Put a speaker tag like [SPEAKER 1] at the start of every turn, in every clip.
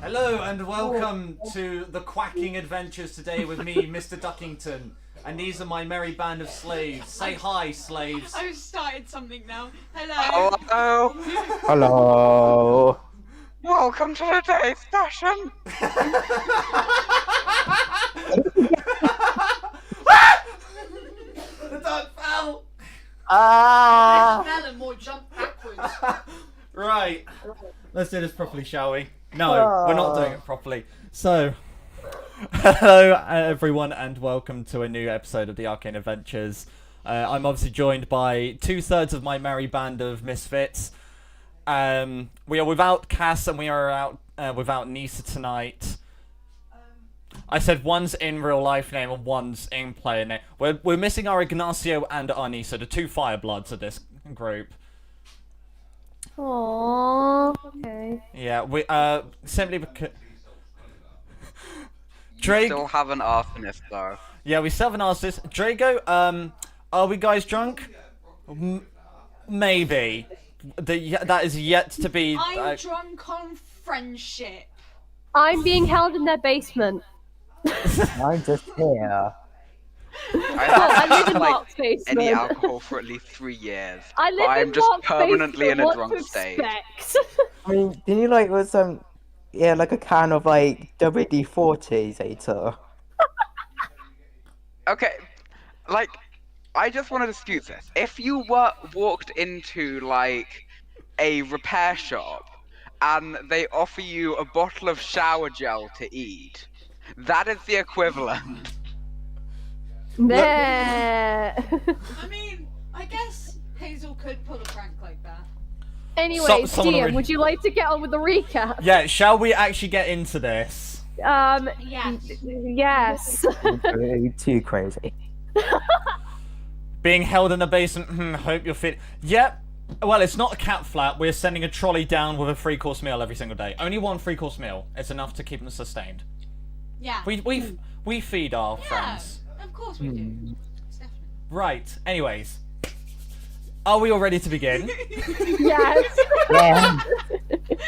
[SPEAKER 1] Hello and welcome to the quacking adventures today with me, Mr. Duckington. And these are my merry band of slaves. Say hi, slaves.
[SPEAKER 2] I've started something now. Hello.
[SPEAKER 3] Hello.
[SPEAKER 4] Hello.
[SPEAKER 3] Welcome to today's session.
[SPEAKER 1] The duck fell!
[SPEAKER 4] Ah.
[SPEAKER 2] Fell and more jump backwards.
[SPEAKER 1] Right. Let's do this properly, shall we? No, we're not doing it properly. So, hello everyone and welcome to a new episode of the Arcane Adventures. I'm obviously joined by 2/3 of my merry band of misfits. We are without Cass and we are out without Nisa tonight. I said one's in real life name and one's in player name. We're missing our Ignacio and our Nisa, the two Firebloods of this group.
[SPEAKER 5] Aww, okay.
[SPEAKER 1] Yeah, we simply because
[SPEAKER 3] We
[SPEAKER 1] Drake.
[SPEAKER 3] still have an arsonist though.
[SPEAKER 1] Yeah, we still haven't asked this. Drago, are we guys drunk? Maybe. That is yet to be.
[SPEAKER 2] I'm drunk on friendship.
[SPEAKER 5] I'm being held in their basement.
[SPEAKER 4] I'm just here.
[SPEAKER 5] I live in
[SPEAKER 3] like
[SPEAKER 5] Mark's basement.
[SPEAKER 3] any alcohol for at least 3 years.
[SPEAKER 5] I live
[SPEAKER 3] I'm
[SPEAKER 5] in
[SPEAKER 3] just
[SPEAKER 5] Mark's
[SPEAKER 3] permanently
[SPEAKER 5] basement.
[SPEAKER 3] in a
[SPEAKER 5] What
[SPEAKER 3] drunk
[SPEAKER 5] to
[SPEAKER 3] state.
[SPEAKER 5] expect?
[SPEAKER 4] I mean, didn't you like with some, like a can of like WD-40 later?
[SPEAKER 3] Okay, like I just want to dispute this. If you walked into like a repair shop and they offer you a bottle of shower gel to eat, that is the equivalent.
[SPEAKER 5] There.
[SPEAKER 2] I mean, I guess Hazel could pull a prank like that.
[SPEAKER 5] Anyway,
[SPEAKER 1] someone
[SPEAKER 5] Ian,
[SPEAKER 1] already-
[SPEAKER 5] would you like to get on with the recap?
[SPEAKER 1] Yeah, shall we actually get into this?
[SPEAKER 5] Yes.
[SPEAKER 4] Too crazy.
[SPEAKER 1] Being held in a basement. Hope you're fit. Yep. Well, it's not a cat flat. We're sending a trolley down with a 3-course meal every single day. Only one 3-course meal. It's enough to keep them sustained.
[SPEAKER 2] Yeah.
[SPEAKER 1] We feed our
[SPEAKER 2] Yeah,
[SPEAKER 1] friends.
[SPEAKER 2] of course we do. Definitely.
[SPEAKER 1] Right. Anyways, are we all ready to begin?
[SPEAKER 5] Yes.
[SPEAKER 4] Yeah.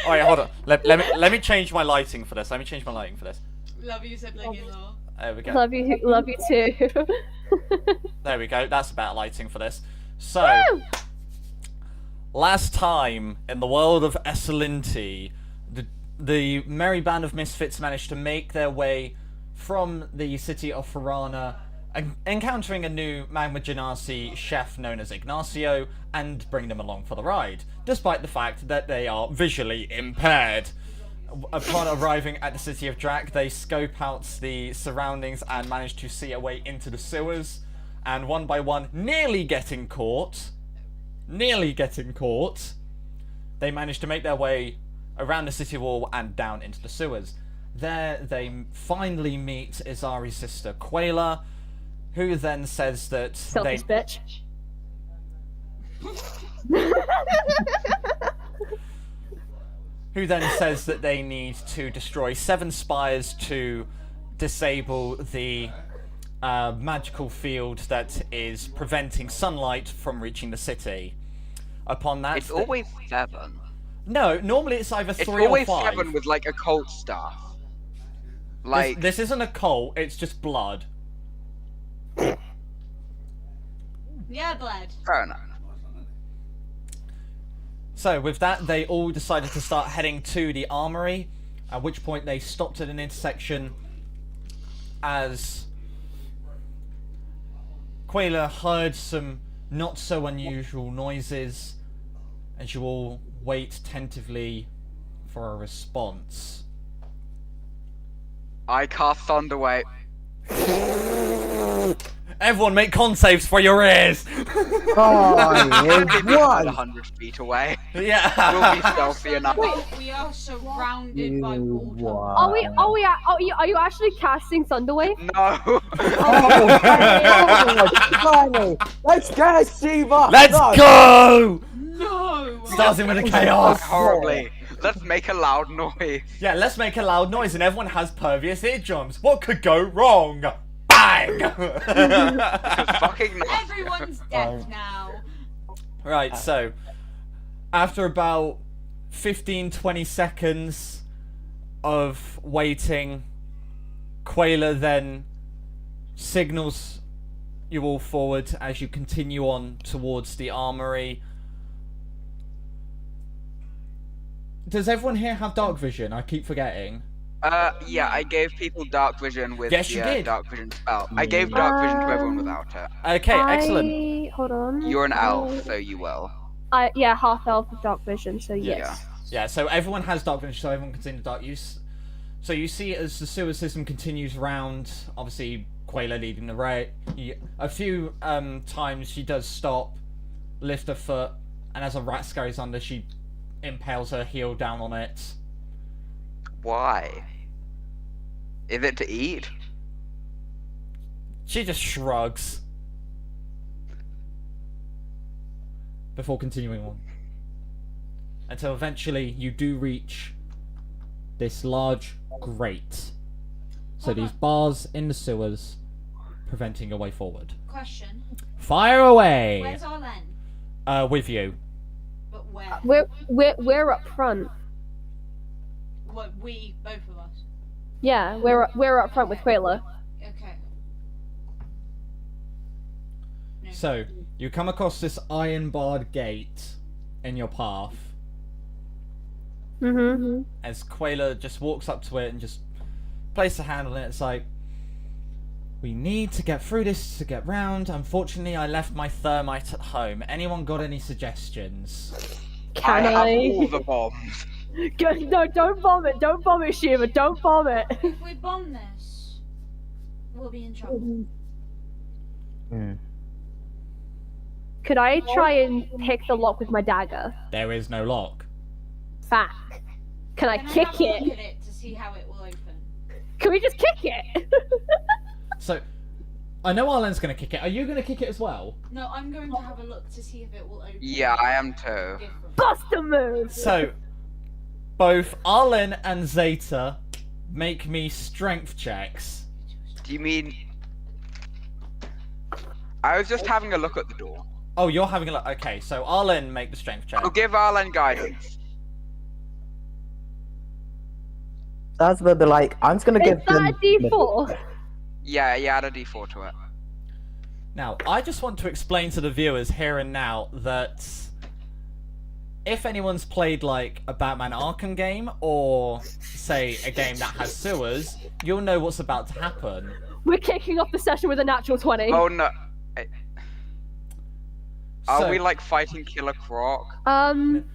[SPEAKER 1] Oh yeah, hold on. Let me change my lighting for this.
[SPEAKER 2] Love you, sibling-in-law.
[SPEAKER 1] There we go.
[SPEAKER 5] Love you too.
[SPEAKER 1] There we go. That's better lighting for this. So,
[SPEAKER 5] Woo!
[SPEAKER 1] last time in the world of Esalinti, the merry band of misfits managed to make their way from the city of Farana, encountering a new Magma Genasi chef known as Ignacio, and bring them along for the ride, despite the fact that they are visually impaired. Upon arriving at the city of Drac, they scope out the surroundings and manage to see a way into the sewers, and one by one, nearly getting caught, they manage to make their way around the city wall and down into the sewers. There they finally meet Izari's sister, Quayla, who then says that
[SPEAKER 5] Selfish bitch.
[SPEAKER 1] who then says that they need to destroy 7 spires to disable the magical field that is preventing sunlight from reaching the city. Upon that,
[SPEAKER 3] It's always 7.
[SPEAKER 1] no. Normally, it's either
[SPEAKER 3] It's
[SPEAKER 1] 3 or
[SPEAKER 3] always
[SPEAKER 1] 5.
[SPEAKER 3] 7 with like occult stuff. Like
[SPEAKER 1] This isn't a cult. It's just blood.
[SPEAKER 2] Yeah, blood.
[SPEAKER 3] fair enough.
[SPEAKER 1] So with that, they all decided to start heading to the armory, at which point they stopped at an intersection as Quayla heard some not so unusual noises, and you all wait tentatively for a response.
[SPEAKER 3] I cast Thunderwave.
[SPEAKER 1] Everyone make con saves for your ears!
[SPEAKER 4] Oh,
[SPEAKER 3] Maybe
[SPEAKER 4] you
[SPEAKER 3] about
[SPEAKER 4] won.
[SPEAKER 3] 100 feet away.
[SPEAKER 1] Yeah!
[SPEAKER 3] We'll be stealthy enough.
[SPEAKER 2] We are surrounded by
[SPEAKER 4] You
[SPEAKER 2] water.
[SPEAKER 4] won.
[SPEAKER 5] Are you actually casting Thunderwave?
[SPEAKER 3] No.
[SPEAKER 4] Finally, let's get Shiva.
[SPEAKER 1] Let's go!
[SPEAKER 2] No!
[SPEAKER 1] Starting with the chaos!
[SPEAKER 3] Horribly. Let's make a loud noise.
[SPEAKER 1] Yeah, let's make a loud noise and everyone has pervious eardrums. What could go wrong? Bang!
[SPEAKER 3] Fucking no.
[SPEAKER 2] Everyone's deaf now.
[SPEAKER 1] Right, so after about 15-20 seconds of waiting, Quayla then signals you all forward as you continue on towards the armory. Does everyone here have dark vision? I keep forgetting.
[SPEAKER 3] Yeah, I gave people dark vision with
[SPEAKER 1] Yes, you
[SPEAKER 3] the
[SPEAKER 1] did.
[SPEAKER 3] dark vision spell. I gave dark vision to everyone without it.
[SPEAKER 1] Okay, excellent.
[SPEAKER 5] Hold on.
[SPEAKER 3] You're an elf, so you will.
[SPEAKER 5] Yeah, half elf with dark vision, so yes.
[SPEAKER 1] Yeah, so everyone has dark vision, so everyone can see in the dark use. So you see as the sewer system continues round, obviously Quayla leading the way. A few times she does stop, lift her foot, and as a rat scurries under, she impales her heel down on it.
[SPEAKER 3] Why? Is it to eat?
[SPEAKER 1] She just shrugs. Before continuing on. Until eventually you do reach this large grate. So
[SPEAKER 2] Hold
[SPEAKER 1] these
[SPEAKER 2] on.
[SPEAKER 1] bars in the sewers preventing your way forward.
[SPEAKER 2] Question.
[SPEAKER 1] Fire away!
[SPEAKER 2] Where's Arlen?
[SPEAKER 1] With you.
[SPEAKER 2] But where?
[SPEAKER 5] We're up front.
[SPEAKER 2] What, we, both of us?
[SPEAKER 5] Yeah, we're up front with Quayla.
[SPEAKER 2] Okay. No.
[SPEAKER 1] So, you come across this iron barred gate in your path.
[SPEAKER 5] Mm-hmm.
[SPEAKER 1] As Quayla just walks up to it and just places a hand on it. It's like, we need to get through this to get round. Unfortunately, I left my thermite at home. Anyone got any suggestions?
[SPEAKER 5] Can
[SPEAKER 3] have
[SPEAKER 5] I?
[SPEAKER 3] all the bombs.
[SPEAKER 5] No, don't bomb it. Don't bomb it, Shiva. Don't bomb it.
[SPEAKER 2] If we bomb this, we'll be in trouble.
[SPEAKER 4] Hmm.
[SPEAKER 5] Could I try and pick the lock with my dagger?
[SPEAKER 1] There is no lock.
[SPEAKER 5] Fact. Can I
[SPEAKER 2] Can
[SPEAKER 5] kick
[SPEAKER 2] have a look
[SPEAKER 5] it?
[SPEAKER 2] at it to see how it will open?
[SPEAKER 5] Can we just kick it?
[SPEAKER 1] So, I know Arlen's going to kick it. Are you going to kick it as well?
[SPEAKER 2] No, I'm going to have a look to see if it will open.
[SPEAKER 3] Yeah, I am too.
[SPEAKER 2] Different.
[SPEAKER 5] Bust a move.
[SPEAKER 1] So, both Arlen and Zeta make me strength checks.
[SPEAKER 3] Do you mean... I was just having a look at the door.
[SPEAKER 1] Oh, you're having a look. Okay, so Arlen, make the strength check.
[SPEAKER 3] I'll give Arlen guidance.
[SPEAKER 4] That's where they're like, I'm just gonna
[SPEAKER 5] Is
[SPEAKER 4] give
[SPEAKER 5] that
[SPEAKER 4] them.
[SPEAKER 5] a D4?
[SPEAKER 3] Yeah, add a d4 to it.
[SPEAKER 1] Now, I just want to explain to the viewers here and now that if anyone's played like a Batman Arkham game or say a game that has sewers, you'll know what's about to happen.
[SPEAKER 5] We're kicking off the session with a natural 20.
[SPEAKER 3] Oh no. Are
[SPEAKER 1] So-
[SPEAKER 3] we like fighting Killer Croc?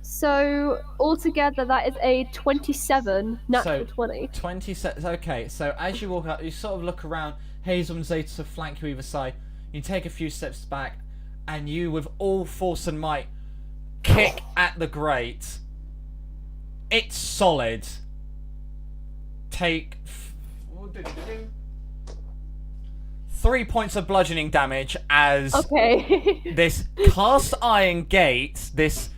[SPEAKER 5] So altogether that is a 27 natural
[SPEAKER 1] So,
[SPEAKER 5] 20.
[SPEAKER 1] 20 sets. Okay, so as you walk up, you sort of look around. Hazel and Zeta flank you either side. You take a few steps back, and you, with all force and might, kick at the grate. It's solid. Take 3 points of bludgeoning damage as
[SPEAKER 5] Okay.
[SPEAKER 1] this cast iron gate, this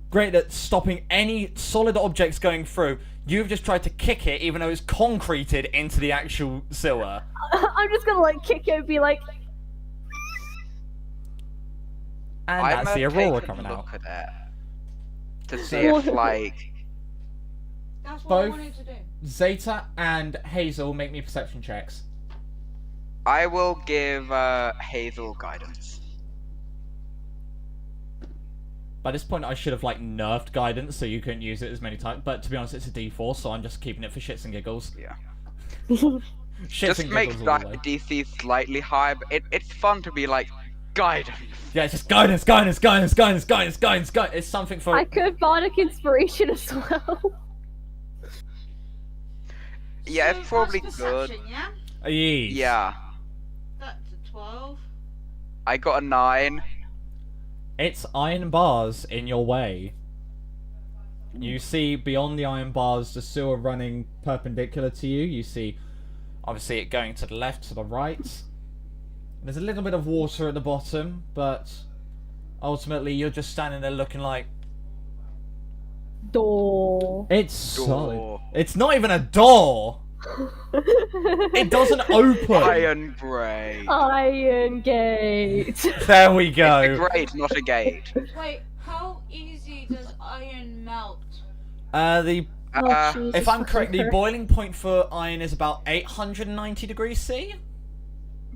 [SPEAKER 1] grate that's stopping any solid objects going through. You've just tried to kick it, even though it's concreted into the actual sewer.
[SPEAKER 5] I'm just gonna like kick it and be like,
[SPEAKER 1] And
[SPEAKER 3] I'm
[SPEAKER 1] that's the
[SPEAKER 3] gonna
[SPEAKER 1] aurora
[SPEAKER 3] take a
[SPEAKER 1] coming out.
[SPEAKER 3] look at it to see if like
[SPEAKER 2] That's what I
[SPEAKER 1] Both
[SPEAKER 2] wanted to do.
[SPEAKER 1] Zeta and Hazel make me perception checks.
[SPEAKER 3] I will give Hazel guidance.
[SPEAKER 1] By this point, I should have like nerfed guidance so you couldn't use it as many times. But to be honest, it's a D4, so I'm just keeping it for shits and giggles.
[SPEAKER 3] Yeah.
[SPEAKER 1] Shits
[SPEAKER 3] Just
[SPEAKER 1] and
[SPEAKER 3] make
[SPEAKER 1] giggles all the
[SPEAKER 3] that
[SPEAKER 1] way.
[SPEAKER 3] DC slightly higher, but it's fun to be like guidance.
[SPEAKER 1] Yeah, it's just guidance, guidance, guidance, guidance, guidance, guidance, guidance. It's something for.
[SPEAKER 5] I could bardic inspiration as well.
[SPEAKER 3] Yeah,
[SPEAKER 2] So
[SPEAKER 3] it's probably
[SPEAKER 2] that's
[SPEAKER 3] good.
[SPEAKER 2] perception, yeah?
[SPEAKER 1] Yeesh.
[SPEAKER 3] Yeah,
[SPEAKER 2] That's a 12.
[SPEAKER 3] I got a 9.
[SPEAKER 1] It's iron bars in your way. You see beyond the iron bars the sewer running perpendicular to you. You see, obviously, it going to the left, to the right. There's a little bit of water at the bottom, but ultimately you're just standing there looking like,
[SPEAKER 5] Door.
[SPEAKER 1] it's
[SPEAKER 3] Door.
[SPEAKER 1] solid. It's not even a door. It doesn't open.
[SPEAKER 3] Iron Grate.
[SPEAKER 5] Iron gate.
[SPEAKER 1] There we
[SPEAKER 3] It's a
[SPEAKER 1] go.
[SPEAKER 3] grate, not a gate.
[SPEAKER 2] Wait, how easy does iron melt?
[SPEAKER 1] The
[SPEAKER 3] Uh,
[SPEAKER 5] Jesus
[SPEAKER 1] If I'm
[SPEAKER 5] fucking
[SPEAKER 1] correct, the
[SPEAKER 5] Christ.
[SPEAKER 1] boiling point for iron is about 890 degrees C?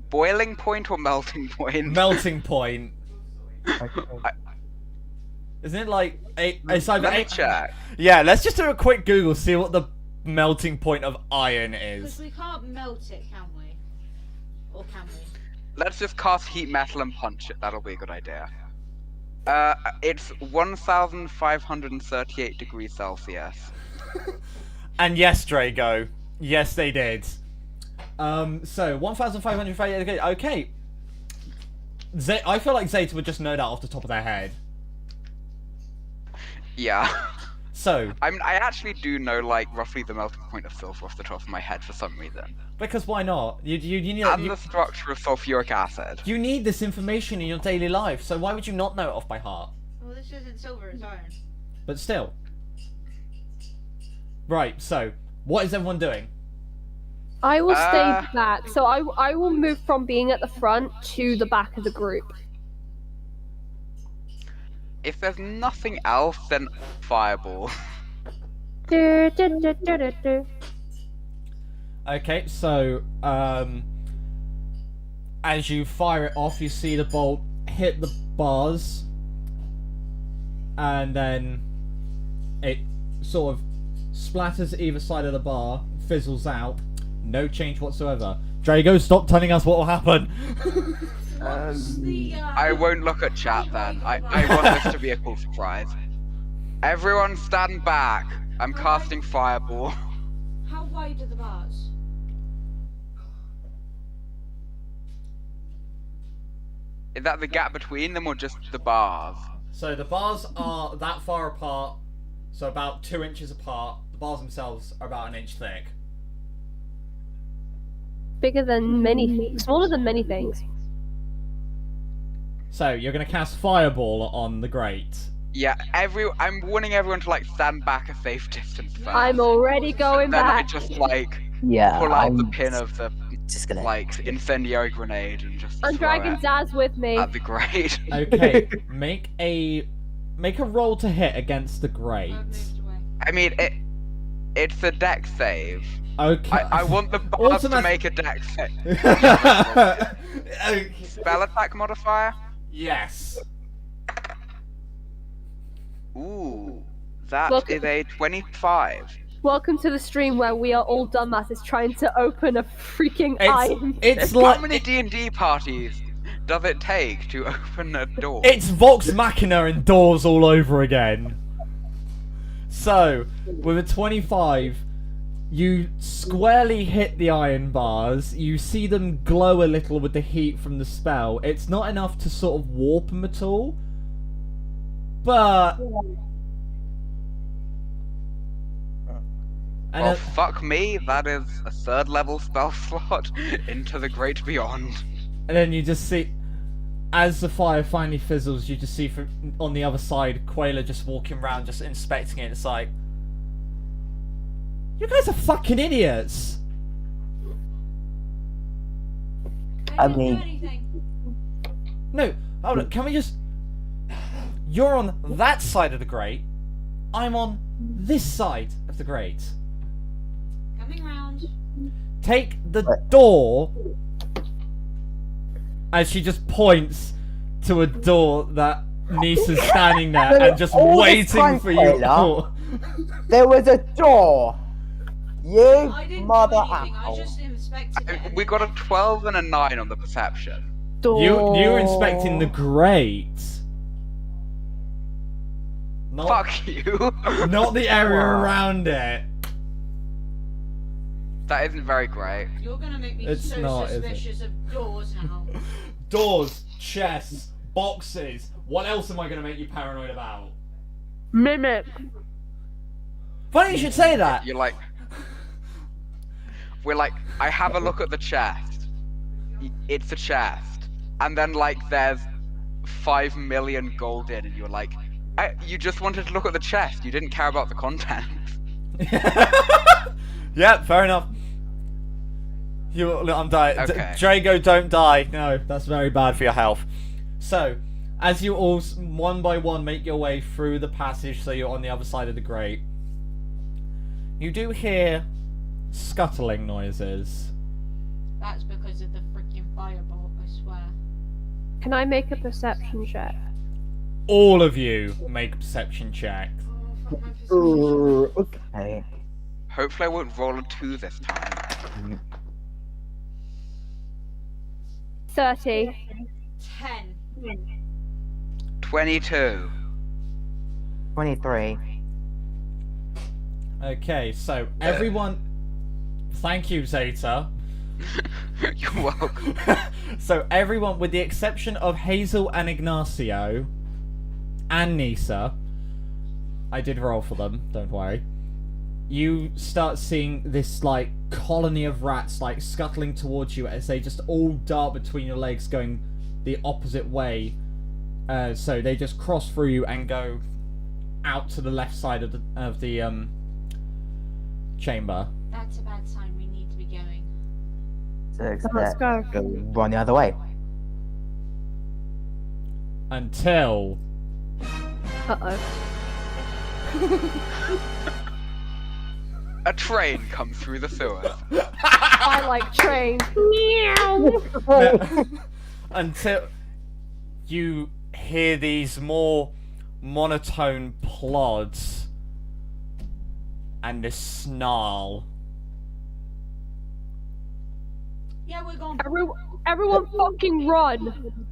[SPEAKER 3] boiling point or melting point?
[SPEAKER 1] Melting point. Isn't it like eight? It's either
[SPEAKER 3] Let me
[SPEAKER 1] eight.
[SPEAKER 3] check.
[SPEAKER 1] Yeah, let's just do a quick Google, see what the melting point of iron
[SPEAKER 2] Because
[SPEAKER 1] is.
[SPEAKER 2] we can't melt it, can we? Or can we?
[SPEAKER 3] Let's just cast heat metal and punch it. That'll be a good idea. It's 1,538 degrees Celsius.
[SPEAKER 1] And yes, Drago. Yes, they did. So 1,538. Okay. I feel like Zeta would just know that off the top of their head.
[SPEAKER 3] Yeah.
[SPEAKER 1] So,
[SPEAKER 3] I actually do know, like, roughly the melting point of silver off the top of my head for some reason.
[SPEAKER 1] because why not? You need
[SPEAKER 3] And the structure of sulfuric acid.
[SPEAKER 1] you need this information in your daily life. So why would you not know it off by heart?
[SPEAKER 2] Well, this isn't silver, it's iron.
[SPEAKER 1] But still. Right. So, what is everyone doing?
[SPEAKER 5] I will stay
[SPEAKER 3] Uh,
[SPEAKER 5] back, so I will move from being at the front to the back of the group.
[SPEAKER 3] If there's nothing else, then fireball.
[SPEAKER 5] Do, do, do, do, do, do.
[SPEAKER 1] Okay, so as you fire it off, you see the bolt hit the bars, and then it sort of splatters either side of the bar, fizzles out, no change whatsoever. Drago, stop telling us what will happen.
[SPEAKER 2] What's the,
[SPEAKER 3] I won't look at chat then. I want this to be a cool surprise. Everyone stand back. I'm casting fireball.
[SPEAKER 2] How wide are the bars?
[SPEAKER 3] Is that the gap between them or just the bars?
[SPEAKER 1] So the bars are that far apart, so about 2 inches apart. The bars themselves are about 1 inch thick.
[SPEAKER 5] Bigger than many, smaller than many things.
[SPEAKER 1] So you're gonna cast fireball on the grate.
[SPEAKER 3] Yeah, I'm warning everyone to like stand back a safe distance first.
[SPEAKER 5] I'm already going
[SPEAKER 3] Then I
[SPEAKER 5] back.
[SPEAKER 3] just like
[SPEAKER 4] Yeah,
[SPEAKER 3] pull out the
[SPEAKER 4] I'm
[SPEAKER 3] pin of the
[SPEAKER 4] just gonna.
[SPEAKER 3] like incendiary grenade and just
[SPEAKER 5] I'm
[SPEAKER 3] throw
[SPEAKER 5] dragging
[SPEAKER 3] it
[SPEAKER 5] Zaz with me.
[SPEAKER 3] at the grate.
[SPEAKER 1] Okay, make a roll to hit against the grate.
[SPEAKER 2] I've moved away.
[SPEAKER 3] I mean, it's a deck save.
[SPEAKER 1] Okay.
[SPEAKER 3] I want the bars to
[SPEAKER 1] Automatic-
[SPEAKER 3] make a deck save.
[SPEAKER 1] Okay.
[SPEAKER 3] Spell attack modifier?
[SPEAKER 1] Yes.
[SPEAKER 3] Ooh, that
[SPEAKER 5] Look-
[SPEAKER 3] is a 25.
[SPEAKER 5] Welcome to the stream where we are all dumbasses trying to open a freaking iron.
[SPEAKER 1] It's
[SPEAKER 3] How
[SPEAKER 1] like
[SPEAKER 3] many D&D parties does it take to open a door?
[SPEAKER 1] it's Vox Machina and doors all over again. So, with a 25, you squarely hit the iron bars. You see them glow a little with the heat from the spell. It's not enough to sort of warp them at all, but and
[SPEAKER 3] Well,
[SPEAKER 1] it-
[SPEAKER 3] fuck me, that is a 3rd level spell slot into the great beyond.
[SPEAKER 1] and then you just see, as the fire finally fizzles, you just see from on the other side, Quayla just walking around, just inspecting it. It's like, you guys are fucking idiots.
[SPEAKER 4] I
[SPEAKER 2] didn't
[SPEAKER 4] mean-
[SPEAKER 2] do anything.
[SPEAKER 1] No, oh look, can we just? You're on that side of the grate. I'm on this side of the grate.
[SPEAKER 2] Coming round.
[SPEAKER 1] Take the door. As she just points to a door that Nisa's standing there and just
[SPEAKER 4] All this
[SPEAKER 1] waiting
[SPEAKER 4] time,
[SPEAKER 1] for you.
[SPEAKER 4] Quayla, There was a door. You
[SPEAKER 2] I didn't
[SPEAKER 4] mother
[SPEAKER 2] do anything, I
[SPEAKER 4] apple.
[SPEAKER 2] just inspected it. and
[SPEAKER 3] We got a 12 and a 9 on the perception.
[SPEAKER 1] You're inspecting the grate. Not,
[SPEAKER 3] Fuck you.
[SPEAKER 1] not the area
[SPEAKER 3] Wow.
[SPEAKER 1] around it.
[SPEAKER 3] That isn't very great.
[SPEAKER 2] You're gonna make me
[SPEAKER 1] It's
[SPEAKER 2] so
[SPEAKER 1] not, is it?
[SPEAKER 2] suspicious of doors now.
[SPEAKER 1] Doors, chests, boxes. What else am I going to make you paranoid about?
[SPEAKER 5] Mimic.
[SPEAKER 1] Funny you should say that.
[SPEAKER 3] You're like... We're like, I have a look at the chest. It's a chest. And then like there's 5 million gold in and you're like, you just wanted to look at the chest. You didn't care about the content.
[SPEAKER 1] Yeah, fair enough. I'm dying.
[SPEAKER 3] Okay.
[SPEAKER 1] Drago, don't die. No, that's very bad for your health. So, as you all one by one make your way through the passage, so you're on the other side of the grate, You do hear scuttling noises.
[SPEAKER 2] That's because of the freaking firebolt, I swear.
[SPEAKER 5] Can I make a perception check?
[SPEAKER 1] All of you make a perception check.
[SPEAKER 2] Oh, fuck my perception.
[SPEAKER 4] Ooh, okay.
[SPEAKER 3] Hopefully I won't roll a 2 this time.
[SPEAKER 5] 30.
[SPEAKER 2] 10.
[SPEAKER 3] 22.
[SPEAKER 4] 23.
[SPEAKER 1] Okay, so everyone... Thank you, Zeta.
[SPEAKER 3] You're welcome.
[SPEAKER 1] So everyone, with the exception of Hazel and Ignacio, and Nisa, I did roll for them, don't worry. You start seeing this, like, colony of rats, like, scuttling towards you as they just all dart between your legs going the opposite way. So they just cross through you and go out to the left side of the chamber.
[SPEAKER 2] That's a bad sign. We need to be going.
[SPEAKER 4] So
[SPEAKER 5] Let's go.
[SPEAKER 4] Run the other way.
[SPEAKER 1] Until...
[SPEAKER 5] Uh-oh.
[SPEAKER 3] A train comes through the sewers.
[SPEAKER 5] I like trains. Meow.
[SPEAKER 1] Until you hear these more monotone plods and this snarl.
[SPEAKER 2] Yeah, we're gone.
[SPEAKER 5] Everyone fucking run.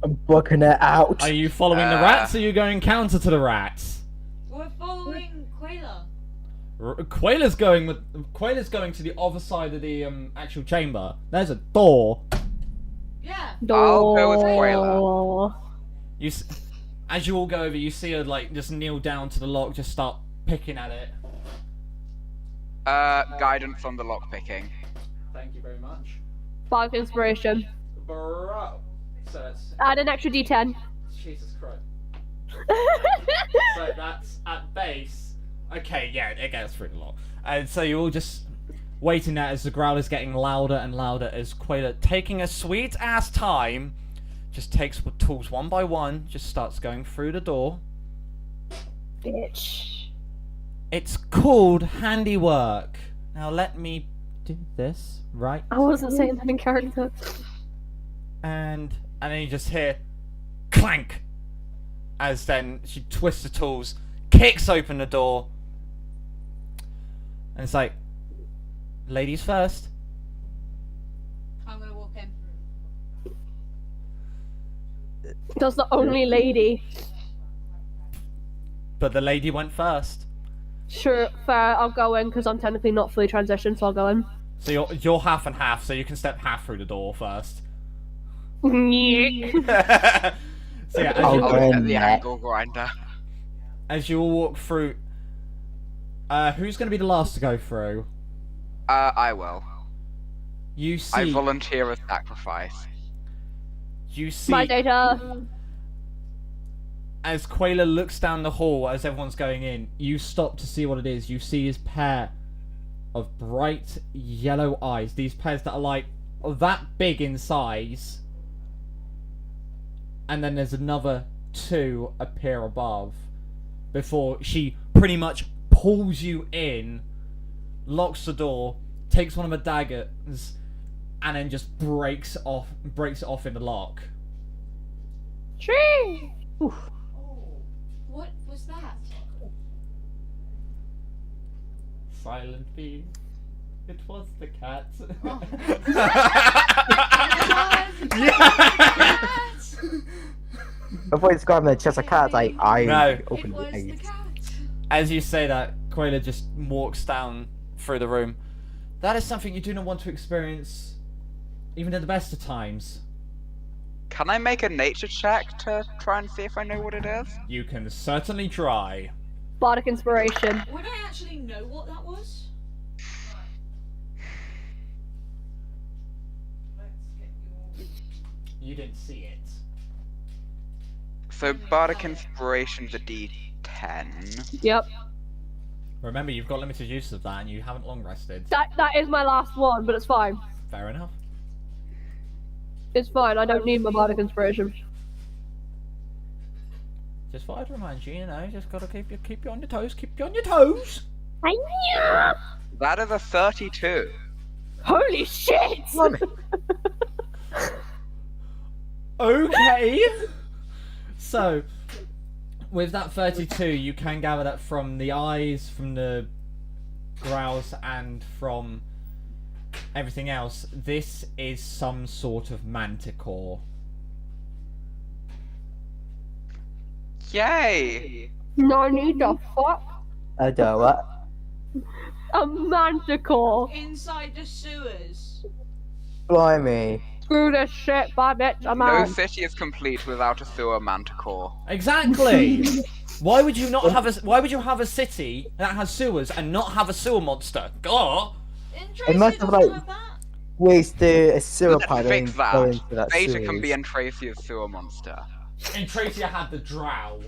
[SPEAKER 4] I'm booking it out.
[SPEAKER 1] Are you following the rats, or are you going counter to the rats?
[SPEAKER 2] We're following Quayla.
[SPEAKER 1] Quayla's going to the other side of the actual chamber. There's a door.
[SPEAKER 2] Yeah.
[SPEAKER 3] I'll go with Quayla.
[SPEAKER 1] As you all go over, you see her like just kneel down to the lock, just start picking at it.
[SPEAKER 3] Guidance on the lockpicking.
[SPEAKER 1] Thank you very much.
[SPEAKER 5] Spark inspiration.
[SPEAKER 1] Bro. So that's
[SPEAKER 5] Add an extra D10.
[SPEAKER 1] Jesus Christ. So that's at base. Okay, yeah, it gets through the lock. And so you're all just waiting there as the growl is getting louder and louder as Quayla, taking a sweet ass time, just takes tools one by one, just starts going through the door.
[SPEAKER 5] Bitch.
[SPEAKER 1] It's called handiwork. Now let me do this, right?
[SPEAKER 5] I wasn't saying that in character.
[SPEAKER 1] And then you just hear clank as then she twists the tools, kicks open the door, and it's like, ladies first.
[SPEAKER 2] I'm gonna walk in.
[SPEAKER 5] That's the only lady.
[SPEAKER 1] But the lady went first.
[SPEAKER 5] Sure, fair, I'll go in because I'm technically not fully transitioned, so I'll go in.
[SPEAKER 1] So you're half and half, so you can step half through the door first. So yeah,
[SPEAKER 3] I'll
[SPEAKER 4] go
[SPEAKER 3] get
[SPEAKER 4] in
[SPEAKER 3] the
[SPEAKER 4] there.
[SPEAKER 3] angle grinder.
[SPEAKER 1] as you all walk through, who's going to be the last to go through?
[SPEAKER 3] I will.
[SPEAKER 1] You see.
[SPEAKER 3] I volunteer as sacrifice.
[SPEAKER 1] You see.
[SPEAKER 5] My data.
[SPEAKER 1] As Quayla looks down the hall as everyone's going in, you stop to see what it is. You see his pair of bright yellow eyes. These pairs that are like that big in size. And then there's another two appear above. Before she pretty much pulls you in, locks the door, takes one of her daggers, and then just breaks it off in the lock.
[SPEAKER 5] Tree.
[SPEAKER 2] What was that?
[SPEAKER 1] Silently. It was the cat.
[SPEAKER 2] Oh.
[SPEAKER 4] I thought it's got the chest of cats. Like I
[SPEAKER 1] No.
[SPEAKER 2] It
[SPEAKER 4] opened
[SPEAKER 2] was
[SPEAKER 4] the
[SPEAKER 2] the
[SPEAKER 4] gate.
[SPEAKER 2] cat.
[SPEAKER 1] As you say that, Quayla just walks down through the room. That is something you do not want to experience, even at the best of times.
[SPEAKER 3] Can I make a nature check to try and see if I know what it is?
[SPEAKER 1] You can certainly try.
[SPEAKER 5] Bardic inspiration.
[SPEAKER 2] Would I actually know what that was?
[SPEAKER 1] You didn't see it.
[SPEAKER 3] So Bardic Inspiration's a D10.
[SPEAKER 5] Yep.
[SPEAKER 1] Remember, you've got limited use of that, and you haven't long rested.
[SPEAKER 5] That is my last one, but it's fine.
[SPEAKER 1] Fair enough.
[SPEAKER 5] It's fine. I don't need my bardic inspiration.
[SPEAKER 1] Just thought I'd remind you, you know, just gotta keep you on your toes. Keep you on your toes.
[SPEAKER 3] That is a 32.
[SPEAKER 5] Holy shit!
[SPEAKER 1] Okay. So, with that 32, you can gather that from the eyes, from the growls, and from everything else, this is some sort of manticore.
[SPEAKER 3] Yay!
[SPEAKER 5] Nani the fuck?
[SPEAKER 4] Allderra.
[SPEAKER 5] A manticore.
[SPEAKER 2] Inside the sewers.
[SPEAKER 4] Blimey.
[SPEAKER 5] Screw this shit, bye bitch, I'm
[SPEAKER 3] No
[SPEAKER 5] out.
[SPEAKER 3] city is complete without a sewer manticore.
[SPEAKER 1] Exactly. Why would you not have a? Why would you have a city that has sewers and not have a sewer monster? God.
[SPEAKER 2] And
[SPEAKER 4] It
[SPEAKER 2] Tracy
[SPEAKER 4] must have,
[SPEAKER 2] doesn't
[SPEAKER 4] like,
[SPEAKER 2] have that.
[SPEAKER 4] Wasted a sewer
[SPEAKER 3] Let's
[SPEAKER 4] pipe
[SPEAKER 3] fix
[SPEAKER 4] and go
[SPEAKER 3] that.
[SPEAKER 4] into that
[SPEAKER 3] Beta can be
[SPEAKER 4] sewers.
[SPEAKER 3] in Tracy's sewer monster.
[SPEAKER 1] And Tracy had the drow.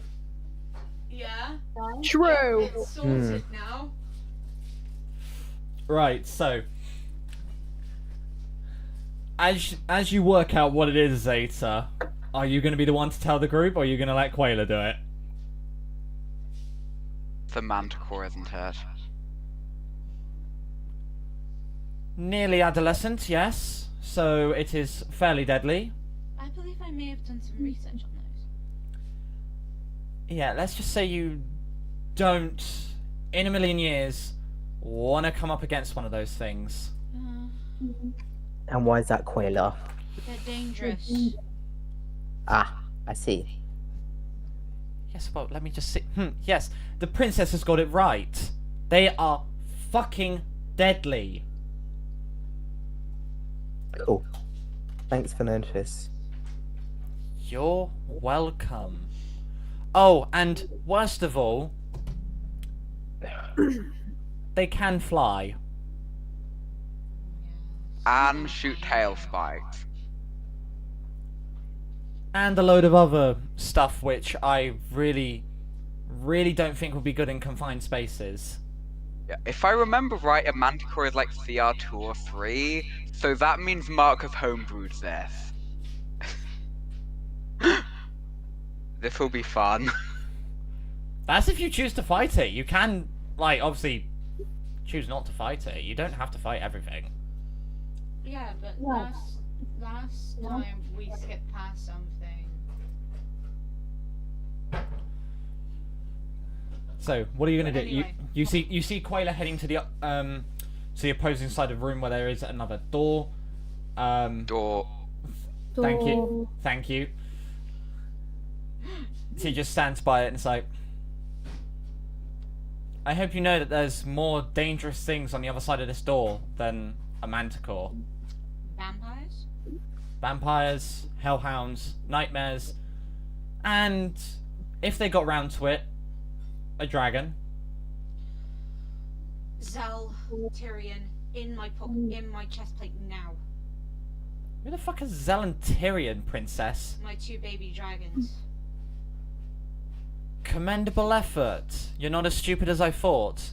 [SPEAKER 2] Yeah.
[SPEAKER 5] True.
[SPEAKER 2] It's sorted now.
[SPEAKER 1] Right. So, as you work out what it is, Zeta, are you going to be the one to tell the group, or are you going to let Quayla do it?
[SPEAKER 3] The manticore, isn't it?
[SPEAKER 1] Nearly adolescent, yes. So it is fairly deadly.
[SPEAKER 2] I believe I may have done some research on those.
[SPEAKER 1] Yeah, let's just say you don't, in a million years, want to come up against one of those things.
[SPEAKER 4] And why is that Quayla?
[SPEAKER 2] They're dangerous.
[SPEAKER 4] Ah, I see.
[SPEAKER 1] Yes, well, let me just see. Yes, the princess has got it right. They are fucking deadly.
[SPEAKER 4] Cool. Thanks for notice.
[SPEAKER 1] You're welcome. Oh, and worst of all, they can fly.
[SPEAKER 3] And shoot tail spikes.
[SPEAKER 1] And a load of other stuff which I really don't think would be good in confined spaces.
[SPEAKER 3] Yeah, if I remember right, a manticore is like CR2 or 3, so that means Mark has homebrewed this. This will be fun.
[SPEAKER 1] That's if you choose to fight it. You can, like, obviously choose not to fight it. You don't have to fight everything.
[SPEAKER 2] Yeah, but last time we skipped past something.
[SPEAKER 1] So, what are you gonna do?
[SPEAKER 2] Anyway.
[SPEAKER 1] You see Quayla heading to the opposing side of the room where there is another door.
[SPEAKER 3] Door.
[SPEAKER 1] Thank you. She just stands by it and it's like, I hope you know that there's more dangerous things on the other side of this door than a manticore.
[SPEAKER 2] Vampires?
[SPEAKER 1] Vampires, hellhounds, nightmares, and if they got round to it, a dragon.
[SPEAKER 2] Zell, Tyrion, in my chest plate now.
[SPEAKER 1] Who the fuck is Zell and Tyrion, princess?
[SPEAKER 2] My 2 baby dragons.
[SPEAKER 1] Commendable effort. You're not as stupid as I thought.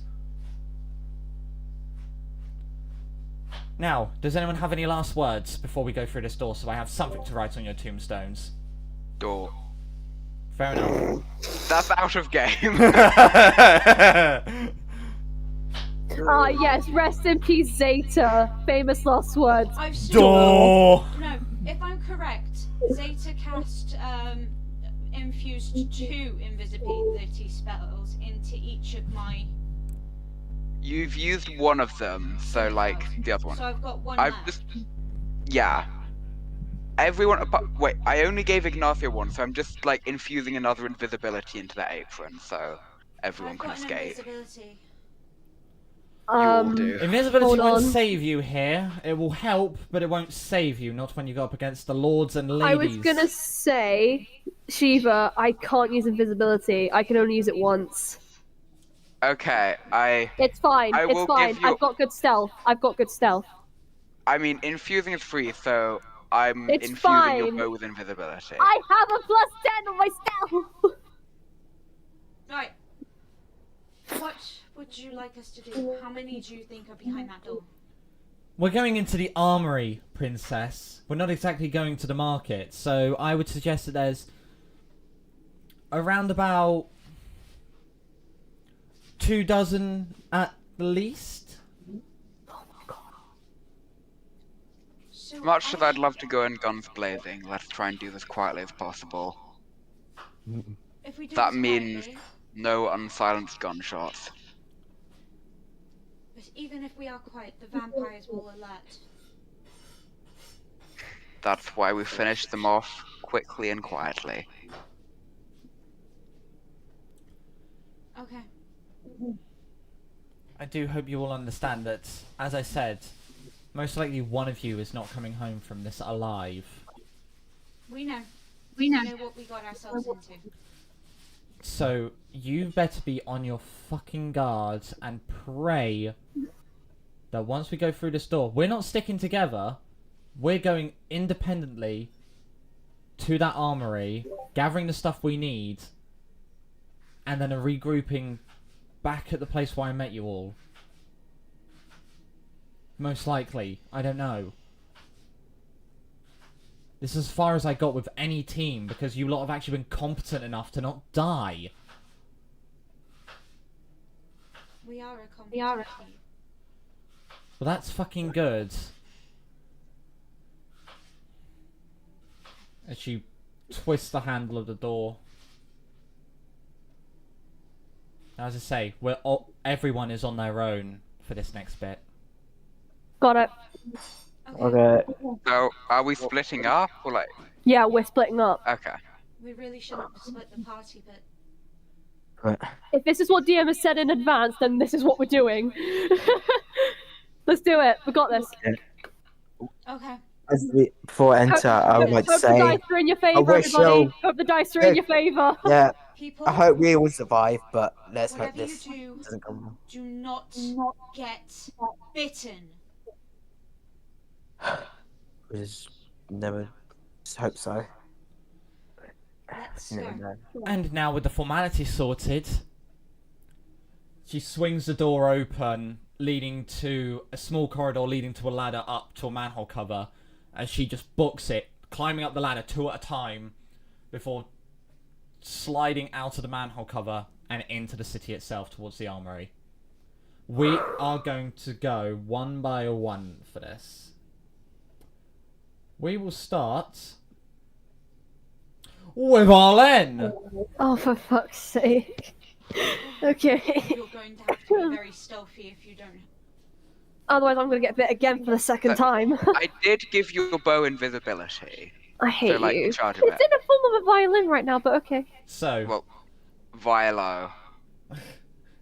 [SPEAKER 1] Now, does anyone have any last words before we go through this door so I have something to write on your tombstones?
[SPEAKER 3] Door.
[SPEAKER 1] Fair enough.
[SPEAKER 3] That's out of game.
[SPEAKER 5] Ah, yes, rest in peace, Zeta. Famous last words.
[SPEAKER 2] I've still
[SPEAKER 1] Door!
[SPEAKER 2] No, if I'm correct, Zeta cast infused 2 invisibility spells into each of my.
[SPEAKER 3] You've used one of them, so like the other one.
[SPEAKER 2] So I've got one
[SPEAKER 3] I've
[SPEAKER 2] left.
[SPEAKER 3] just, yeah. Everyone, wait, I only gave Ignacio one, so I'm just like infusing another invisibility into their apron, so everyone
[SPEAKER 2] I've
[SPEAKER 3] can
[SPEAKER 2] got an
[SPEAKER 3] escape.
[SPEAKER 2] invisibility.
[SPEAKER 3] You all do.
[SPEAKER 1] Invisibility
[SPEAKER 5] Hold
[SPEAKER 1] won't
[SPEAKER 5] on.
[SPEAKER 1] save you here. It will help, but it won't save you. Not when you go up against the lords and ladies.
[SPEAKER 5] I was gonna say, Shiva, I can't use invisibility. I can only use it once.
[SPEAKER 3] Okay,
[SPEAKER 5] It's fine.
[SPEAKER 3] I
[SPEAKER 5] It's
[SPEAKER 3] will
[SPEAKER 5] fine.
[SPEAKER 3] give you-
[SPEAKER 5] I've got good stealth.
[SPEAKER 3] I mean, infusing is free, so I'm
[SPEAKER 5] It's
[SPEAKER 3] infusing your
[SPEAKER 5] fine.
[SPEAKER 3] bow with invisibility.
[SPEAKER 5] I have a +10 on my stealth.
[SPEAKER 2] Right. What would you like us to do? How many do you think are behind that door?
[SPEAKER 1] We're going into the armory, princess. We're not exactly going to the market, so I would suggest that there's around about 24 at least.
[SPEAKER 2] So
[SPEAKER 3] Much as I'd love to go in guns blazing, let's try and do this quietly as possible.
[SPEAKER 2] if we do
[SPEAKER 3] That
[SPEAKER 2] this
[SPEAKER 3] means
[SPEAKER 2] quietly,
[SPEAKER 3] no unsilenced gunshots.
[SPEAKER 2] but even if we are quiet, the vampires will alert.
[SPEAKER 3] That's why we finish them off quickly and quietly.
[SPEAKER 2] Okay.
[SPEAKER 1] I do hope you all understand that, as I said, most likely one of you is not coming home from this alive.
[SPEAKER 2] We know. We know what we got ourselves into.
[SPEAKER 1] So, you better be on your fucking guard and pray that once we go through this door, we're not sticking together. We're going independently to that armory, gathering the stuff we need, and then regrouping back at the place where I met you all. Most likely. I don't know. This is as far as I got with any team, because you lot have actually been competent enough to not die.
[SPEAKER 2] We are a competent team.
[SPEAKER 1] Well, that's fucking good. As you twist the handle of the door. As I say, everyone is on their own for this next bit.
[SPEAKER 5] Got it.
[SPEAKER 4] Okay.
[SPEAKER 3] So, are we splitting up or like?
[SPEAKER 5] Yeah, we're splitting up.
[SPEAKER 3] Okay.
[SPEAKER 2] We really shouldn't split the party, but
[SPEAKER 4] Right.
[SPEAKER 5] If this is what DM has said in advance, then this is what we're doing. Let's do it. We got this.
[SPEAKER 2] okay.
[SPEAKER 4] Before I enter, I would like to
[SPEAKER 5] Hope the
[SPEAKER 4] say,
[SPEAKER 5] dice are in your favour,
[SPEAKER 4] wish
[SPEAKER 5] everybody.
[SPEAKER 4] you-
[SPEAKER 5] Hope the dice are in your favour.
[SPEAKER 4] yeah,
[SPEAKER 2] People,
[SPEAKER 4] I hope we all survive, but let's hope
[SPEAKER 2] whatever you
[SPEAKER 4] this
[SPEAKER 2] do,
[SPEAKER 4] doesn't come wrong.
[SPEAKER 2] do not get bitten.
[SPEAKER 4] We just never just hope so.
[SPEAKER 2] Let's
[SPEAKER 4] You never
[SPEAKER 2] go.
[SPEAKER 4] know.
[SPEAKER 1] And now with the formalities sorted, she swings the door open, leading to a small corridor leading to a ladder up to a manhole cover, as she just books it, climbing up the ladder 2 at a time, before sliding out of the manhole cover and into the city itself towards the armory. We are going to go one by one for this. We will start with Arlen.
[SPEAKER 5] Oh, for fuck's sake. Okay.
[SPEAKER 2] You're going to have to be very stealthy if you don't.
[SPEAKER 5] Otherwise, I'm gonna get bit again for the second time.
[SPEAKER 3] I did give you your bow invisibility.
[SPEAKER 5] I hate
[SPEAKER 3] So, like,
[SPEAKER 5] you.
[SPEAKER 3] in charge of
[SPEAKER 5] It's
[SPEAKER 3] it.
[SPEAKER 5] in the form of a violin right now, but okay.
[SPEAKER 1] So,
[SPEAKER 3] Well, Vilo.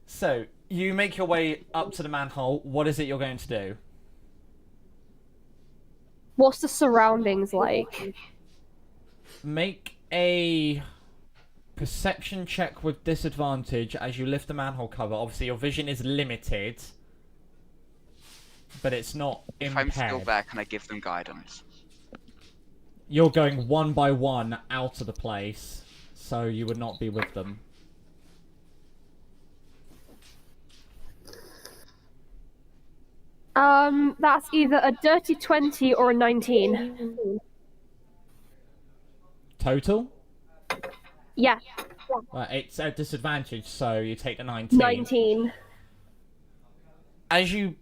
[SPEAKER 1] So, you make your way up to the manhole. What is it you're going to do?
[SPEAKER 5] What's the surroundings like?
[SPEAKER 1] Make a perception check with disadvantage as you lift the manhole cover. Obviously, your vision is limited, but it's not
[SPEAKER 3] If I'm
[SPEAKER 1] impaired.
[SPEAKER 3] still there, can I give them guidance?
[SPEAKER 1] You're going one by one out of the place, so you would not be with them.
[SPEAKER 5] That's either a dirty 20 or a 19.
[SPEAKER 1] Total?
[SPEAKER 5] Yeah,
[SPEAKER 1] Well, it's a disadvantage, so you take the 19.
[SPEAKER 5] 19.
[SPEAKER 1] As you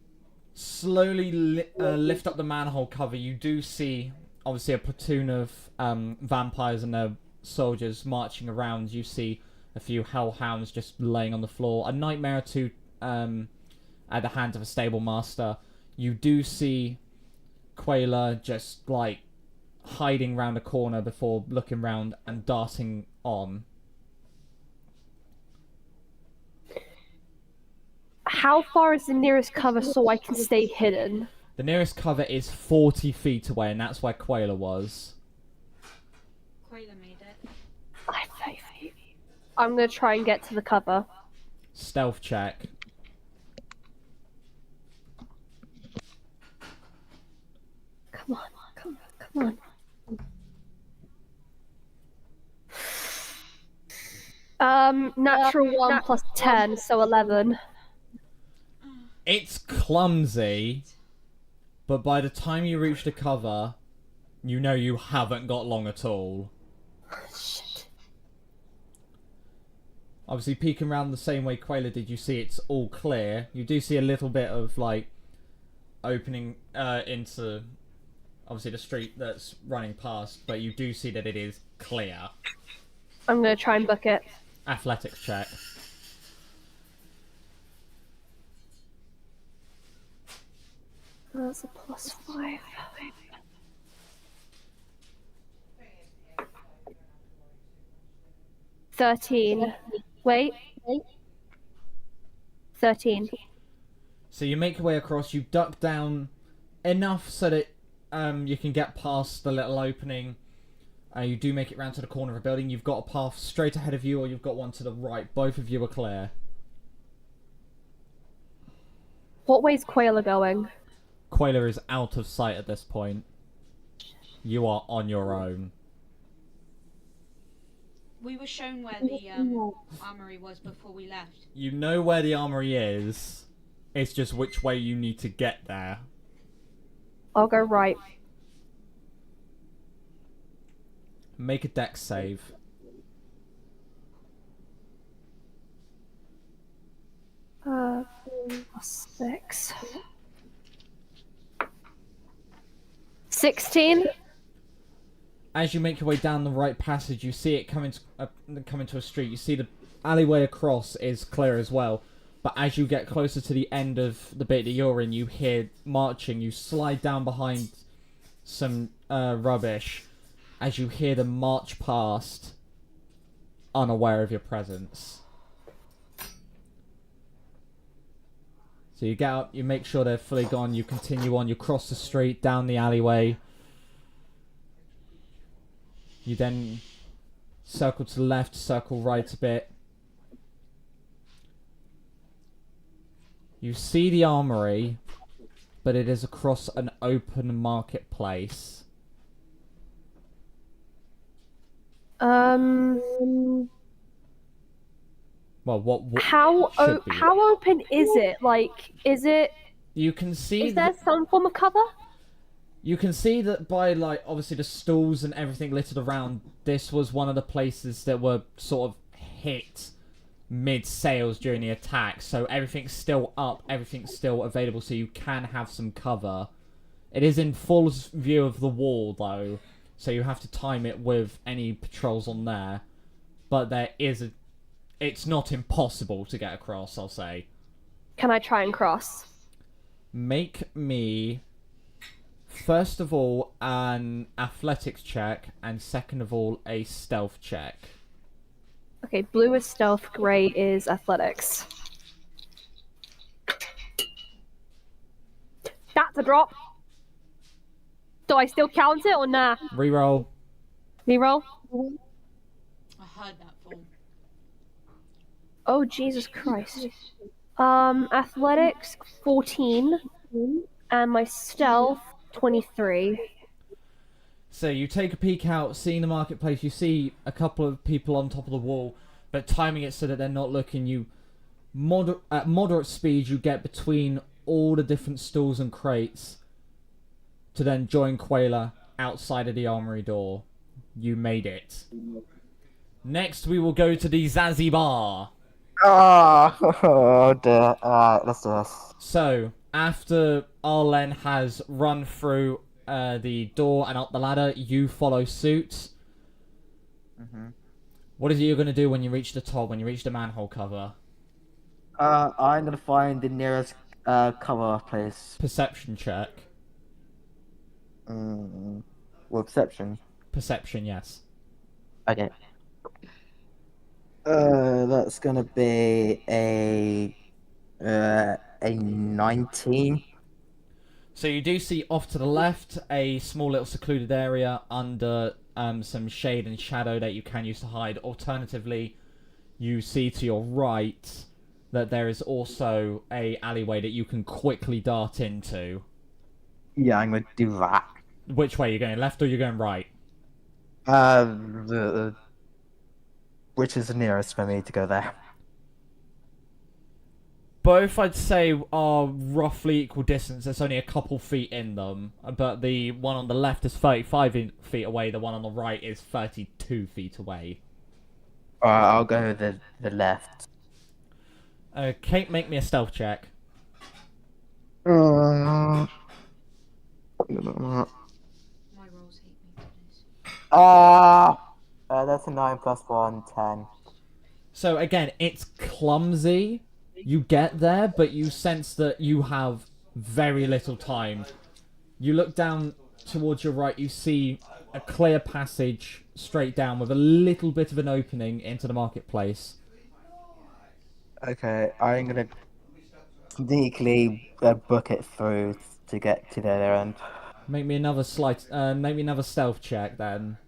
[SPEAKER 1] slowly lift up the manhole cover, you do see, obviously, a platoon of vampires and their soldiers marching around. You see a few hellhounds just laying on the floor, a nightmare or two at the hands of a stable master. You do see Quayla just, like, hiding round a corner before looking round and darting on.
[SPEAKER 5] How far is the nearest cover so I can stay hidden?
[SPEAKER 1] The nearest cover is 40 feet away, and that's where Quayla was.
[SPEAKER 2] Quayla made it.
[SPEAKER 5] I faith you. I'm gonna try and get to the cover.
[SPEAKER 1] Stealth check.
[SPEAKER 5] Come on, come on. Natural 1 plus 10, so 11.
[SPEAKER 1] It's clumsy, but by the time you reach the cover, you know you haven't got long at all.
[SPEAKER 5] Shit.
[SPEAKER 1] Obviously, peeking around the same way Quayla did, you see it's all clear. You do see a little bit of, like, opening into, obviously, the street that's running past, but you do see that it is clear.
[SPEAKER 5] I'm gonna try and book it.
[SPEAKER 1] Athletics check.
[SPEAKER 5] That's a +5. 13. Wait. 13.
[SPEAKER 1] So you make your way across, you duck down enough so that you can get past the little opening. You do make it round to the corner of a building. You've got a path straight ahead of you, or you've got one to the right. Both of you are clear.
[SPEAKER 5] What way's Quayla going?
[SPEAKER 1] Quayla is out of sight at this point. You are on your own.
[SPEAKER 2] We were shown where the armory was before we left.
[SPEAKER 1] You know where the armory is. It's just which way you need to get there.
[SPEAKER 5] I'll go right.
[SPEAKER 1] Make a dex save.
[SPEAKER 5] +6. 16.
[SPEAKER 1] As you make your way down the right passage, you see it come into a street. You see the alleyway across is clear as well. But as you get closer to the end of the bit that you're in, you hear marching. You slide down behind some rubbish as you hear them march past, unaware of your presence. So you get up, you make sure they're fully gone, you continue on, you cross the street, down the alleyway. You then circle to the left, circle right a bit. You see the armory, but it is across an open marketplace. Well, what
[SPEAKER 5] How
[SPEAKER 1] should be.
[SPEAKER 5] how open is it? Like, is
[SPEAKER 1] You can see
[SPEAKER 5] there some form of cover?
[SPEAKER 1] You can see that by, like, obviously the stalls and everything littered around, this was one of the places that were sort of hit mid-sales during the attack, so everything's still up, everything's still available, so you can have some cover. It is in full view of the wall, though, so you have to time it with any patrols on there. But there is it's not impossible to get across, I'll say.
[SPEAKER 5] Can I try and cross?
[SPEAKER 1] Make me, first of all, an athletics check, and second of all, a stealth check.
[SPEAKER 5] Okay, blue is stealth, grey is athletics. That's a drop. Do I still count it or nah?
[SPEAKER 1] Reroll.
[SPEAKER 5] Reroll?
[SPEAKER 2] I heard that fall.
[SPEAKER 5] Oh, Jesus Christ. Athletics, 14. And my stealth, 23.
[SPEAKER 1] So you take a peek out, seeing the marketplace, you see a couple of people on top of the wall, but timing it so that they're not looking, you at moderate speed you get between all the different stalls and crates to then join Quayla outside of the armory door. You made it. Next we will go to the Zazzy Bar.
[SPEAKER 4] Oh dear. Alright, let's do this.
[SPEAKER 1] So, after Arlen has run through the door and up the ladder, you follow suit. What is it you're going to do when you reach the top, when you reach the manhole cover?
[SPEAKER 4] I'm gonna find the nearest cover place.
[SPEAKER 1] Perception check.
[SPEAKER 4] Well, perception.
[SPEAKER 1] Perception, yes.
[SPEAKER 4] Okay. That's gonna be a 19.
[SPEAKER 1] So you do see off to the left a small little secluded area under some shade and shadow that you can use to hide. Alternatively, you see to your right that there is also a alleyway that you can quickly dart into.
[SPEAKER 4] Yeah, I'm gonna do that.
[SPEAKER 1] Which way are you going, left or you're going right?
[SPEAKER 4] Which is the nearest for me to go there?
[SPEAKER 1] Both, I'd say, are roughly equal distance. There's only a couple feet in them. But the one on the left is 35 feet away. The one on the right is 32 feet away.
[SPEAKER 4] I'll go the left.
[SPEAKER 1] Okay, make me a stealth check.
[SPEAKER 4] Uh,
[SPEAKER 2] My rolls hate me for this.
[SPEAKER 4] that's a 9 plus 1, 10.
[SPEAKER 1] So again, it's clumsy. You get there, but you sense that you have very little time. You look down towards your right, you see a clear passage straight down with a little bit of an opening into the marketplace.
[SPEAKER 4] Okay, I'm gonna sneakily book it through to get to the other end.
[SPEAKER 1] Make me another stealth check then.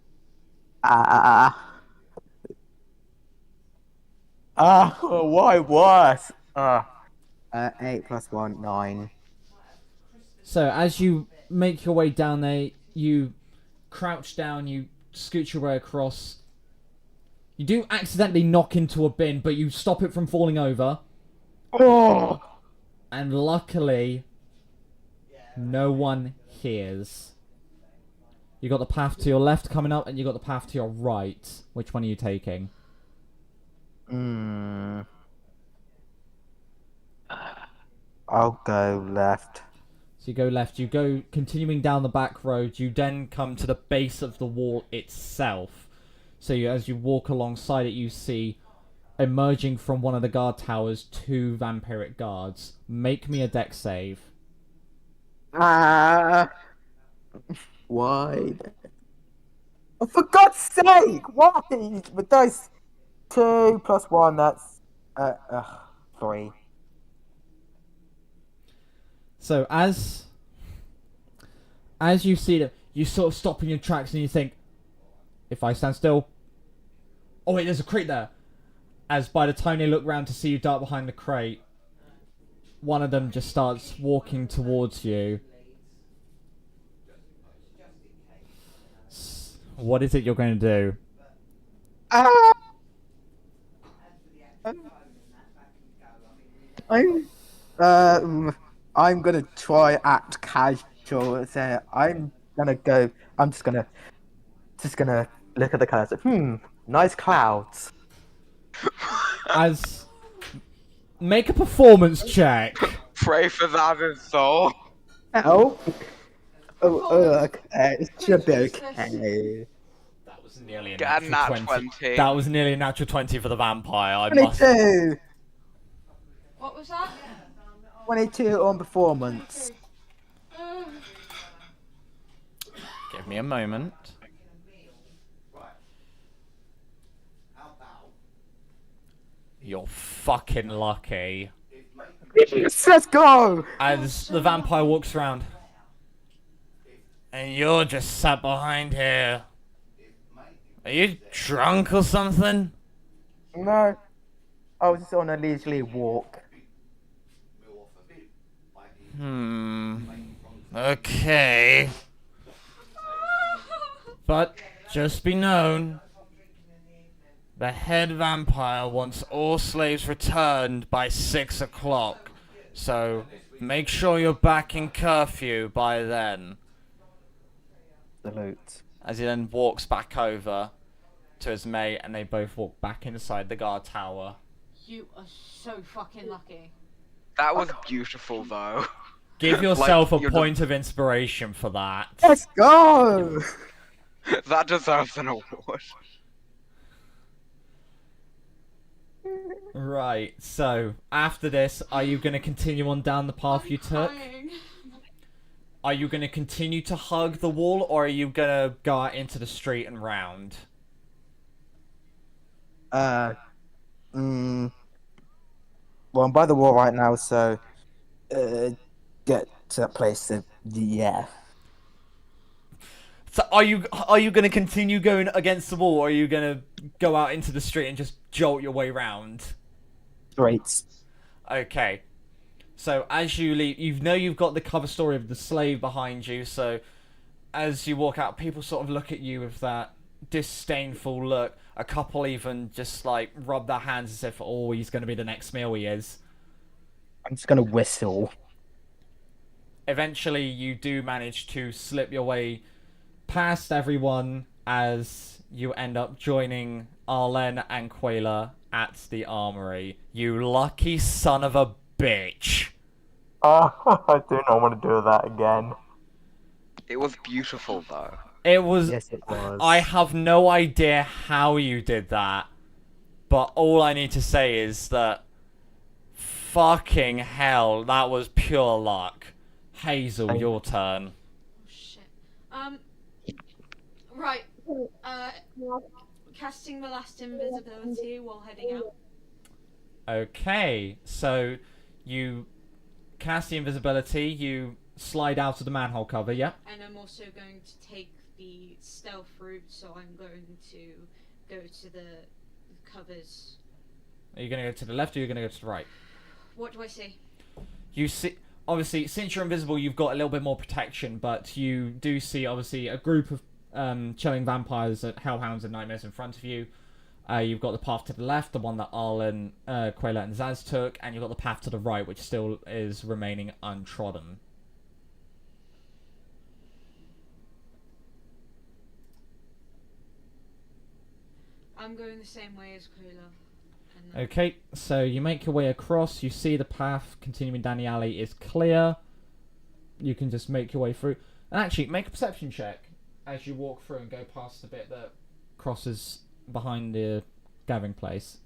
[SPEAKER 4] Why worse? 8 plus 1, 9.
[SPEAKER 1] So as you make your way down there, you crouch down, you scoot your way across. You do accidentally knock into a bin, but you stop it from falling over.
[SPEAKER 4] Oh!
[SPEAKER 1] And luckily, no one hears. You got the path to your left coming up, and you got the path to your right. Which one are you taking?
[SPEAKER 4] I'll go left.
[SPEAKER 1] So you go left, you go continuing down the back road, you then come to the base of the wall itself. So as you walk alongside it, you see emerging from one of the guard towers 2 vampiric guards. Make me a dex save.
[SPEAKER 4] Why? Oh, for God's sake! Why? The dice 2 plus 1, that's 3.
[SPEAKER 1] So as you see them, you sort of stop in your tracks and you think, if I stand still... Oh wait, there's a crate there! As by the time they look round to see you dart behind the crate, one of them just starts walking towards you. What is it you're going to do?
[SPEAKER 4] I'm gonna try act casual. So I'm just gonna look at the clouds. Nice clouds.
[SPEAKER 1] As make a performance check.
[SPEAKER 3] Pray for that in soul.
[SPEAKER 4] Oh, okay. It should be okay.
[SPEAKER 1] That was nearly a
[SPEAKER 3] Get a
[SPEAKER 1] natural
[SPEAKER 3] nat
[SPEAKER 1] 20.
[SPEAKER 3] 20.
[SPEAKER 1] That was nearly a natural 20 for the vampire. I must.
[SPEAKER 4] 22.
[SPEAKER 2] What was that?
[SPEAKER 4] 22 on performance.
[SPEAKER 1] Give me a moment. You're fucking lucky.
[SPEAKER 4] Let's go.
[SPEAKER 1] As the vampire walks around. And you're just sat behind here. Are you drunk or something?
[SPEAKER 4] No, I was just on a leisurely walk.
[SPEAKER 1] Okay. But just be known, the head vampire wants all slaves returned by 6 o'clock. So make sure you're back in curfew by then.
[SPEAKER 4] Salute.
[SPEAKER 1] As he then walks back over to his mate, and they both walk back inside the guard tower.
[SPEAKER 2] You are so fucking lucky.
[SPEAKER 3] That was beautiful, though.
[SPEAKER 1] Give yourself
[SPEAKER 3] Like,
[SPEAKER 1] a
[SPEAKER 3] you're
[SPEAKER 1] point of inspiration for that.
[SPEAKER 4] Let's go.
[SPEAKER 3] That deserves an award.
[SPEAKER 1] Right, so after this, are you going to continue on down the path you took?
[SPEAKER 2] Crying.
[SPEAKER 1] Are you going to continue to hug the wall, or are you going to go out into the street and round?
[SPEAKER 4] Well, I'm by the wall right now, so get to that place. Yeah.
[SPEAKER 1] So are you going to continue going against the wall, or are you going to go out into the street and just jolt your way round?
[SPEAKER 4] Great.
[SPEAKER 1] Okay. So as you leave, you know you've got the cover story of the slave behind you, so as you walk out, people sort of look at you with that disdainful look. A couple even just like rub their hands as if, oh, he's going to be the next meal he is.
[SPEAKER 4] I'm just gonna whistle.
[SPEAKER 1] Eventually you do manage to slip your way past everyone as you end up joining Arlen and Quayla at the armory. You lucky son of a bitch.
[SPEAKER 4] I do not want to do that again.
[SPEAKER 3] It was beautiful though.
[SPEAKER 1] It was.
[SPEAKER 4] Yes, it was.
[SPEAKER 1] I have no idea how you did that, but all I need to say is that fucking hell, that was pure luck. Hazel, your turn.
[SPEAKER 2] Oh shit. Right. Casting the last invisibility while heading out.
[SPEAKER 1] Okay, so you cast the invisibility, you slide out of the manhole cover, yeah?
[SPEAKER 2] And I'm also going to take the stealth route, so I'm going to go to the covers.
[SPEAKER 1] Are you going to go to the left or are you going to go to the right?
[SPEAKER 2] What do I see?
[SPEAKER 1] You see, obviously, since you're invisible, you've got a little bit more protection, but you do see, obviously, a group of chilling vampires, hellhounds, and nightmares in front of you. You've got the path to the left, the one that Arlen, Quayla, and Zaz took, and you've got the path to the right, which still is remaining untrodden.
[SPEAKER 2] I'm going the same way as Quayla. And
[SPEAKER 1] Okay, so you make your way across, you see the path continuing down the alley is clear. You can just make your way through. And actually, make a perception check as you walk through and go past the bit that crosses behind the gathering place.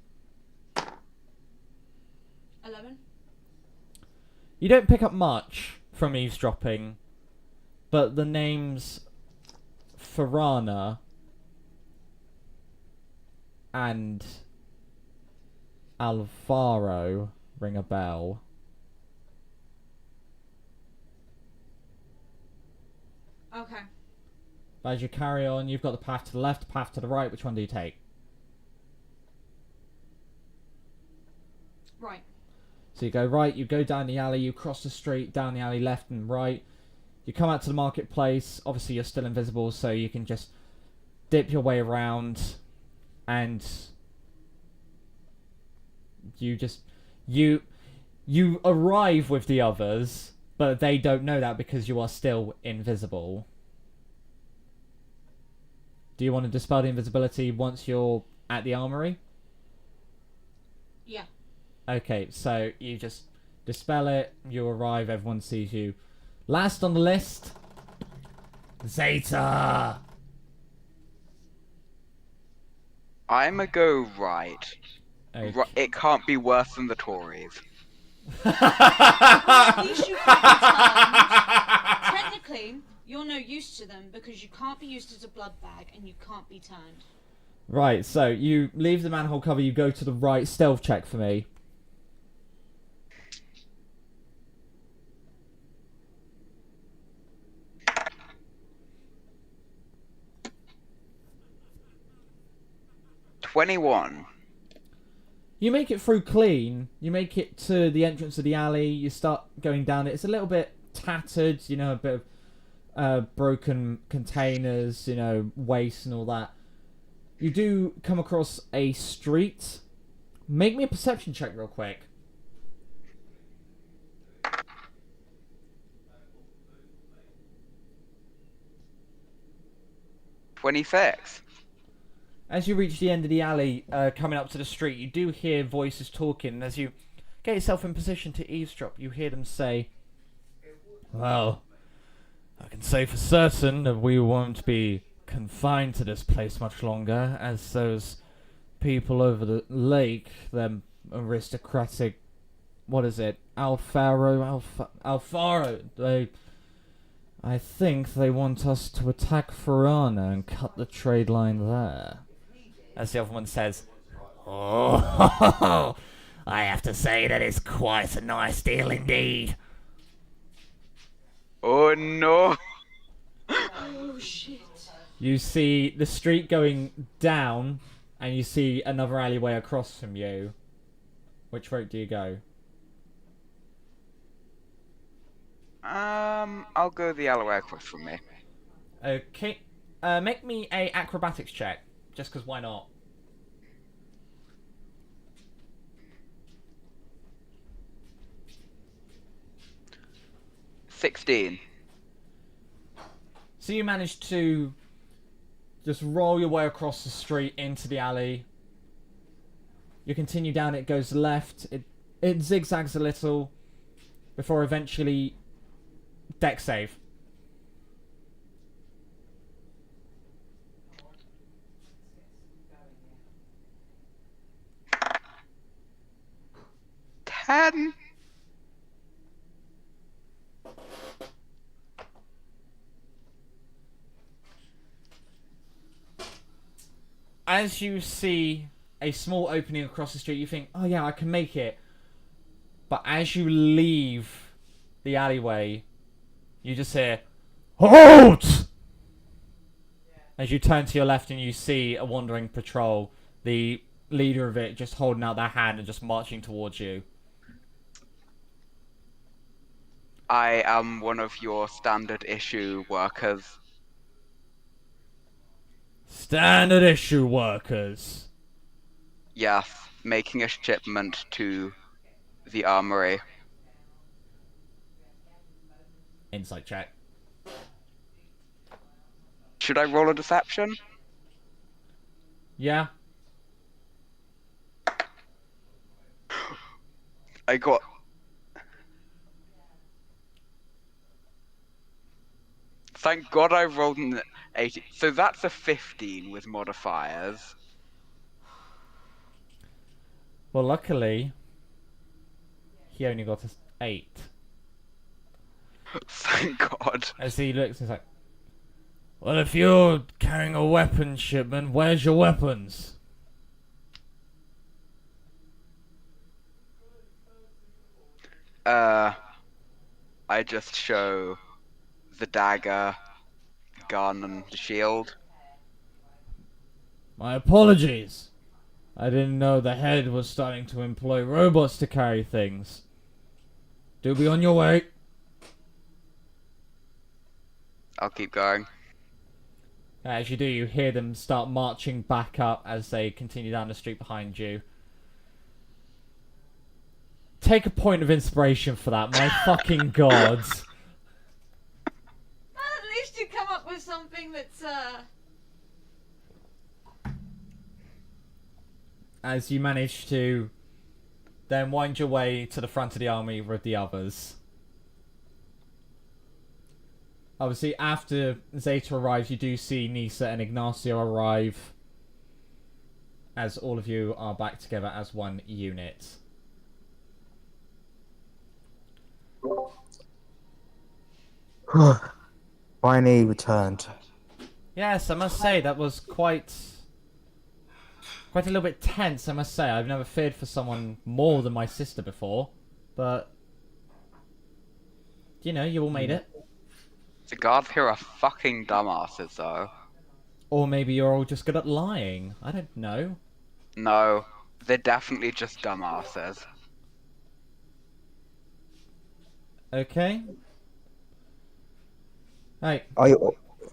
[SPEAKER 2] 11.
[SPEAKER 1] You don't pick up much from eavesdropping, but the names Farana and Alvaro ring a bell.
[SPEAKER 2] Okay.
[SPEAKER 1] But as you carry on, you've got the path to the left, path to the right. Which one do you take?
[SPEAKER 2] Right.
[SPEAKER 1] So you go right, you go down the alley, you cross the street, down the alley, left and right. You come out to the marketplace. Obviously, you're still invisible, so you can just dip your way around, and you arrive with the others, but they don't know that because you are still invisible. Do you want to dispel the invisibility once you're at the armory?
[SPEAKER 2] Yeah.
[SPEAKER 1] Okay, so you just dispel it, you arrive, everyone sees you. Last on the list, Zeta!
[SPEAKER 3] I'ma go right.
[SPEAKER 1] Okay.
[SPEAKER 3] It can't be worse than the Tories.
[SPEAKER 2] At least you can't be turned. Technically, you're no use to them because you can't be used as a blood bag and you can't be turned.
[SPEAKER 1] Right, so you leave the manhole cover, you go to the right, stealth check for me.
[SPEAKER 3] "21.
[SPEAKER 1] You make it through clean, you make it to the entrance of the alley, you start going down it. It's a little bit tattered, you know, a bit of broken containers, you know, waste and all that. You do come across a street. Make me a perception check real quick.
[SPEAKER 3] 26.
[SPEAKER 1] As you reach the end of the alley, coming up to the street, you do hear voices talking. And as you get yourself in position to eavesdrop, you hear them say, "Well, I can say for certain that we won't be confined to this place much longer, as those people over the lake, them aristocratic, what is it, Alfaro, I think they want us to attack Farana and cut the trade line there." As the other one says, "Oh, I have to say that is quite a nice deal indeed."
[SPEAKER 3] Oh no.
[SPEAKER 2] Oh shit.
[SPEAKER 1] You see the street going down, and you see another alleyway across from you. Which route do you go?
[SPEAKER 3] I'll go the alleyway across from me.
[SPEAKER 1] Okay, make me a acrobatics check, just because why not?
[SPEAKER 3] 16.
[SPEAKER 1] So you managed to just roll your way across the street into the alley. You continue down, it goes left, it zigzags a little before eventually deck save.
[SPEAKER 3] Ten.
[SPEAKER 1] As you see a small opening across the street, you think, oh yeah, I can make it. But as you leave the alleyway, you just hear, HALT! As you turn to your left and you see a wandering patrol, the leader of it just holding out their hand and just marching towards you.
[SPEAKER 3] I am one of your standard issue workers.
[SPEAKER 1] Standard issue workers.
[SPEAKER 3] Yes, making a shipment to the armory.
[SPEAKER 1] Insight check.
[SPEAKER 3] Should I roll a deception?
[SPEAKER 1] Yeah.
[SPEAKER 3] I got... Thank God I rolled an 80. So that's a 15 with modifiers.
[SPEAKER 1] Well, luckily, he only got us 8.
[SPEAKER 3] Thank God.
[SPEAKER 1] As he looks, he's like, well, if you're carrying a weapon shipment, where's your weapons?
[SPEAKER 3] I just show the dagger, the gun, and the shield.
[SPEAKER 1] My apologies. I didn't know the head was starting to employ robots to carry things. Do be on your way.
[SPEAKER 3] I'll keep going.
[SPEAKER 1] As you do, you hear them start marching back up as they continue down the street behind you. Take a point of inspiration for that, my fucking god.
[SPEAKER 2] Well, at least you come up with something that's,
[SPEAKER 1] As you manage to then wind your way to the front of the army with the others. Obviously, after Zeta arrives, you do see Nisa and Ignacio arrive. As all of you are back together as one unit.
[SPEAKER 4] Finally returned.
[SPEAKER 1] Yes, I must say, that was quite a little bit tense, I must say. I've never feared for someone more than my sister before. But, you know, you all made it.
[SPEAKER 3] The guards here are fucking dumbasses, though.
[SPEAKER 1] Or maybe you're all just good at lying. I don't know.
[SPEAKER 3] No, they're definitely just dumbasses.
[SPEAKER 1] Okay. Right.
[SPEAKER 4] I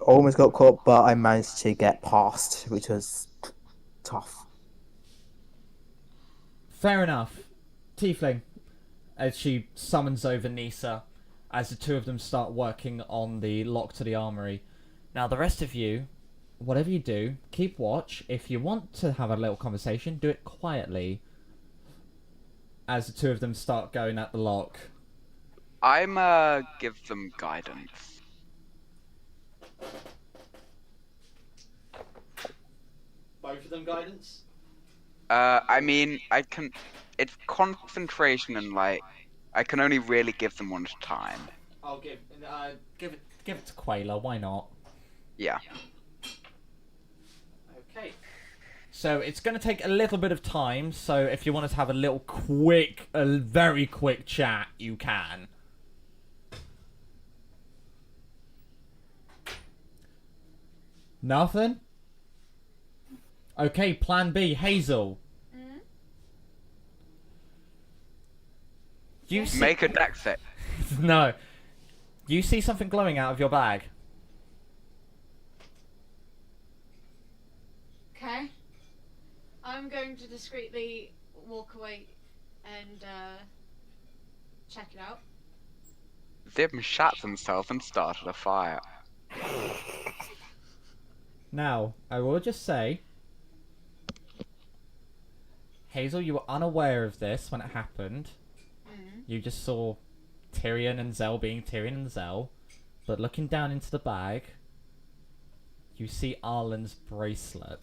[SPEAKER 4] almost got caught, but I managed to get past, which was tough.
[SPEAKER 1] Fair enough. Tiefling, as she summons over Nisa, as the two of them start working on the lock to the armory. Now, the rest of you, whatever you do, keep watch. If you want to have a little conversation, do it quietly. As the two of them start going at the lock.
[SPEAKER 3] I'm give them guidance.
[SPEAKER 1] Both of them guidance?
[SPEAKER 3] I mean, it's concentration and, like, I can only really give them one at a time.
[SPEAKER 1] I'll give it to Quayla, why not?
[SPEAKER 3] Yeah.
[SPEAKER 1] Okay. So it's going to take a little bit of time, so if you want to have a very quick chat, you can. Nothing? Okay, plan B, Hazel.
[SPEAKER 2] mm?
[SPEAKER 1] You see...
[SPEAKER 3] Make a deck set.
[SPEAKER 1] No. You see something glowing out of your bag.
[SPEAKER 2] Okay. I'm going to discreetly walk away and, check it out.
[SPEAKER 3] Them shot themselves and started a fire.
[SPEAKER 1] Now, I will just say, Hazel, you were unaware of this when it happened. You just saw Tyrion and Zell being Tyrion and Zell. But looking down into the bag, you see Arlen's bracelet.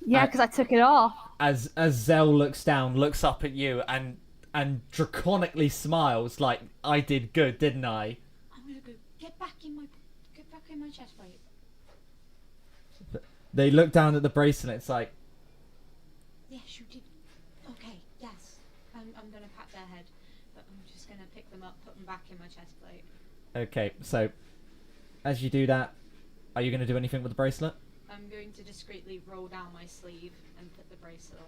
[SPEAKER 5] Yeah, because I took it off.
[SPEAKER 1] As Zell looks down, looks up at you, and draconically smiles like, I did good, didn't I?
[SPEAKER 2] I'm gonna go get back in my chest plate.
[SPEAKER 1] They look down at the bracelet, it's like,
[SPEAKER 2] Yes, you did. Okay, yes. I'm gonna pat their head, but I'm just gonna pick them up, put them back in my chest plate.
[SPEAKER 1] okay, so, as you do that, are you going to do anything with the bracelet?
[SPEAKER 2] I'm going to discreetly roll down my sleeve and put the bracelet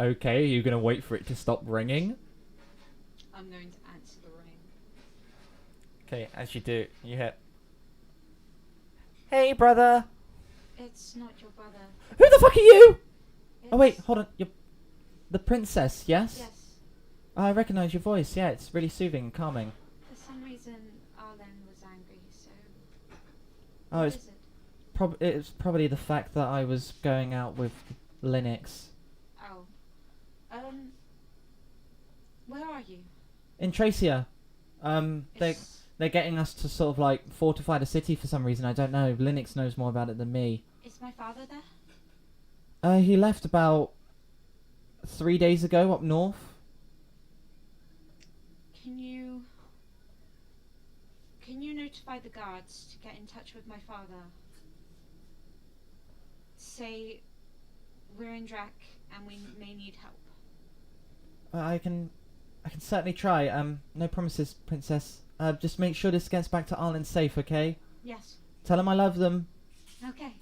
[SPEAKER 2] on.
[SPEAKER 1] Okay, are you going to wait for it to stop ringing?
[SPEAKER 2] I'm going to answer the ring.
[SPEAKER 1] Okay, as you do, you hear, hey, brother!
[SPEAKER 2] It's not your brother.
[SPEAKER 1] Who the fuck are you?
[SPEAKER 2] It's...
[SPEAKER 1] Oh, wait, hold on, you're the princess, yes?
[SPEAKER 2] Yes.
[SPEAKER 1] I recognise your voice, yeah, it's really soothing and calming.
[SPEAKER 2] For some reason, Arlen was angry, so...
[SPEAKER 1] Oh,
[SPEAKER 2] What
[SPEAKER 1] it's
[SPEAKER 2] is it?
[SPEAKER 1] it's probably the fact that I was going out with Linux.
[SPEAKER 2] Oh. Where are you?
[SPEAKER 1] In Tracia.
[SPEAKER 2] It's...
[SPEAKER 1] They're getting us to sort of like fortify the city for some reason, I don't know. Linux knows more about it than me.
[SPEAKER 2] Is my father there?
[SPEAKER 1] He left about 3 days ago up north.
[SPEAKER 2] Can you notify the guards to get in touch with my father? Say we're in Drac and we may need help.
[SPEAKER 1] I can certainly try. No promises, princess. Just make sure this gets back to Arlen safe, okay?
[SPEAKER 2] Yes.
[SPEAKER 1] Tell them I love them.
[SPEAKER 2] Okay.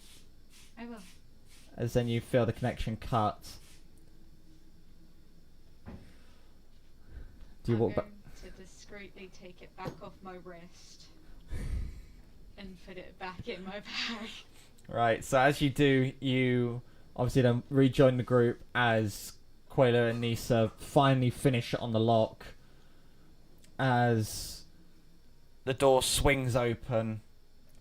[SPEAKER 2] I will.
[SPEAKER 1] As then you feel the connection cut. Do you
[SPEAKER 2] I'm
[SPEAKER 1] walk back?
[SPEAKER 2] going to discreetly take it back off my wrist and put it back in my bag.
[SPEAKER 1] Right, so as you do, you obviously then rejoin the group as Quayla and Nisa finally finish it on the lock. As the door swings open.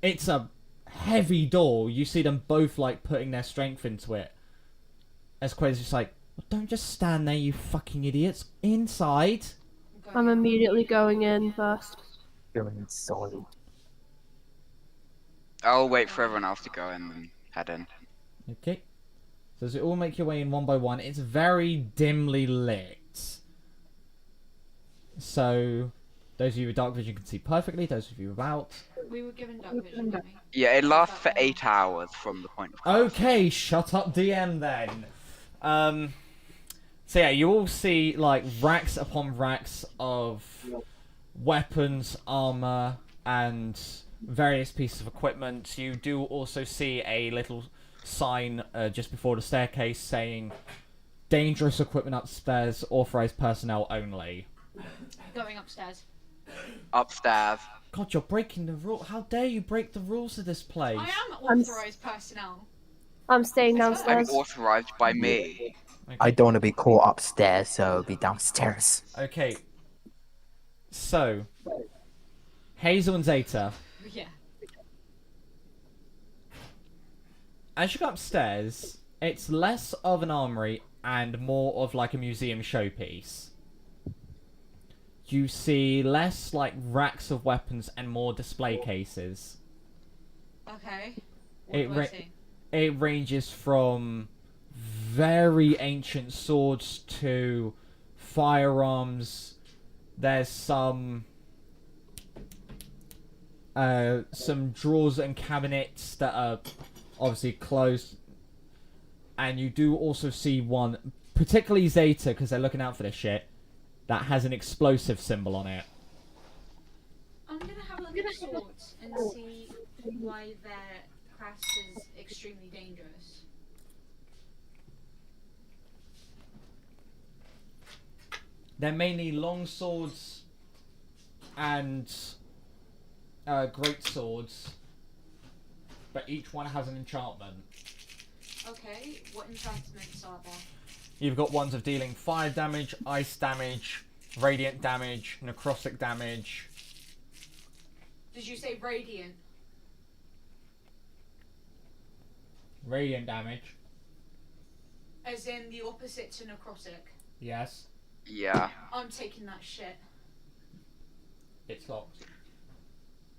[SPEAKER 1] It's a heavy door. You see them both like putting their strength into it. As Quayla's just like, don't just stand there, you fucking idiots. Inside.
[SPEAKER 5] I'm immediately going in first.
[SPEAKER 4] Feeling solid.
[SPEAKER 3] I'll wait for everyone else to go in and head in.
[SPEAKER 1] Okay. So as you all make your way in one by one, it's very dimly lit. So, those of you with dark vision can see perfectly, those of you without.
[SPEAKER 2] We were given dark vision, didn't we?
[SPEAKER 3] Yeah, it lasts for 8 hours from the point of casting.
[SPEAKER 1] Okay, shut up DM then. So yeah, you all see like racks upon racks of weapons, armor, and various pieces of equipment. You do also see a little sign just before the staircase saying dangerous equipment upstairs, authorized personnel only.
[SPEAKER 2] Going upstairs.
[SPEAKER 3] Upstairs.
[SPEAKER 1] God, you're breaking the rule. How dare you break the rules of this place?
[SPEAKER 2] I am authorized personnel.
[SPEAKER 5] I'm staying
[SPEAKER 3] I'm
[SPEAKER 5] downstairs.
[SPEAKER 3] authorized by me.
[SPEAKER 1] Okay.
[SPEAKER 4] I don't want to be caught upstairs, so it'll be downstairs.
[SPEAKER 1] Okay. So, Hazel and Zeta,
[SPEAKER 2] Yeah.
[SPEAKER 1] as you go upstairs, it's less of an armory and more of like a museum showpiece. You see less like racks of weapons and more display cases.
[SPEAKER 2] Okay.
[SPEAKER 1] It
[SPEAKER 2] What do I see?
[SPEAKER 1] It ranges from very ancient swords to firearms. There's some drawers and cabinets that are obviously closed, and you do also see one, particularly Zeta, because they're looking out for this shit, that has an explosive symbol on it.
[SPEAKER 2] I'm gonna have a look at the swords and see why their class is extremely dangerous.
[SPEAKER 1] They're mainly long swords and great swords, but each one has an enchantment.
[SPEAKER 2] Okay, what enchantments are there?
[SPEAKER 1] You've got ones of dealing fire damage, ice damage, radiant damage, necrotic damage.
[SPEAKER 2] Did you say radiant?
[SPEAKER 1] Radiant damage.
[SPEAKER 2] As in the opposite to necrotic?
[SPEAKER 1] Yes.
[SPEAKER 3] Yeah.
[SPEAKER 2] I'm taking that shit.
[SPEAKER 1] It's locked.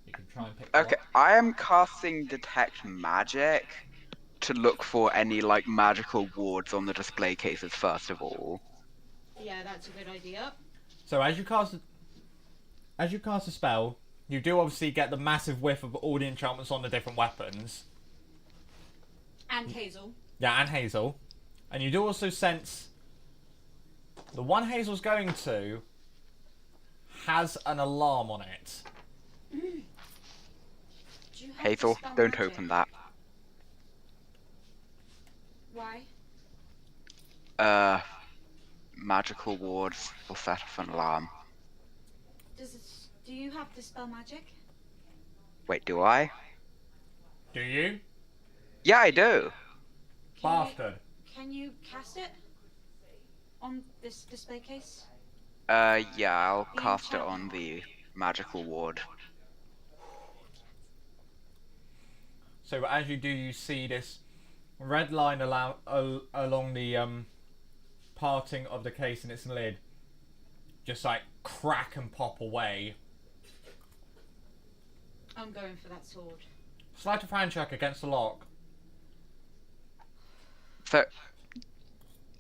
[SPEAKER 1] You can try and pick
[SPEAKER 3] Okay,
[SPEAKER 1] lock.
[SPEAKER 3] I am casting Detect Magic to look for any, like, magical wards on the display cases, first of all.
[SPEAKER 2] Yeah, that's a good idea.
[SPEAKER 1] So as you cast a spell, you do obviously get the massive whiff of all the enchantments on the different weapons.
[SPEAKER 2] And Hazel.
[SPEAKER 1] Yeah, and Hazel. And you do also sense the one Hazel's going to has an alarm on it.
[SPEAKER 2] Do you have
[SPEAKER 3] Hazel,
[SPEAKER 2] Dispel
[SPEAKER 3] don't
[SPEAKER 2] Magic?
[SPEAKER 3] open that.
[SPEAKER 2] Why?
[SPEAKER 3] Magical wards will set off an alarm.
[SPEAKER 2] Do you have Dispel Magic?
[SPEAKER 3] Wait, do I?
[SPEAKER 1] Do you?
[SPEAKER 3] Yeah, I do.
[SPEAKER 1] Bastard.
[SPEAKER 2] Can you cast it? On this display case?
[SPEAKER 3] Yeah, I'll
[SPEAKER 2] The
[SPEAKER 3] cast it
[SPEAKER 2] enchantment.
[SPEAKER 3] on the magical ward.
[SPEAKER 1] So as you do, you see this red line along the parting of the case and its lid just like crack and pop away.
[SPEAKER 2] I'm going for that sword.
[SPEAKER 1] Sleight of hand check against the lock.
[SPEAKER 3] So,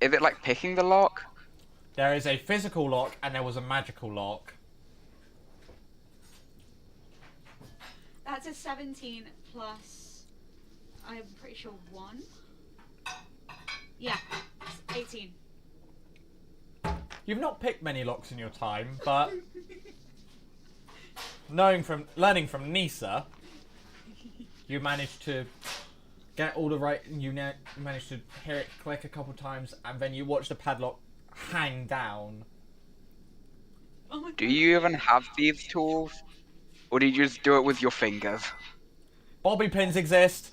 [SPEAKER 3] is it like picking the lock?
[SPEAKER 1] There is a physical lock and there was a magical lock.
[SPEAKER 2] That's a 17 plus, I'm pretty sure 1. Yeah, it's 18.
[SPEAKER 1] You've not picked many locks in your time, but learning from Nisa, you managed to get all the right. You managed to hear it click a couple times, and then you watch the padlock hang down.
[SPEAKER 2] Oh my
[SPEAKER 3] Do you even have these tools? Or do you just do it with your fingers?
[SPEAKER 1] Bobby pins exist.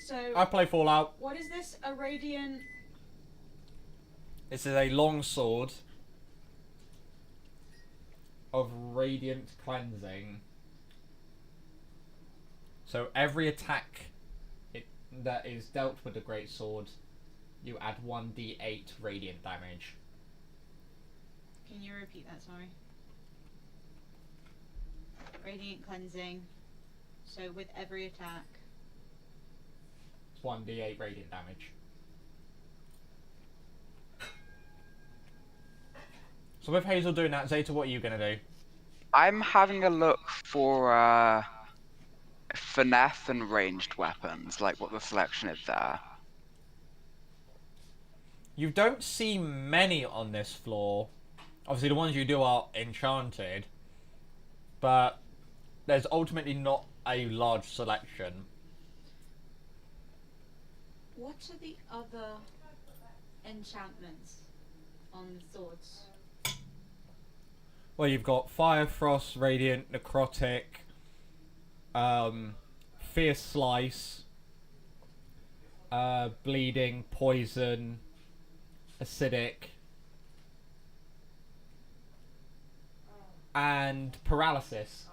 [SPEAKER 2] So,
[SPEAKER 1] I play Fallout.
[SPEAKER 2] what is this? A radiant...
[SPEAKER 1] This is a long sword of radiant cleansing. So every attack that is dealt with the great sword, you add 1d8 radiant damage.
[SPEAKER 2] Can you repeat that, sorry? Radiant cleansing. So with every attack.
[SPEAKER 1] It's 1d8 radiant damage. So with Hazel doing that, Zeta, what are you gonna do?
[SPEAKER 3] I'm having a look for, finesse and ranged weapons, like what the selection is there.
[SPEAKER 1] You don't see many on this floor. Obviously the ones you do are enchanted, but there's ultimately not a large selection.
[SPEAKER 2] What are the other enchantments on swords?
[SPEAKER 1] Well, you've got Fire, Frost, Radiant, Necrotic, Fierce Slice, Bleeding, Poison, Acidic, and Paralysis.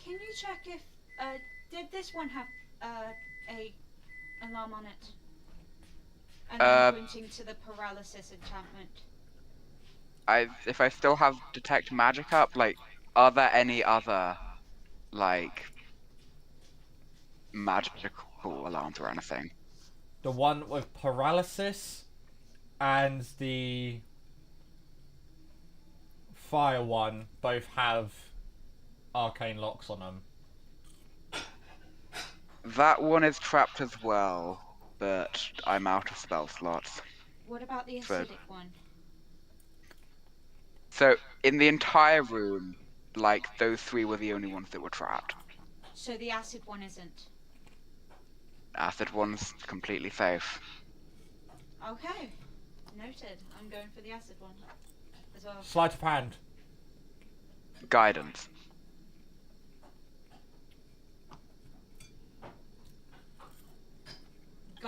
[SPEAKER 2] Can you check if did this one have a alarm on it? And then pointing to the paralysis enchantment.
[SPEAKER 3] If I still have detect magic up, like, are there any other, like, magical alarms or anything?
[SPEAKER 1] The one with Paralysis and the Fire one both have arcane locks on them.
[SPEAKER 3] That one is trapped as well, but I'm out of spell slots.
[SPEAKER 2] What about the
[SPEAKER 3] So-
[SPEAKER 2] acidic one?
[SPEAKER 3] So, in the entire room, like, those three were the only ones that were trapped.
[SPEAKER 2] So the acid one isn't.
[SPEAKER 3] Acid one's completely safe.
[SPEAKER 2] Okay. Noted. I'm going for the acid one as well.
[SPEAKER 1] Sleight of hand.
[SPEAKER 3] Guidance.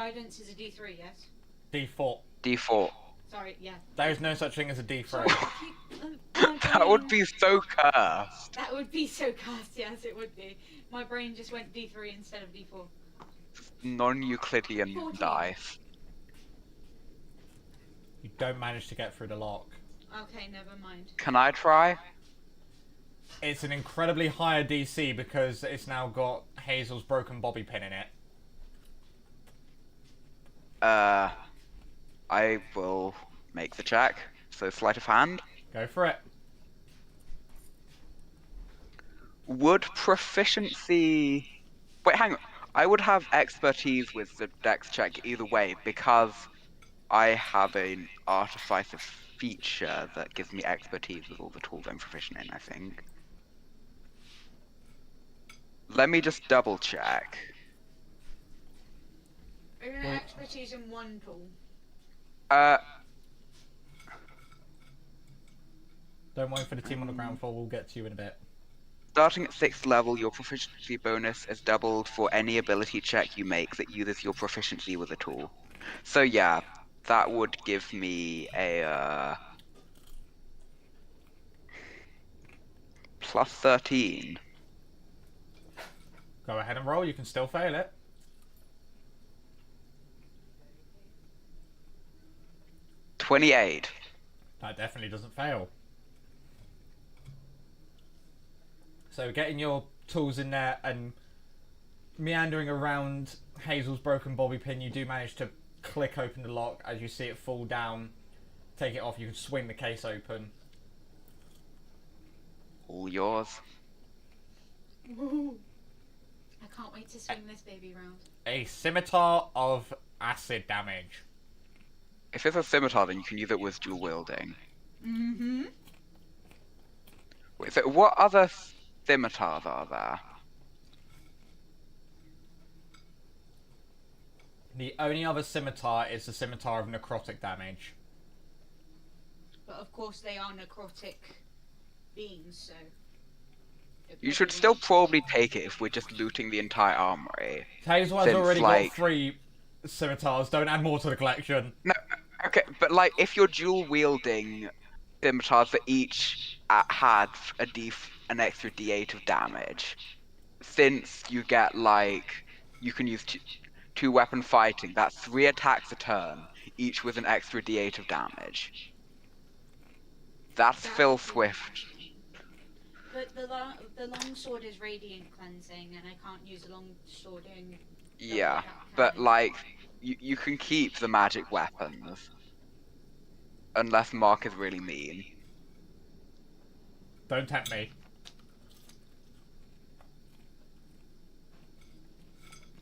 [SPEAKER 2] guidance is a D3, yes?
[SPEAKER 1] D4.
[SPEAKER 3] D4.
[SPEAKER 2] Sorry, yeah.
[SPEAKER 1] There is no such thing as a D3.
[SPEAKER 2] Sorry, I keep, my
[SPEAKER 3] That would
[SPEAKER 2] brain-
[SPEAKER 3] be so cursed.
[SPEAKER 2] That would be so cursed, yes, it would be. My brain just went D3 instead of D4.
[SPEAKER 3] Non-Euclidean
[SPEAKER 2] 14.
[SPEAKER 3] dice.
[SPEAKER 1] You don't manage to get through the lock.
[SPEAKER 2] Okay, never mind.
[SPEAKER 3] Can I try?
[SPEAKER 1] It's an incredibly higher DC because it's now got Hazel's broken bobby pin in it.
[SPEAKER 3] I will make the check. So sleight of hand.
[SPEAKER 1] Go for it.
[SPEAKER 3] Would proficiency... Wait, hang on. I would have expertise with the dex check either way because I have an artificer feature that gives me expertise with all the tools I'm proficient in, I think. Let me just double check.
[SPEAKER 2] Are you gonna expertise in one tool?
[SPEAKER 1] Don't wait for the team on the ground floor, we'll get to you in a bit.
[SPEAKER 3] Starting at 6th level, your proficiency bonus is doubled for any ability check you make that uses your proficiency with a tool. So yeah, that would give me a plus 13.
[SPEAKER 1] Go ahead and roll, you can still fail it.
[SPEAKER 3] $28.
[SPEAKER 1] That definitely doesn't fail. So getting your tools in there and meandering around Hazel's broken bobby pin, you do manage to click open the lock as you see it fall down. Take it off, you can swing the case open.
[SPEAKER 3] All yours.
[SPEAKER 2] Woo! I can't wait to swing this baby round.
[SPEAKER 1] A scimitar of acid damage.
[SPEAKER 3] If it's a scimitar, then you can use it with dual wielding.
[SPEAKER 2] Mm-hmm.
[SPEAKER 3] Wait, so what other scimitars are there?
[SPEAKER 1] The only other scimitar is the scimitar of necrotic damage.
[SPEAKER 2] But of course they are necrotic beings, so...
[SPEAKER 3] You should still probably take it if we're just looting the entire armory.
[SPEAKER 1] Hazel has
[SPEAKER 3] Since,
[SPEAKER 1] already
[SPEAKER 3] like-
[SPEAKER 1] got 3 scimitars, don't add more to the collection.
[SPEAKER 3] No, okay, but like if you're dual wielding scimitars that each had an extra D8 of damage, since you get like you can use two weapon fighting, that's 3 attacks a turn, each with an extra D8 of damage. That's Phil Swift.
[SPEAKER 2] But the long sword is radiant cleansing, and I can't use a long sword in...
[SPEAKER 3] Yeah, but like you can keep the magic weapons. Unless Mark is really mean.
[SPEAKER 1] Don't tempt me.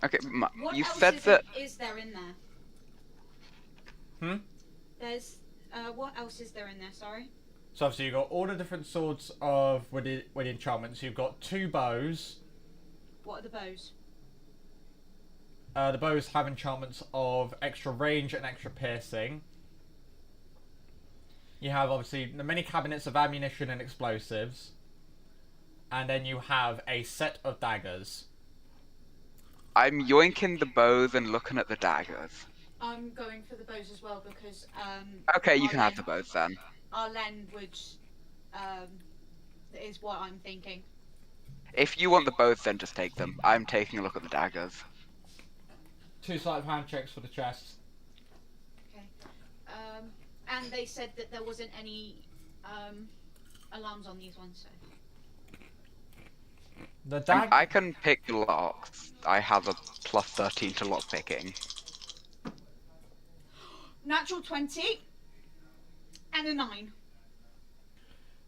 [SPEAKER 3] Okay,
[SPEAKER 2] What
[SPEAKER 3] you
[SPEAKER 2] else
[SPEAKER 3] said that.
[SPEAKER 2] is there in there?
[SPEAKER 1] Hmm?
[SPEAKER 2] There's... what else is there in there, sorry?
[SPEAKER 1] So obviously you've got all the different sorts of with enchantments. You've got 2 bows.
[SPEAKER 2] What are the bows?
[SPEAKER 1] The bows have enchantments of extra range and extra piercing. You have obviously the many cabinets of ammunition and explosives. And then you have a set of daggers.
[SPEAKER 3] I'm yoinking the bows and looking at the daggers.
[SPEAKER 2] I'm going for the bows as well because
[SPEAKER 3] Okay, you can have
[SPEAKER 2] Arlen-
[SPEAKER 3] the bows then.
[SPEAKER 2] Arlen would is what I'm thinking.
[SPEAKER 3] If you want the bows, then just take them. I'm taking a look at the daggers.
[SPEAKER 1] 2 sleight of hand checks for the chests.
[SPEAKER 2] Okay. And they said that there wasn't any alarms on these ones, so.
[SPEAKER 1] The
[SPEAKER 3] I can pick the locks. I have a plus 13 to lock picking.
[SPEAKER 2] Natural 20 and a 9.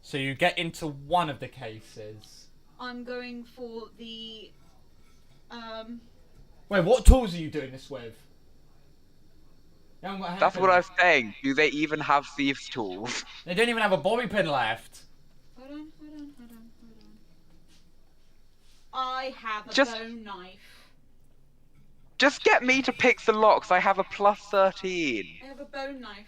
[SPEAKER 1] So you get into one of the cases.
[SPEAKER 2] I'm going for the
[SPEAKER 1] Wait, what tools are you doing this with? You haven't got a
[SPEAKER 3] That's
[SPEAKER 1] hairpin
[SPEAKER 3] what I
[SPEAKER 1] left.
[SPEAKER 3] was saying. Do they even have thieves' tools?
[SPEAKER 1] They don't even have a bobby pin left.
[SPEAKER 2] Hold on. I have a
[SPEAKER 3] Just-
[SPEAKER 2] bone knife.
[SPEAKER 3] Just get me to pick the locks. I have a plus 13.
[SPEAKER 2] I have a bone knife.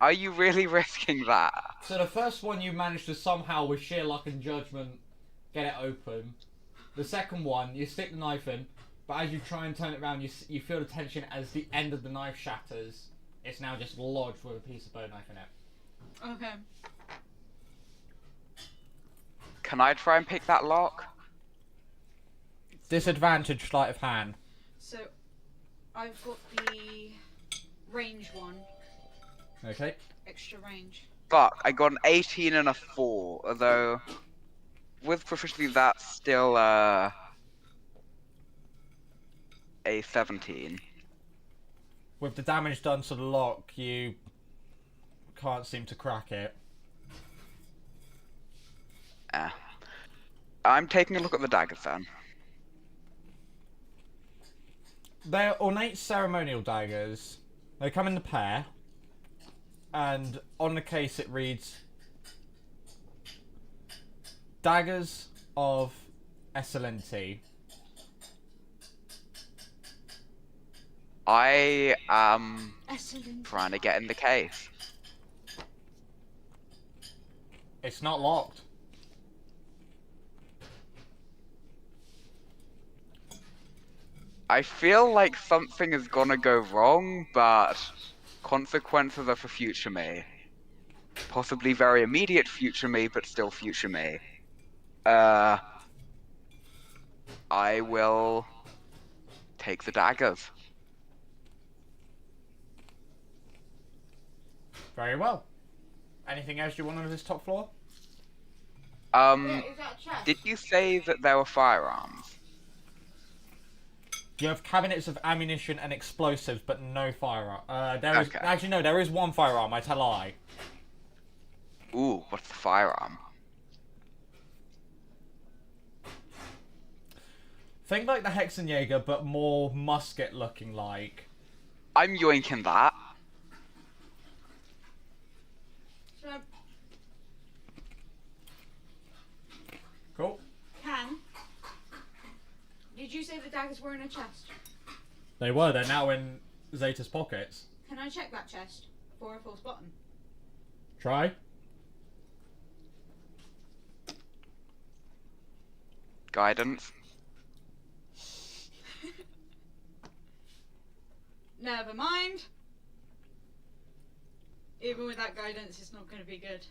[SPEAKER 3] Are you really risking that?
[SPEAKER 1] So the first one you managed to somehow, with sheer luck and judgment, get it open. The second one, you stick the knife in, but as you try and turn it around, you feel the tension as the end of the knife shatters. It's now just lodged with a piece of bone knife in it.
[SPEAKER 2] Okay.
[SPEAKER 3] Can I try and pick that lock?
[SPEAKER 1] Disadvantage sleight of hand.
[SPEAKER 2] So, I've got the range one.
[SPEAKER 1] Okay.
[SPEAKER 2] Extra range.
[SPEAKER 3] Fuck, I got an 18 and a 4, although with proficiency that's still a 17.
[SPEAKER 1] With the damage done to the lock, you can't seem to crack it.
[SPEAKER 3] I'm taking a look at the daggers then.
[SPEAKER 1] They're ornate ceremonial daggers. They come in the pair, and on the case it reads, Daggers of Esalinti.
[SPEAKER 3] I am
[SPEAKER 2] Excellent.
[SPEAKER 3] trying to get in the case.
[SPEAKER 1] It's not locked.
[SPEAKER 3] I feel like something is gonna go wrong, but consequences are for future me. Possibly very immediate future me, but still future me. I will take the daggers.
[SPEAKER 1] Very well. Anything else you want on this top floor?
[SPEAKER 2] Is that a chest?
[SPEAKER 3] Did you say that there were firearms?
[SPEAKER 1] You have cabinets of ammunition and explosives, but no firearm. There is
[SPEAKER 3] Okay.
[SPEAKER 1] actually no. There is one firearm. I tell a lie.
[SPEAKER 3] Ooh, what's the firearm?
[SPEAKER 1] Think like the Hexenjäger, but more musket looking like.
[SPEAKER 3] I'm yoinking that.
[SPEAKER 2] So,
[SPEAKER 1] Cool.
[SPEAKER 2] did you say the daggers were in a chest?
[SPEAKER 1] They were. They're now in Zeta's pockets.
[SPEAKER 2] Can I check that chest for a false bottom?
[SPEAKER 1] Try.
[SPEAKER 3] Guidance.
[SPEAKER 2] Never mind. Even with that guidance, it's not going to be good.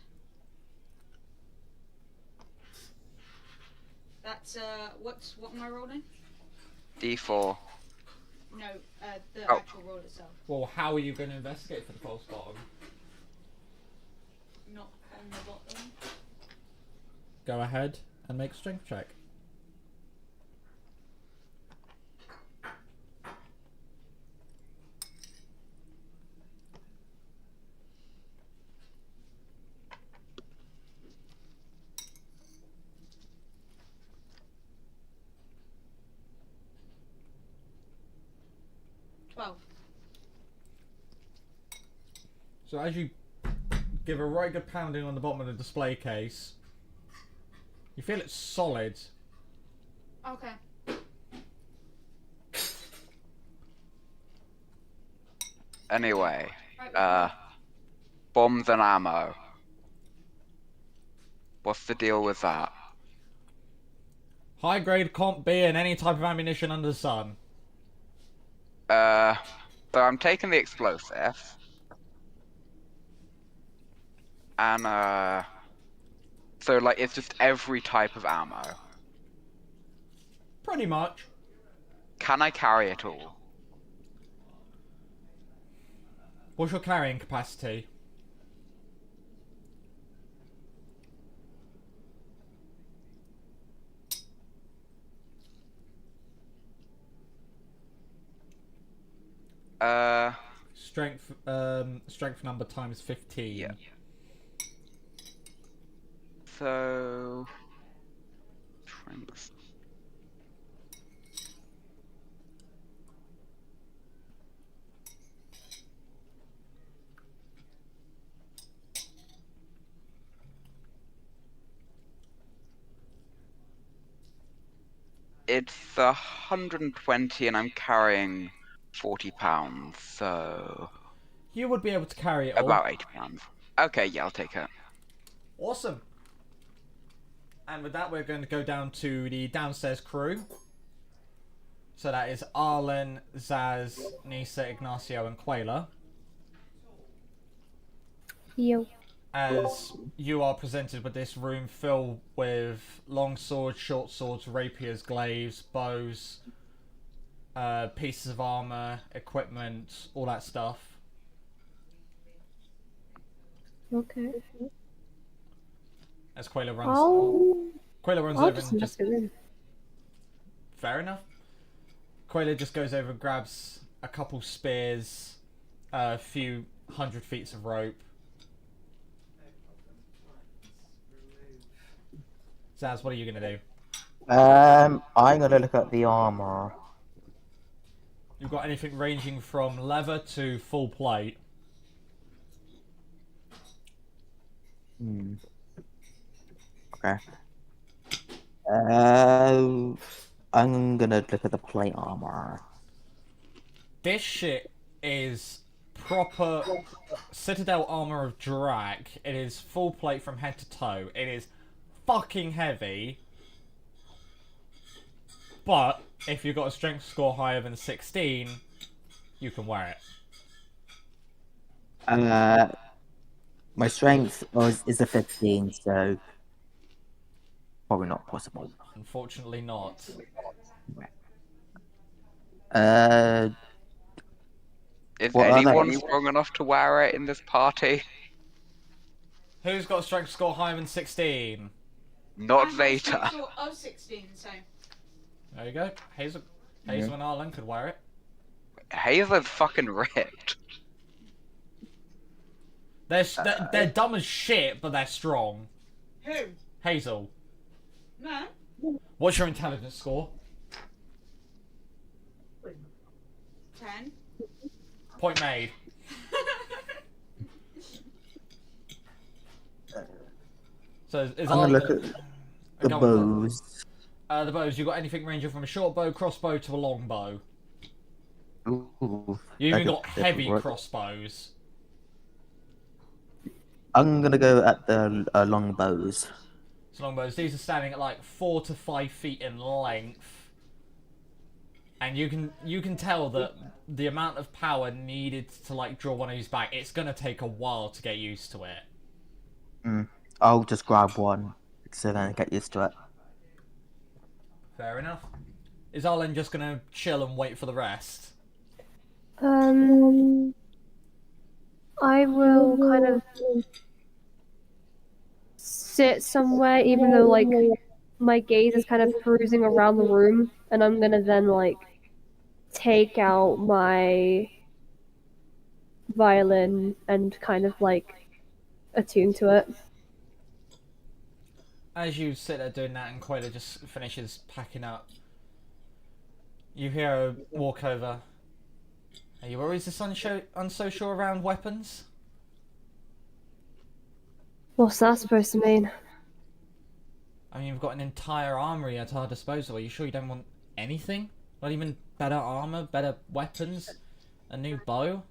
[SPEAKER 2] That's what am I rolling?
[SPEAKER 3] D4.
[SPEAKER 2] No, the
[SPEAKER 3] Oh.
[SPEAKER 2] actual roll itself,
[SPEAKER 1] Well, how are you going to investigate for the false bottom?
[SPEAKER 2] not on the bottom.
[SPEAKER 1] Go ahead and make a strength check. So as you give a right good pounding on the bottom of the display case, you feel it's solid.
[SPEAKER 2] Okay.
[SPEAKER 3] Anyway,
[SPEAKER 2] Right,
[SPEAKER 3] bombs and ammo. What's the deal with that?
[SPEAKER 1] High grade comp B and any type of ammunition under the sun.
[SPEAKER 3] So I'm taking the explosive. And, so, like, it's just every type of ammo.
[SPEAKER 1] Pretty much.
[SPEAKER 3] Can I carry it all?
[SPEAKER 1] What's your carrying capacity? Strength number times 15.
[SPEAKER 3] Yeah. So... Strength. It's 120 and I'm carrying 40 pounds, so...
[SPEAKER 1] You would be able to carry it all.
[SPEAKER 3] About 80 pounds. Okay, yeah, I'll take it.
[SPEAKER 1] Awesome. And with that, we're going to go down to the downstairs crew. So that is Arlen, Zaz, Nisa, Ignacio, and Quayla.
[SPEAKER 5] Yo.
[SPEAKER 1] As you are presented with this room filled with long swords, short swords, rapiers, glaives, bows, pieces of armor, equipment, all that stuff.
[SPEAKER 5] Okay.
[SPEAKER 1] As Quayla runs,
[SPEAKER 5] I'll
[SPEAKER 1] over
[SPEAKER 5] just
[SPEAKER 1] and
[SPEAKER 5] mess
[SPEAKER 1] just.
[SPEAKER 5] it in.
[SPEAKER 1] Fair enough. Quayla just goes over and grabs a couple spears, a few 100 feet of rope. Zaz, what are you gonna do?
[SPEAKER 4] I'm gonna look at the armor.
[SPEAKER 1] You've got anything ranging from leather to full plate.
[SPEAKER 4] Okay. I'm gonna look at the plate armor.
[SPEAKER 1] This shit is proper Citadel armor of Drak. It is full plate from head to toe. It is fucking heavy. But if you've got a strength score higher than 16, you can wear it.
[SPEAKER 4] My strength is a 15, so probably not possible.
[SPEAKER 1] Unfortunately not.
[SPEAKER 3] Is
[SPEAKER 4] What are
[SPEAKER 3] anyone
[SPEAKER 4] they?
[SPEAKER 3] strong enough to wear it in this party?
[SPEAKER 1] Who's got a strength score higher than 16?
[SPEAKER 3] Not
[SPEAKER 2] I have a
[SPEAKER 3] Zeta.
[SPEAKER 2] score of 16, so.
[SPEAKER 1] There you go. Hazel and Arlen could wear it.
[SPEAKER 3] Hazel's fucking ripped.
[SPEAKER 1] They're dumb as shit, but they're strong.
[SPEAKER 2] Who?
[SPEAKER 1] Hazel,
[SPEAKER 2] No.
[SPEAKER 1] what's your intelligence score?
[SPEAKER 2] 10.
[SPEAKER 1] Point made. So is
[SPEAKER 4] I'm gonna
[SPEAKER 1] Arlen...
[SPEAKER 4] look at the
[SPEAKER 1] Go on,
[SPEAKER 4] bows.
[SPEAKER 1] The bows, you got anything ranging from a short bow, crossbow to a long bow.
[SPEAKER 4] Ooh,
[SPEAKER 1] You
[SPEAKER 4] that
[SPEAKER 1] even got
[SPEAKER 4] could- that could
[SPEAKER 1] heavy
[SPEAKER 4] work.
[SPEAKER 1] crossbows.
[SPEAKER 4] I'm gonna go at the long bows.
[SPEAKER 1] So long bows, these are standing at like 4 to 5 feet in length. And you can tell that the amount of power needed to like draw one of these back, it's gonna take a while to get used to it.
[SPEAKER 4] I'll just grab one so then I get used to it.
[SPEAKER 1] Fair enough. Is Arlen just gonna chill and wait for the rest?
[SPEAKER 5] I will kind of sit somewhere, even though like my gaze is kind of perusing around the room, and I'm gonna then like take out my violin and kind of like attune to it.
[SPEAKER 1] As you sit there doing that and Quayla just finishes packing up, you hear a walk over. Are you always this unsocial around weapons?
[SPEAKER 5] What's that supposed to mean?
[SPEAKER 1] I mean, you've got an entire armory at our disposal. Are you sure you don't want anything? Not even better armor, better weapons, a new bow?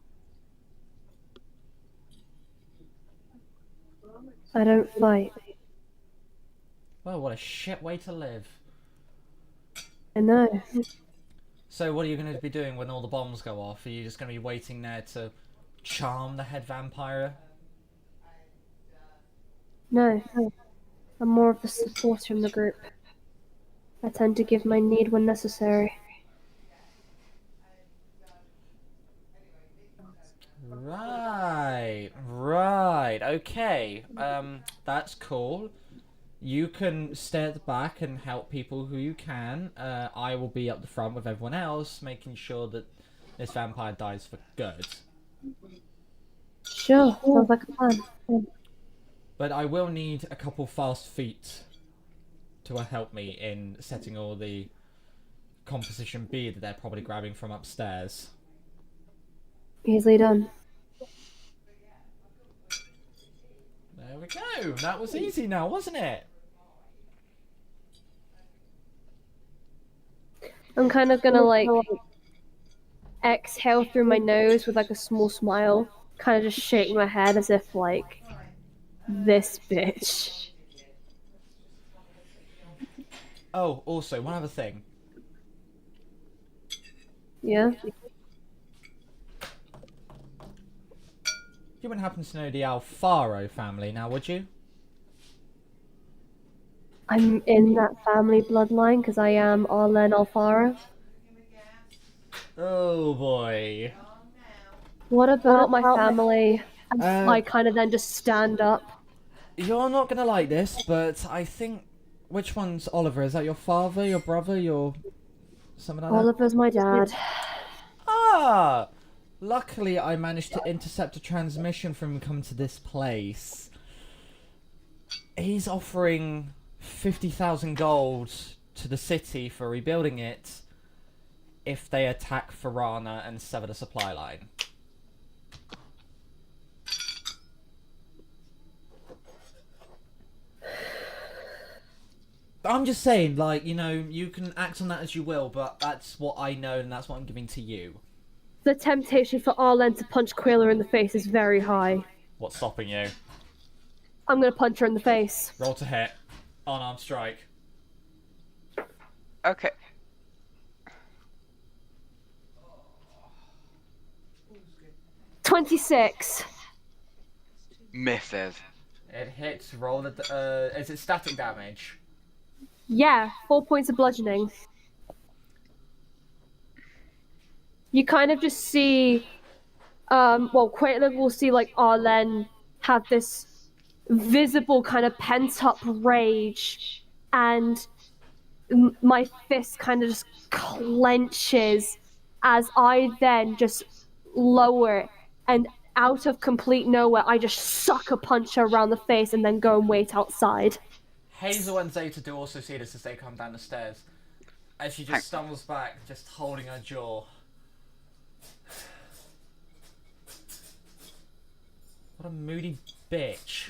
[SPEAKER 5] I don't fight.
[SPEAKER 1] Well, what a shit way to live.
[SPEAKER 5] I know.
[SPEAKER 1] So what are you going to be doing when all the bombs go off? Are you just going to be waiting there to charm the head vampire?
[SPEAKER 5] No. I'm more of the supporter in the group. I tend to give my need when necessary.
[SPEAKER 1] Right, okay. That's cool. You can stay at the back and help people who you can. I will be up the front with everyone else, making sure that this vampire dies for good.
[SPEAKER 5] Sure, sounds like a plan.
[SPEAKER 1] But I will need a couple fast feet to help me in setting all the composition B that they're probably grabbing from upstairs.
[SPEAKER 5] Easily done.
[SPEAKER 1] There we go. That was easy now, wasn't it?
[SPEAKER 5] I'm kind of gonna like exhale through my nose with like a small smile, kind of just shaking my head as if like, this bitch.
[SPEAKER 1] Oh, also, one other thing.
[SPEAKER 5] Yeah.
[SPEAKER 1] You wouldn't happen to know the Alfaro family now, would you?
[SPEAKER 5] I'm in that family bloodline because I am Arlen Alfara.
[SPEAKER 1] Oh boy.
[SPEAKER 5] What about my family?
[SPEAKER 1] Uh,
[SPEAKER 5] I kind of then just stand up.
[SPEAKER 1] You're not gonna like this, but I think... Which one's Oliver? Is that your father, your brother, your... something like that?
[SPEAKER 5] Oliver's my dad.
[SPEAKER 1] Ah! Luckily, I managed to intercept a transmission from him coming to this place. He's offering 50,000 gold to the city for rebuilding it if they attack Farana and sever the supply line. I'm just saying, like, you know, you can act on that as you will, but that's what I know and that's what I'm giving to you.
[SPEAKER 5] The temptation for Arlen to punch Quayla in the face is very high.
[SPEAKER 1] What's stopping you?
[SPEAKER 5] I'm gonna punch her in the face.
[SPEAKER 1] Roll to hit. Unarmed strike.
[SPEAKER 3] Okay.
[SPEAKER 5] 26.
[SPEAKER 3] Misses.
[SPEAKER 1] It hits, roll the... is it static damage?
[SPEAKER 5] Yeah, 4 points of bludgeoning. You kind of just see, Quayla will see like Arlen have this visible kind of pent up rage, and my fist kind of just clenches as I then just lower it, and out of complete nowhere, I just sucker punch her around the face and then go and wait outside.
[SPEAKER 1] Hazel and Zeta do also see this as they come down the stairs. As she just stumbles back, just holding her jaw. What a moody bitch.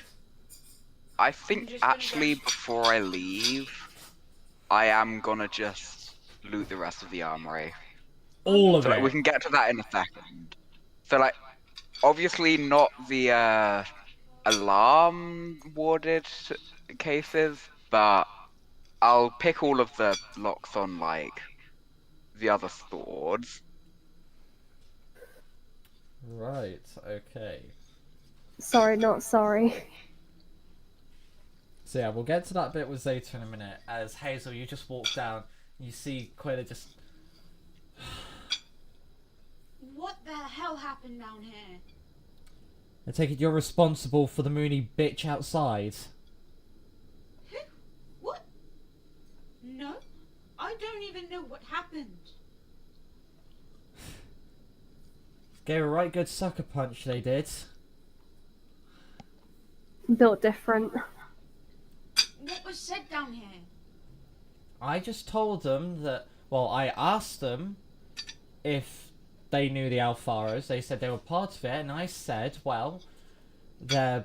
[SPEAKER 3] I think actually before I leave, I am gonna just loot the rest of the armory.
[SPEAKER 1] All of
[SPEAKER 3] So like, we
[SPEAKER 1] it.
[SPEAKER 3] can get to that in a second. So like, obviously not the alarm warded cases, but I'll pick all of the locks on like the other swords.
[SPEAKER 1] Right, okay.
[SPEAKER 5] Sorry, not sorry.
[SPEAKER 1] So yeah, we'll get to that bit with Zeta in a minute. As Hazel, you just walk down, you see Quilla just...
[SPEAKER 2] What the hell happened down here?
[SPEAKER 1] I take it you're responsible for the moony bitch outside.
[SPEAKER 2] Who? What? No, I don't even know what happened.
[SPEAKER 1] Gave a right good sucker punch, they did.
[SPEAKER 5] Built different.
[SPEAKER 2] What was said down here?
[SPEAKER 1] I just told them that... Well, I asked them if they knew the Alfaros. They said they were part of it, and I said, well, the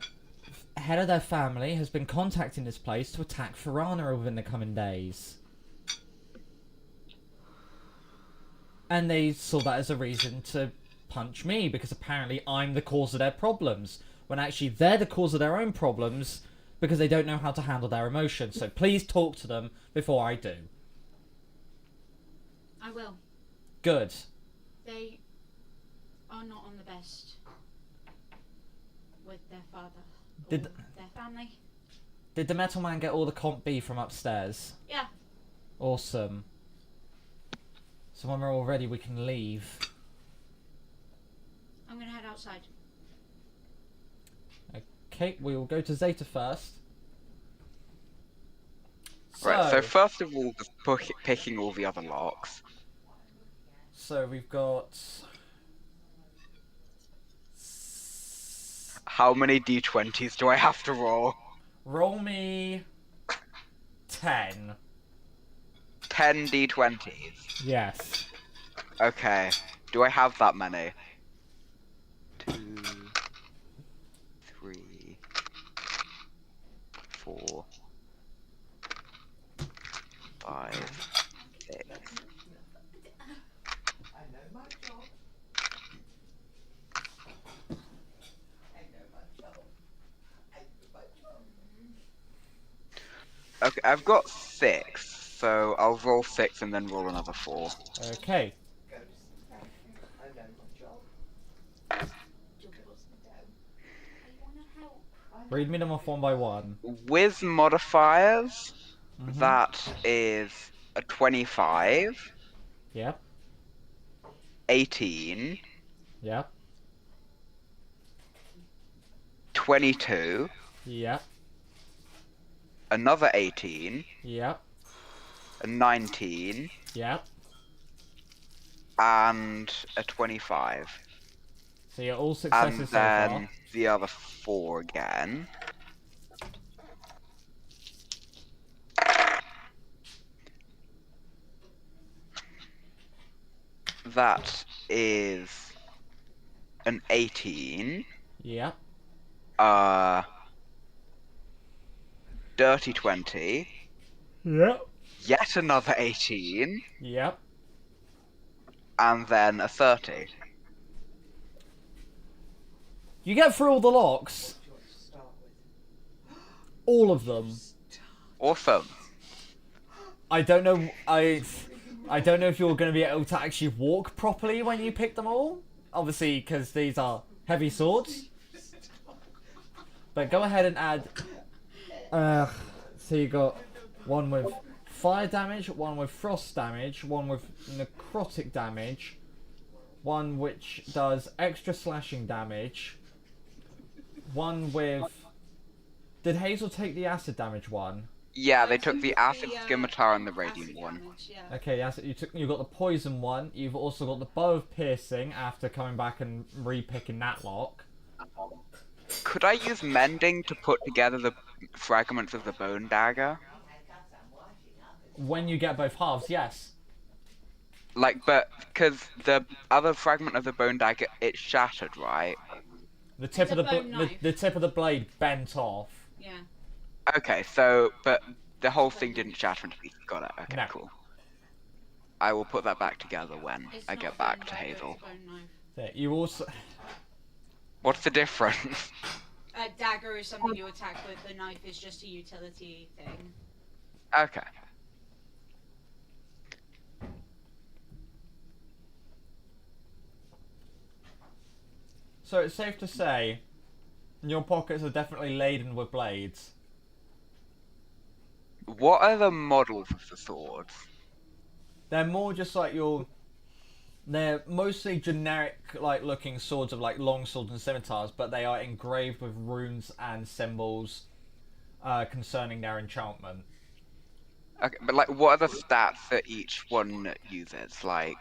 [SPEAKER 1] head of their family has been contacting this place to attack Farana within the coming days. And they saw that as a reason to punch me, because apparently I'm the cause of their problems, when actually they're the cause of their own problems, because they don't know how to handle their emotions. So please talk to them before I do.
[SPEAKER 2] I will.
[SPEAKER 1] Good.
[SPEAKER 2] They are not on the best with their father or
[SPEAKER 1] Did-
[SPEAKER 2] their family.
[SPEAKER 1] Did the Metal Man get all the comp B from upstairs?
[SPEAKER 2] Yeah.
[SPEAKER 1] Awesome. So when we're all ready, we can leave.
[SPEAKER 2] I'm gonna head outside.
[SPEAKER 1] Okay, we will go to Zeta first.
[SPEAKER 3] Right. So first of all, just picking all the other locks.
[SPEAKER 1] So we've got...
[SPEAKER 3] How many d20s do I have to roll?
[SPEAKER 1] Roll me... 10.
[SPEAKER 3] 10 d20s.
[SPEAKER 1] Yes.
[SPEAKER 3] Okay. Do I have that many? 2, 3, 4, 5, 6. Okay, I've got 6. So I'll roll 6 and then roll another 4.
[SPEAKER 1] Okay. Read me them off one by one.
[SPEAKER 3] With modifiers,
[SPEAKER 1] Mhm.
[SPEAKER 3] that is a 25,
[SPEAKER 1] Yep.
[SPEAKER 3] 18,
[SPEAKER 1] Yep.
[SPEAKER 3] 22,
[SPEAKER 1] Yep.
[SPEAKER 3] another 18,
[SPEAKER 1] Yep.
[SPEAKER 3] a 19,
[SPEAKER 1] Yep.
[SPEAKER 3] and a 25.
[SPEAKER 1] So you're all
[SPEAKER 3] And
[SPEAKER 1] successes so far.
[SPEAKER 3] then the other 4 again. That is an 18,
[SPEAKER 1] Yep.
[SPEAKER 3] dirty 20,
[SPEAKER 1] Yep.
[SPEAKER 3] yet another 18,
[SPEAKER 1] Yep.
[SPEAKER 3] and then a 30.
[SPEAKER 1] You get through all the locks. All of them.
[SPEAKER 3] Awesome.
[SPEAKER 1] I don't know. I don't know if you're going to be able to actually walk properly when you pick them all. Obviously, because these are heavy swords. But go ahead and add. So you got one with fire damage, one with frost damage, one with necrotic damage, one which does extra slashing damage, one with. Did Hazel take the acid damage one?
[SPEAKER 3] Yeah, they took the acid scimitar and the radiant
[SPEAKER 2] acid
[SPEAKER 3] one.
[SPEAKER 2] damage, yeah.
[SPEAKER 1] Okay, yes, you got the poison one. You've also got the bow of piercing after coming back and re-picking that lock.
[SPEAKER 3] Could I use mending to put together the fragments of the bone dagger?
[SPEAKER 1] When you get both halves, yes.
[SPEAKER 3] Like, but because the other fragment of the bone dagger, it shattered, right?
[SPEAKER 1] The tip
[SPEAKER 2] It's
[SPEAKER 1] of
[SPEAKER 2] a
[SPEAKER 1] the
[SPEAKER 2] bone
[SPEAKER 1] the
[SPEAKER 2] knife.
[SPEAKER 1] tip of the blade bent off.
[SPEAKER 2] Yeah.
[SPEAKER 3] Okay, so but the whole thing didn't shatter into pieces. Got it. Okay,
[SPEAKER 1] No.
[SPEAKER 3] cool. I will put that back together when
[SPEAKER 2] It's
[SPEAKER 3] I
[SPEAKER 2] not
[SPEAKER 3] get
[SPEAKER 2] a
[SPEAKER 1] Oh.
[SPEAKER 3] back
[SPEAKER 2] bone
[SPEAKER 3] to
[SPEAKER 2] dagger,
[SPEAKER 3] Hazel.
[SPEAKER 2] it's a bone knife.
[SPEAKER 1] There, you also.
[SPEAKER 3] What's the difference?
[SPEAKER 2] A dagger is something you attack with, the knife is just a utility thing.
[SPEAKER 3] Okay.
[SPEAKER 1] So it's safe to say, your pockets are definitely laden with blades.
[SPEAKER 3] What are the models of the swords?
[SPEAKER 1] They're more just like your. They're mostly generic, like looking swords of like long swords and scimitars, but they are engraved with runes and symbols concerning their enchantment.
[SPEAKER 3] Okay, but like, what are the stats that each one uses? Like,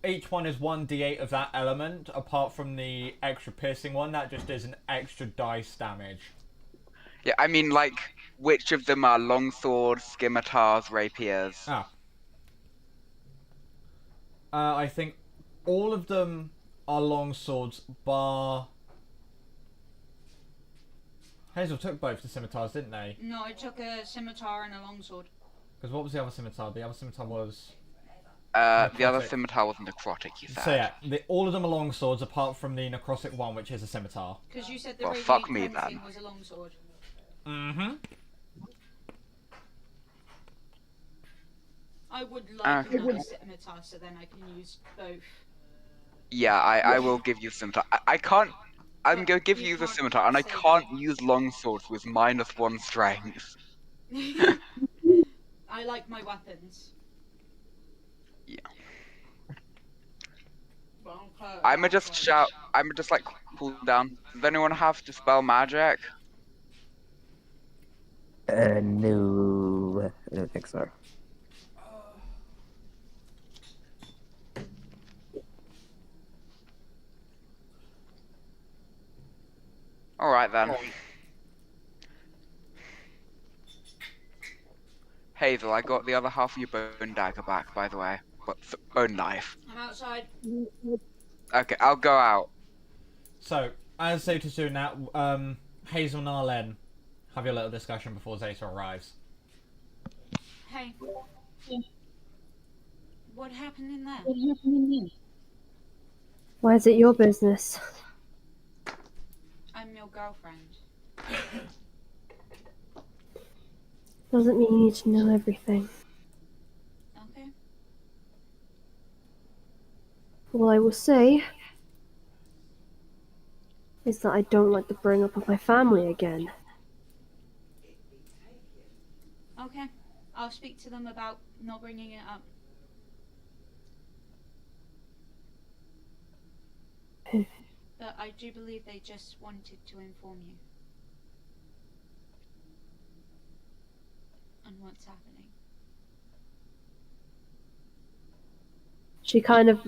[SPEAKER 1] Each one is 1d8 of that element, apart from the extra piercing one, that just is an extra dice damage.
[SPEAKER 3] yeah, I mean, like, which of them are long swords, scimitars, rapiers?
[SPEAKER 1] Ah. I think all of them are long swords, bar. Hazel took both the scimitars, didn't they?
[SPEAKER 2] No, I took a scimitar and a longsword.
[SPEAKER 1] Because what was the other scimitar? The other scimitar was.
[SPEAKER 3] The other
[SPEAKER 1] Necrotic.
[SPEAKER 3] scimitar was necrotic, you said.
[SPEAKER 1] So yeah, all of them are long swords, apart from the necrotic one, which is a scimitar.
[SPEAKER 2] Because you said the
[SPEAKER 3] Well,
[SPEAKER 2] radiant
[SPEAKER 3] fuck me
[SPEAKER 2] cleansing
[SPEAKER 3] then.
[SPEAKER 2] was a longsword.
[SPEAKER 1] Mm-hmm.
[SPEAKER 2] I would like
[SPEAKER 3] Okay.
[SPEAKER 2] another scimitar so then I can use both.
[SPEAKER 3] Yeah, I will give you scimitar. I can't. I'm
[SPEAKER 2] But
[SPEAKER 3] gonna give
[SPEAKER 2] you
[SPEAKER 3] you the
[SPEAKER 2] can't
[SPEAKER 3] scimitar, and I
[SPEAKER 2] say
[SPEAKER 3] can't
[SPEAKER 2] that.
[SPEAKER 3] use long swords with -1 strength.
[SPEAKER 2] I like my weapons.
[SPEAKER 3] Yeah.
[SPEAKER 2] Well,
[SPEAKER 3] I'ma just shout. I'ma just like cool down. Does anyone have dispel magic?
[SPEAKER 4] No, I don't think so.
[SPEAKER 3] All right then. Hazel, I got the other half of your bone dagger back, by the way. But bone knife.
[SPEAKER 2] I'm outside.
[SPEAKER 3] Okay, I'll go out.
[SPEAKER 1] So, as Zeta's doing that, Hazel and Arlen have your little discussion before Zeta arrives.
[SPEAKER 2] Hey. What happened in there?
[SPEAKER 5] Why is it your business?
[SPEAKER 2] I'm your girlfriend.
[SPEAKER 5] Doesn't mean you need to know everything. All I will say is that I don't like the bring up of my family again.
[SPEAKER 2] Okay, I'll speak to them about not bringing it up. But I do believe they just wanted to inform you on what's happening.
[SPEAKER 5] She kind of,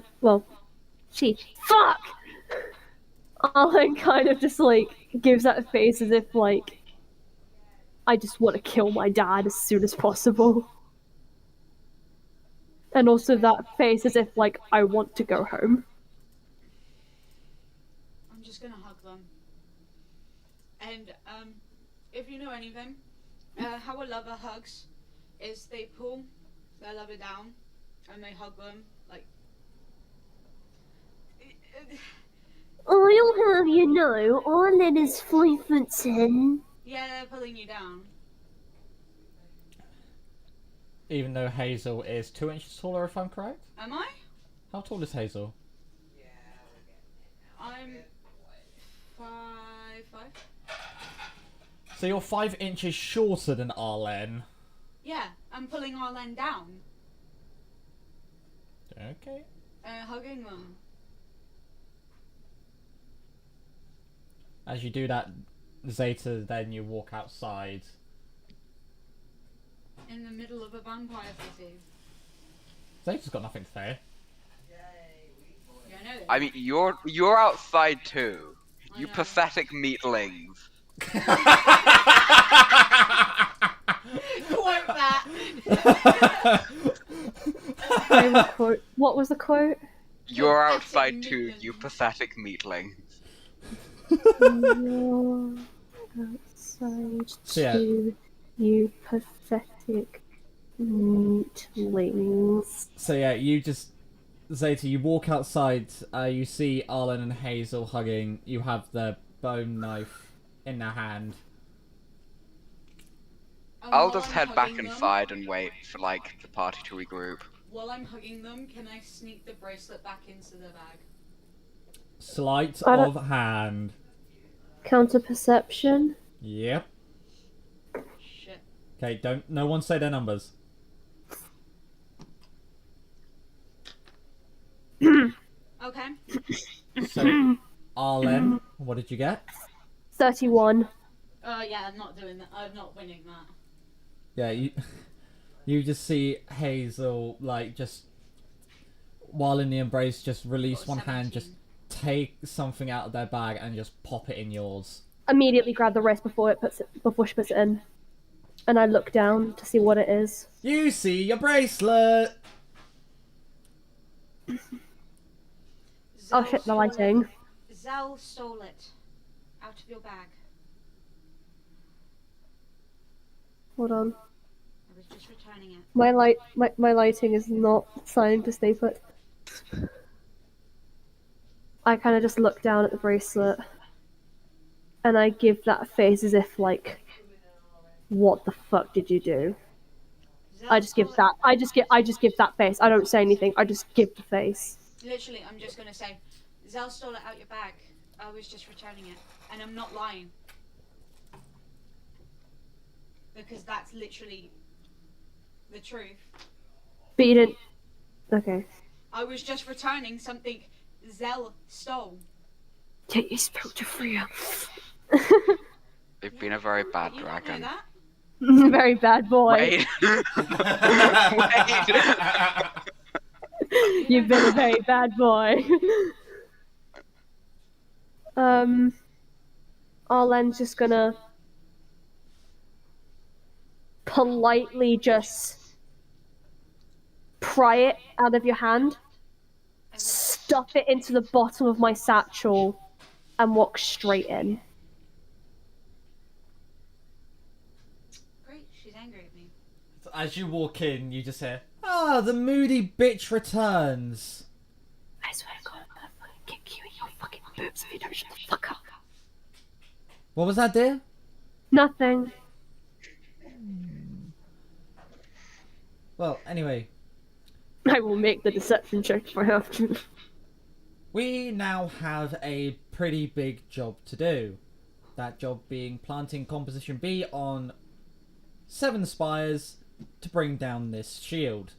[SPEAKER 5] fuck! Arlen kind of just, like, gives that face as if, like, I just want to kill my dad as soon as possible. And also that face as if, like, I want to go home.
[SPEAKER 2] I'm just gonna hug them. And, if you know anything, how a lover hugs is they pull their lover down and they hug them, like...
[SPEAKER 5] I'll have you know, Arlen is 5'10".
[SPEAKER 2] Yeah, they're pulling you down.
[SPEAKER 1] Even though Hazel is 2 inches taller, if I'm correct.
[SPEAKER 2] Am I?
[SPEAKER 1] How tall is Hazel?
[SPEAKER 2] I'm 5'5".
[SPEAKER 1] So you're 5 inches shorter than Arlen.
[SPEAKER 2] Yeah, I'm pulling Arlen down.
[SPEAKER 1] Okay.
[SPEAKER 2] Hugging them.
[SPEAKER 1] As you do that, Zeta, then you walk outside.
[SPEAKER 2] In the middle of a vampire city.
[SPEAKER 1] Zeta's got nothing to say.
[SPEAKER 2] Yeah, I know.
[SPEAKER 3] I mean, you're outside too.
[SPEAKER 2] I
[SPEAKER 3] You
[SPEAKER 2] know.
[SPEAKER 3] pathetic meatlings.
[SPEAKER 2] Quote that.
[SPEAKER 5] What was the quote?
[SPEAKER 3] You're
[SPEAKER 2] Pathetic
[SPEAKER 3] outside too, you
[SPEAKER 2] meatlings.
[SPEAKER 3] pathetic meatlings.
[SPEAKER 5] You're outside
[SPEAKER 1] So, yeah.
[SPEAKER 5] too, you pathetic meatlings.
[SPEAKER 1] So yeah, Zeta, you walk outside, you see Arlen and Hazel hugging, you have the bone knife in their hand.
[SPEAKER 2] And
[SPEAKER 3] I'll
[SPEAKER 2] while
[SPEAKER 3] just
[SPEAKER 2] I'm
[SPEAKER 3] head back
[SPEAKER 2] hugging them-
[SPEAKER 3] inside and wait for, like, the party to regroup.
[SPEAKER 2] While I'm hugging them, can I sneak the bracelet back into the bag?
[SPEAKER 1] Sleight
[SPEAKER 5] I don't-
[SPEAKER 1] of hand.
[SPEAKER 5] Counter perception.
[SPEAKER 1] Yep.
[SPEAKER 2] Shit.
[SPEAKER 1] Okay, no one say their numbers.
[SPEAKER 2] Okay.
[SPEAKER 1] So, Arlen, what did you get?
[SPEAKER 5] 31.
[SPEAKER 2] Yeah, I'm not doing that. I'm not winning that.
[SPEAKER 1] Yeah, you just see Hazel, like, just while in the embrace, just release
[SPEAKER 2] Got a
[SPEAKER 1] one hand, just
[SPEAKER 2] 17.
[SPEAKER 1] take something out of their bag and just pop it in yours.
[SPEAKER 5] Immediately grab the wrist before she puts it in. And I look down to see what it is.
[SPEAKER 1] You see your bracelet!
[SPEAKER 5] Oh shit, the lighting.
[SPEAKER 2] Zell stole it out of your bag.
[SPEAKER 5] Hold on.
[SPEAKER 2] I was just returning it.
[SPEAKER 5] My lighting is not signing to stay put. I kind of just look down at the bracelet, and I give that face as if like, what the fuck did you do?
[SPEAKER 2] Zell
[SPEAKER 5] I just give
[SPEAKER 2] stole
[SPEAKER 5] that. I just give that face. I don't say anything. I just give the face.
[SPEAKER 2] it. Literally, I'm just gonna say, Zell stole it out your bag. I was just returning it, and I'm not lying. Because that's literally the truth.
[SPEAKER 5] But you didn't. Okay.
[SPEAKER 2] I was just returning something Zell stole.
[SPEAKER 5] Yeah, you spoke to Freya.
[SPEAKER 3] You've been a very bad
[SPEAKER 2] You don't know
[SPEAKER 3] dragon.
[SPEAKER 2] that?
[SPEAKER 5] Very bad boy.
[SPEAKER 3] Wait. Wait.
[SPEAKER 5] You've been a very bad boy. Arlen's just gonna politely just pry it out of your hand, stuff it into the bottom of my satchel, and walk straight in.
[SPEAKER 2] Great, she's angry at me.
[SPEAKER 1] As you walk in, you just hear, "Ah, the moody bitch returns."
[SPEAKER 5] I swear to God, I'm gonna fucking kick you in your fucking boobs if you don't shut the fuck up.
[SPEAKER 1] What was that, dear?
[SPEAKER 5] Nothing.
[SPEAKER 1] Well, anyway,
[SPEAKER 5] I will make the deception check if I have to.
[SPEAKER 1] We now have a pretty big job to do. That job being planting Composition B on 7 spires to bring down this shield.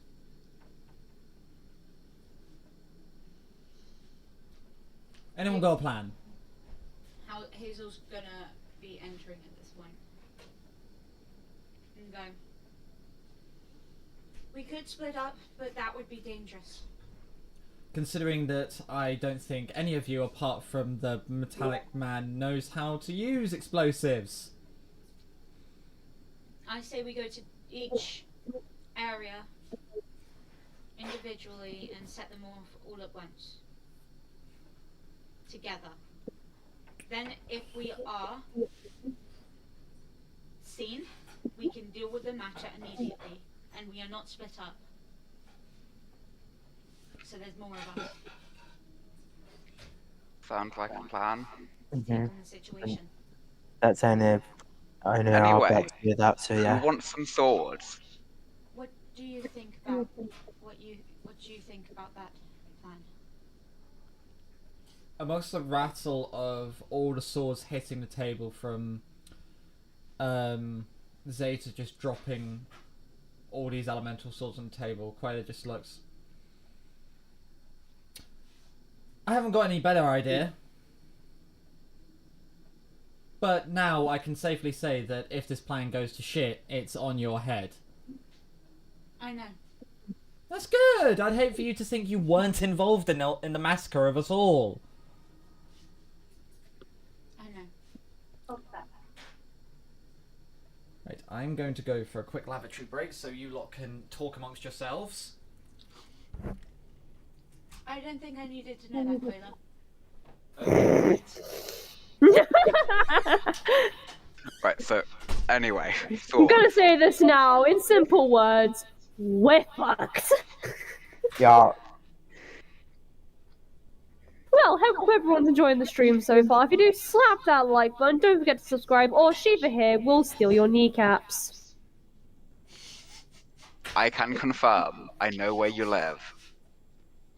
[SPEAKER 1] Anyone got a plan?
[SPEAKER 2] How Hazel's gonna be entering at this point. Okay. We could split up, but that would be dangerous.
[SPEAKER 1] Considering that I don't think any of you, apart from the metallic man, knows how to use explosives.
[SPEAKER 2] I say we go to each area individually and set them off all at once. Together. Then if we are seen, we can deal with the matter immediately, and we are not split up. So there's more of us.
[SPEAKER 3] Sounds like a plan.
[SPEAKER 2] Take on the situation.
[SPEAKER 4] That's only our
[SPEAKER 3] Anyway,
[SPEAKER 4] best to do that. So yeah.
[SPEAKER 3] Who wants some swords?
[SPEAKER 2] What do you think about what do you think about that plan?
[SPEAKER 1] Amongst the rattle of all the swords hitting the table from Zeta just dropping all these elemental swords on the table, Quayla just looks... I haven't got any better idea. But now I can safely say that if this plan goes to shit, it's on your head.
[SPEAKER 2] I know.
[SPEAKER 1] That's good! I'd hate for you to think you weren't involved in the massacre of us all.
[SPEAKER 2] I know.
[SPEAKER 1] Right, I'm going to go for a quick lavatory break so you lot can talk amongst yourselves.
[SPEAKER 2] I don't think I needed to know that, Quayla.
[SPEAKER 3] Right, so anyway,
[SPEAKER 5] I'm
[SPEAKER 3] swords.
[SPEAKER 5] gonna say this now in simple words. We're fucked.
[SPEAKER 4] Yeah.
[SPEAKER 5] Well, hope everyone's enjoying the stream so far. If you do, slap that like button. Don't forget to subscribe, or Shiva here will steal your kneecaps.
[SPEAKER 3] I can confirm, I know where you live.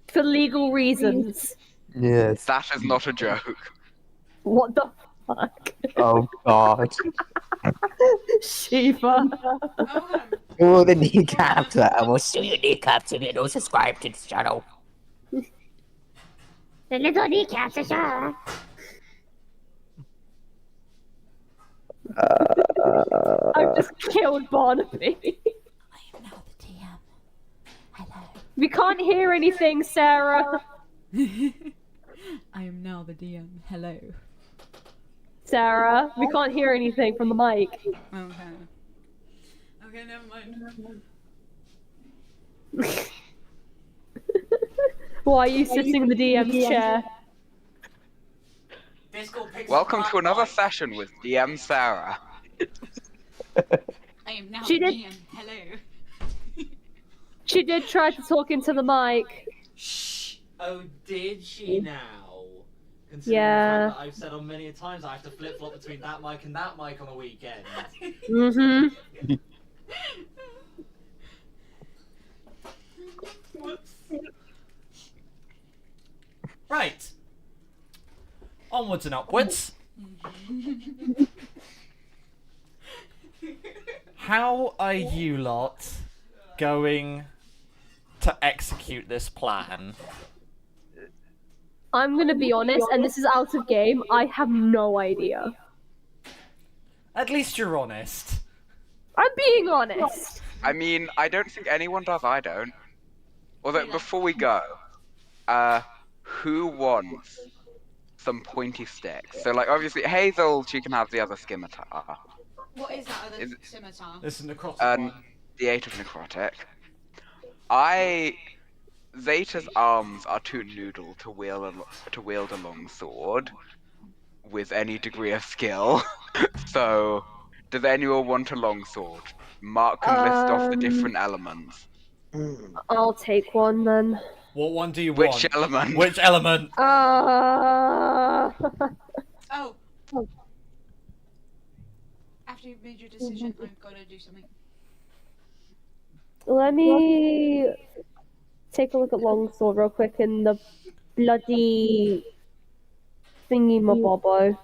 [SPEAKER 5] For legal reasons.
[SPEAKER 4] Yes.
[SPEAKER 3] That is not a joke.
[SPEAKER 5] What the fuck?
[SPEAKER 4] Oh god.
[SPEAKER 5] Shiva.
[SPEAKER 4] All the kneecaps. I will steal your kneecaps if you don't subscribe to this channel.
[SPEAKER 5] The little kneecaps are sure. I've just killed Barnaby.
[SPEAKER 2] I am now the TM. Hello.
[SPEAKER 5] We can't hear anything, Sarah.
[SPEAKER 2] I am now the DM. Hello.
[SPEAKER 5] Sarah, we can't hear anything from the mic.
[SPEAKER 2] Okay. Okay, never mind.
[SPEAKER 5] Why are you sitting in the DM's chair?
[SPEAKER 3] Welcome to another session with DM Sarah.
[SPEAKER 2] I am now
[SPEAKER 5] She
[SPEAKER 2] the
[SPEAKER 5] did-
[SPEAKER 2] DM. Hello.
[SPEAKER 5] She did try to talk into the mic.
[SPEAKER 1] Shh! Oh, did she now? Considering
[SPEAKER 5] Yeah.
[SPEAKER 1] the fact that I've said on many a times I have to flip-flop between that mic and that mic on a weekend.
[SPEAKER 5] Mm-hmm.
[SPEAKER 1] Whoops. Right. Onwards and upwards. How are you lot going to execute this plan?
[SPEAKER 5] I'm gonna be honest, and this is out of game, I have no idea.
[SPEAKER 1] At least you're honest.
[SPEAKER 5] I'm being honest.
[SPEAKER 3] I mean, I don't think anyone does, I don't. Although, before we go, who wants some pointy sticks? So, like, obviously, Hazel, she can have the other scimitar.
[SPEAKER 2] What is that other
[SPEAKER 3] Is-
[SPEAKER 2] scimitar?
[SPEAKER 1] This is necrotic one.
[SPEAKER 3] The 8 of necrotic. Zeta's arms are too noodle to wield a long sword with any degree of skill. So, does anyone want a long sword? Mark can list off the different elements.
[SPEAKER 5] I'll take one then.
[SPEAKER 1] What one do you want?
[SPEAKER 3] Which element?
[SPEAKER 1] Which element?
[SPEAKER 2] Oh. After you've made your decision, I've got to do something.
[SPEAKER 5] Let me take a look at longsword real quick in the bloody thingy mabobbo.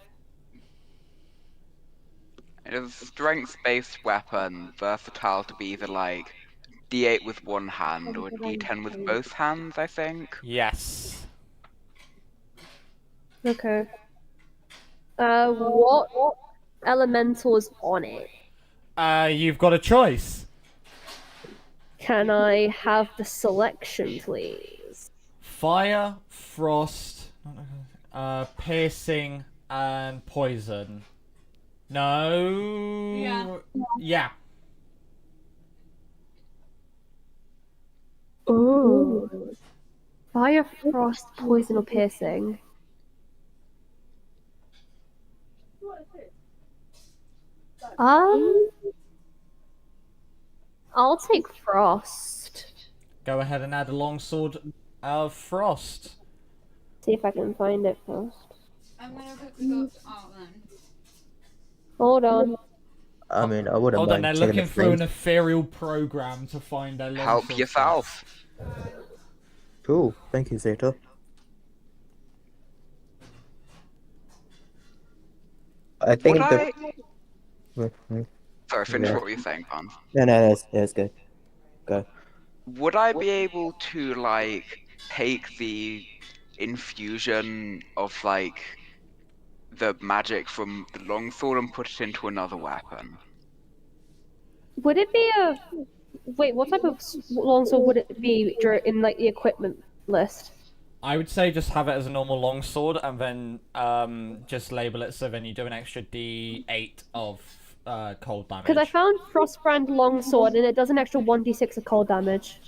[SPEAKER 3] It is a strength-based weapon, versatile to be either like D8 with one hand or D10 with both hands, I think.
[SPEAKER 1] Yes.
[SPEAKER 5] Okay. What elemental is on it?
[SPEAKER 1] You've got a choice.
[SPEAKER 5] Can I have the selection, please?
[SPEAKER 1] Fire, frost, piercing, and poison. No.
[SPEAKER 2] Yeah.
[SPEAKER 1] Yeah.
[SPEAKER 5] Ooh. Fire, frost, poison, or piercing? I'll take frost.
[SPEAKER 1] Go ahead and add a longsword of frost.
[SPEAKER 5] See if I can find it first.
[SPEAKER 2] I'm gonna quickly go up to art then.
[SPEAKER 5] Hold on.
[SPEAKER 4] I mean, I wouldn't
[SPEAKER 1] Hold on,
[SPEAKER 4] mind
[SPEAKER 1] they're
[SPEAKER 4] checking
[SPEAKER 1] looking
[SPEAKER 4] the
[SPEAKER 1] through an
[SPEAKER 4] flames.
[SPEAKER 1] ethereal program to find their longsword.
[SPEAKER 3] Help yourself.
[SPEAKER 4] Cool, thank you, Zeta. I think
[SPEAKER 3] Would I...
[SPEAKER 4] Mhm.
[SPEAKER 3] Sorry, finish
[SPEAKER 4] Yeah.
[SPEAKER 3] what were you saying, Barnes.
[SPEAKER 4] No, that's good. Go.
[SPEAKER 3] Would I be able to, like, take the infusion of, like, the magic from the longsword and put it into another weapon?
[SPEAKER 5] Would it be a... Wait, what type of longsword would it be in, like, the equipment list?
[SPEAKER 1] I would say just have it as a normal longsword and then just label it so then you do an extra D8 of cold damage.
[SPEAKER 5] Because I found Frostbrand longsword and it does an extra 1d6 of cold damage.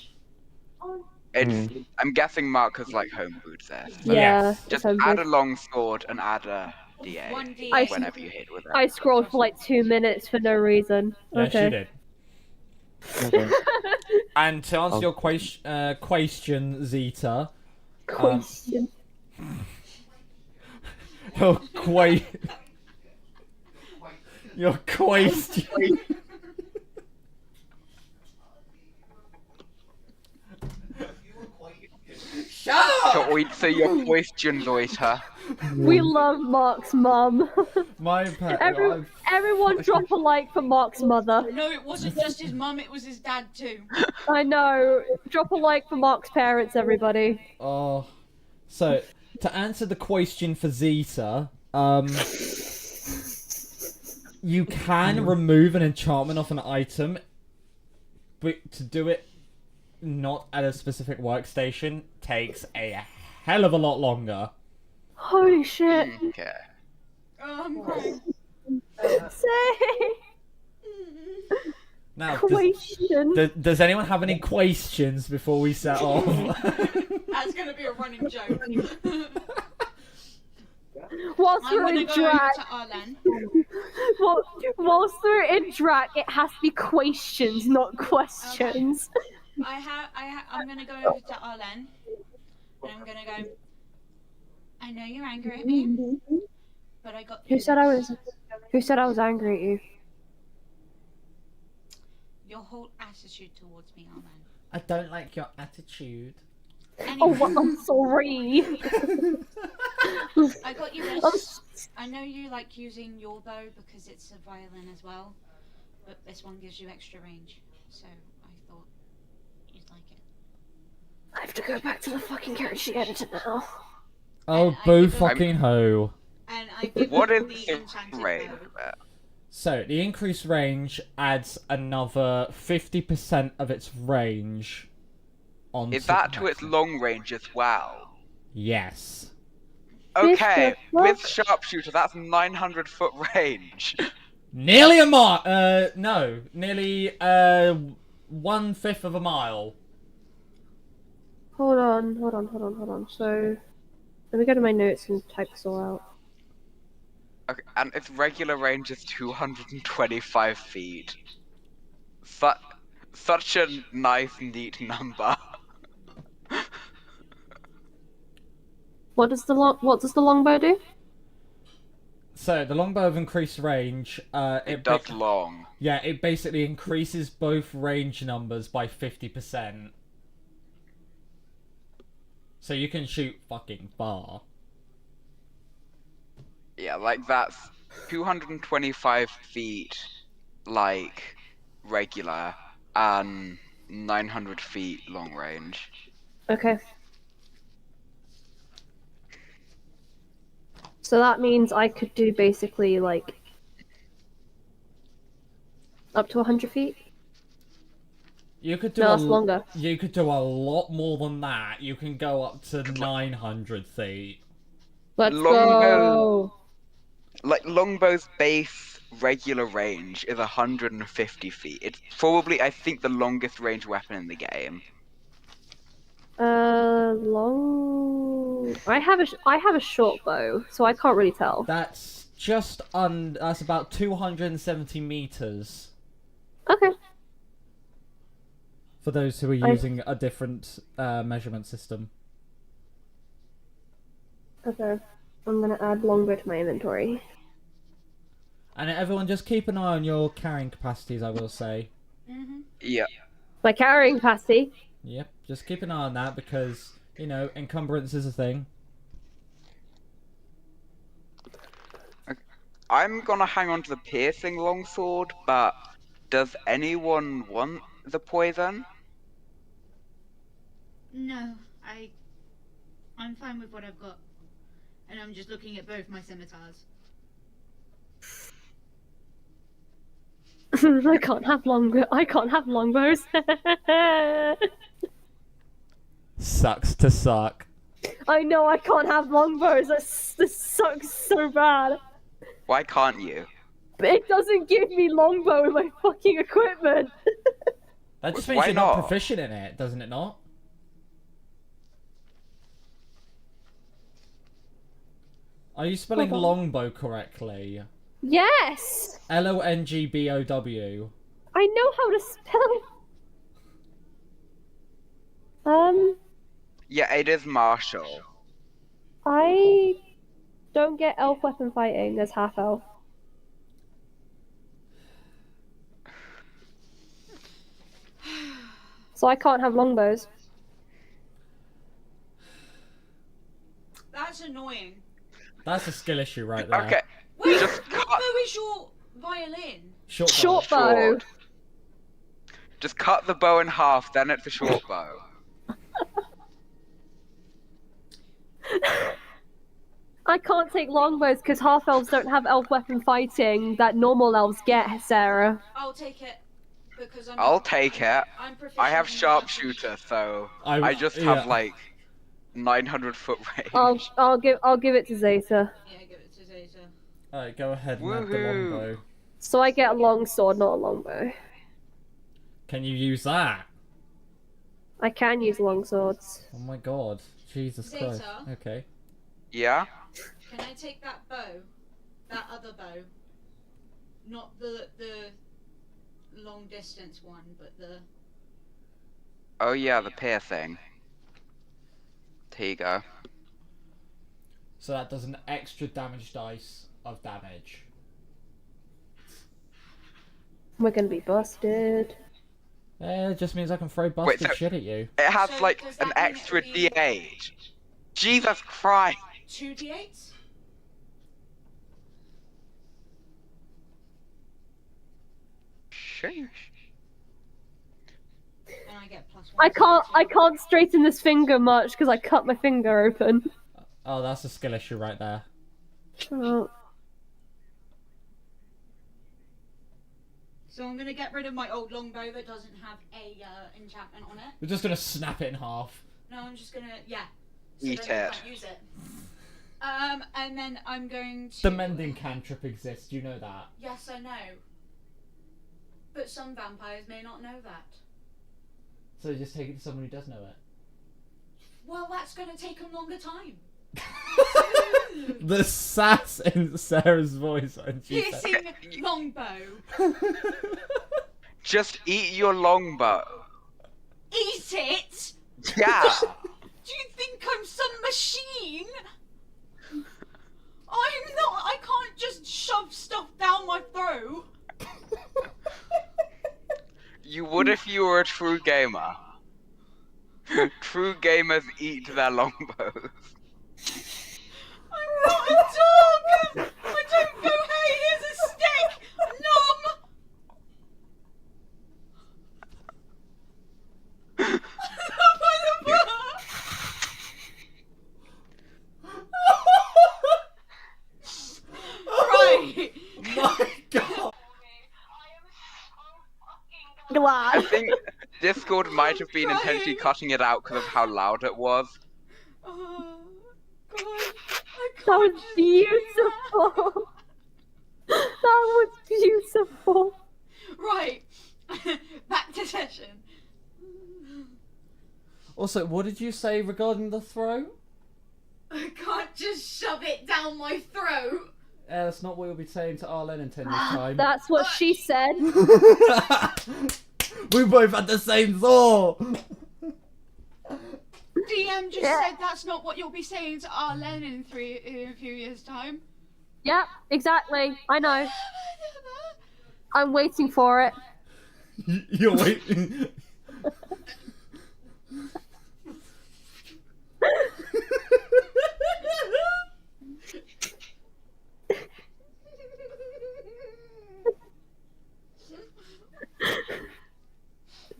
[SPEAKER 3] It's... I'm guessing Mark has, like, homebrewed this. So
[SPEAKER 5] Yeah,
[SPEAKER 1] Yes.
[SPEAKER 3] just
[SPEAKER 5] it's
[SPEAKER 3] add
[SPEAKER 5] homebrew.
[SPEAKER 3] a longsword and add a D8
[SPEAKER 2] One
[SPEAKER 5] I-
[SPEAKER 2] D8.
[SPEAKER 3] whenever you hit with it.
[SPEAKER 5] I scrolled for like 2 minutes for no reason.
[SPEAKER 1] Yes,
[SPEAKER 5] Okay.
[SPEAKER 1] you did.
[SPEAKER 4] Okay.
[SPEAKER 1] And to answer your question, Zeta,
[SPEAKER 5] Question.
[SPEAKER 1] your your question.
[SPEAKER 3] So your question, Zoita.
[SPEAKER 5] We love Mark's mum.
[SPEAKER 1] My pet.
[SPEAKER 5] Everyone drop a like for Mark's mother.
[SPEAKER 2] No, it wasn't just his mum, it was his dad too.
[SPEAKER 5] I know. Drop a like for Mark's parents, everybody.
[SPEAKER 1] Oh, so to answer the question for Zeta, you can remove an enchantment off an item, but to do it not at a specific workstation takes a hell of a lot longer.
[SPEAKER 5] Holy shit.
[SPEAKER 3] Okay.
[SPEAKER 2] Oh, I'm crying.
[SPEAKER 5] Say.
[SPEAKER 1] Now,
[SPEAKER 5] Question.
[SPEAKER 1] does anyone have any questions before we set off?
[SPEAKER 2] That's gonna be a running joke.
[SPEAKER 5] Whilst
[SPEAKER 2] I'm
[SPEAKER 5] we're
[SPEAKER 2] gonna
[SPEAKER 5] in
[SPEAKER 2] go
[SPEAKER 5] drag,
[SPEAKER 2] over to Arlen.
[SPEAKER 5] whilst we're in drag, it has to be questions, not questions.
[SPEAKER 2] I'm gonna go over to Arlen. And I'm gonna go. I know you're angry at me, but I got.
[SPEAKER 5] Who said I was angry at you?
[SPEAKER 2] Your whole attitude towards me, Arlen.
[SPEAKER 1] I don't like your attitude.
[SPEAKER 5] Oh,
[SPEAKER 2] Anyway,
[SPEAKER 5] well, I'm sorry.
[SPEAKER 2] I got you this. I know you like using your bow because it's a violin as well, but this one gives you extra range, so I thought you'd like it.
[SPEAKER 5] I have to go back to the fucking character editor now.
[SPEAKER 1] Oh,
[SPEAKER 2] And I
[SPEAKER 1] boo
[SPEAKER 2] give it-
[SPEAKER 1] fucking ho.
[SPEAKER 2] And I give
[SPEAKER 3] What
[SPEAKER 2] you
[SPEAKER 3] is
[SPEAKER 2] the
[SPEAKER 3] the
[SPEAKER 2] enchanted
[SPEAKER 3] range
[SPEAKER 2] bow.
[SPEAKER 3] of it?
[SPEAKER 1] So, the increased range adds another 50% of its range onto...
[SPEAKER 3] Is that to its long range as well?
[SPEAKER 1] Yes.
[SPEAKER 3] Okay,
[SPEAKER 5] the
[SPEAKER 3] with
[SPEAKER 5] fuck?
[SPEAKER 3] sharpshooter, that's 900-foot range.
[SPEAKER 1] Nearly a mile! No. Nearly, 1/5 of a mile.
[SPEAKER 5] Hold on. So, let me go to my notes and type this all out.
[SPEAKER 3] Okay, and its regular range is 225 feet. Such a nice, neat number.
[SPEAKER 5] What does the longbow do?
[SPEAKER 1] So, the longbow of increased range,
[SPEAKER 3] It does long.
[SPEAKER 1] Yeah, it basically increases both range numbers by 50%. So you can shoot fucking far.
[SPEAKER 3] Yeah, like that's 225 feet, like regular, and 900 feet long range.
[SPEAKER 5] Okay. So that means I could do basically like up to 100 feet.
[SPEAKER 1] You could do
[SPEAKER 5] No, that's longer.
[SPEAKER 1] You could do a lot more than that. You can go up to 900 feet.
[SPEAKER 5] Let's
[SPEAKER 3] Longbow-
[SPEAKER 5] go.
[SPEAKER 3] Like Longbow's base regular range is 150 feet. It's probably, I think, the longest range weapon in the game.
[SPEAKER 5] Long. I have a short bow, so I can't really tell.
[SPEAKER 1] That's that's about 270 meters.
[SPEAKER 5] Okay.
[SPEAKER 1] For those who are using a different measurement system.
[SPEAKER 5] Okay. I'm gonna add longbow to my inventory.
[SPEAKER 1] And everyone, just keep an eye on your carrying capacities, I will say.
[SPEAKER 3] Yeah.
[SPEAKER 5] My carrying capacity.
[SPEAKER 1] Yep, just keep an eye on that because, you know, encumbrance is a thing.
[SPEAKER 3] I'm gonna hang on to the piercing longsword, but does anyone want the poison?
[SPEAKER 2] No, I'm fine with what I've got. And I'm just looking at both my scimitars.
[SPEAKER 5] I can't have longbows.
[SPEAKER 1] Sucks to suck.
[SPEAKER 5] I know I can't have longbows. This sucks so bad.
[SPEAKER 3] Why can't you?
[SPEAKER 5] But it doesn't give me longbow in my fucking equipment.
[SPEAKER 1] That just means
[SPEAKER 3] Why
[SPEAKER 1] you're not
[SPEAKER 3] not?
[SPEAKER 1] proficient in it, doesn't it not? Are you spelling
[SPEAKER 5] Hold on.
[SPEAKER 1] longbow correctly?
[SPEAKER 5] Yes.
[SPEAKER 1] Longbow.
[SPEAKER 5] I know how to spell.
[SPEAKER 3] Yeah, it is martial.
[SPEAKER 5] I don't get elf weapon fighting as half elf. So I can't have longbows.
[SPEAKER 2] That's annoying.
[SPEAKER 1] That's a skill issue right there.
[SPEAKER 3] Okay,
[SPEAKER 2] Wait,
[SPEAKER 3] just
[SPEAKER 2] what
[SPEAKER 3] cut,
[SPEAKER 2] bow is your violin?
[SPEAKER 1] Short bow.
[SPEAKER 5] Short bow.
[SPEAKER 3] Short. just cut the bow in half, then it's a short bow.
[SPEAKER 5] I can't take longbows because half elves don't have elf weapon fighting that normal elves get, Sarah.
[SPEAKER 2] I'll take it. Because
[SPEAKER 3] I'll take it.
[SPEAKER 2] I'm proficient
[SPEAKER 3] I have
[SPEAKER 2] in
[SPEAKER 3] sharpshooter, so I just
[SPEAKER 1] yeah.
[SPEAKER 3] have like 900 foot range.
[SPEAKER 5] I'll give it to Zeta.
[SPEAKER 2] Yeah, give it to Zeta.
[SPEAKER 1] Alright, go ahead and add the
[SPEAKER 3] Woohoo.
[SPEAKER 1] longbow.
[SPEAKER 5] So I get a long sword, not a longbow.
[SPEAKER 1] Can you use that?
[SPEAKER 5] I can use long swords.
[SPEAKER 1] Oh my god. Jesus
[SPEAKER 2] Zeta?
[SPEAKER 1] Christ. Okay.
[SPEAKER 3] Yeah?
[SPEAKER 2] Can I take that bow? That other bow? Not the long distance one, but the...
[SPEAKER 3] Oh yeah, the piercing. Here you go.
[SPEAKER 1] So that does an extra damage dice of damage.
[SPEAKER 5] We're gonna be busted.
[SPEAKER 1] It just means I can throw busted
[SPEAKER 3] so-
[SPEAKER 1] shit at you.
[SPEAKER 3] It has
[SPEAKER 2] So,
[SPEAKER 3] like
[SPEAKER 2] does that
[SPEAKER 3] an
[SPEAKER 2] mean
[SPEAKER 3] extra
[SPEAKER 2] it'll be-
[SPEAKER 3] D8. Jesus Christ!
[SPEAKER 2] 2d8s?
[SPEAKER 3] Sheesh.
[SPEAKER 2] And I get +1.
[SPEAKER 5] I can't straighten this finger much because I cut my finger open.
[SPEAKER 1] Oh, that's a skill issue right there.
[SPEAKER 5] Oh.
[SPEAKER 2] So I'm gonna get rid of my old longbow that doesn't have a enchantment on it.
[SPEAKER 1] We're just gonna snap it in half.
[SPEAKER 2] No, I'm just gonna so
[SPEAKER 3] Eat
[SPEAKER 2] then I
[SPEAKER 3] it.
[SPEAKER 2] can't use it. And then I'm going to.
[SPEAKER 1] The mending cantrip exists, you know that.
[SPEAKER 2] Yes, I know. But some vampires may not know that.
[SPEAKER 1] So just take it to someone who does know it.
[SPEAKER 2] Well, that's gonna take a longer time.
[SPEAKER 1] The sass in Sarah's voice when she said...
[SPEAKER 2] Piercing longbow.
[SPEAKER 3] Just eat your longbow.
[SPEAKER 2] Eat it.
[SPEAKER 3] Yeah!
[SPEAKER 2] Do you think I'm some machine? I'm not. I can't just shove stuff down my throat.
[SPEAKER 3] You would if you were a true gamer. True gamers eat their longbows.
[SPEAKER 2] I'm not a dog! I don't go, hey, here's a stick! Nom! Right!
[SPEAKER 1] My God.
[SPEAKER 3] I
[SPEAKER 5] Glad.
[SPEAKER 3] think Discord might have been intentionally cutting it out because of how loud it was.
[SPEAKER 2] Oh, God. I
[SPEAKER 5] That
[SPEAKER 2] can't
[SPEAKER 5] was
[SPEAKER 2] just
[SPEAKER 5] beautiful. That was beautiful.
[SPEAKER 2] Right. Back to session.
[SPEAKER 1] Also, what did you say regarding the throat?
[SPEAKER 2] I can't just shove it down my throat.
[SPEAKER 1] That's not what you'll be saying to Arlen in 10 years' time.
[SPEAKER 5] That's what she said.
[SPEAKER 1] We both had the same thought!
[SPEAKER 2] DM just said that's not what you'll be saying to Arlen in a few years' time.
[SPEAKER 5] Yeah, exactly. I know. I'm waiting for it.
[SPEAKER 1] You're waiting.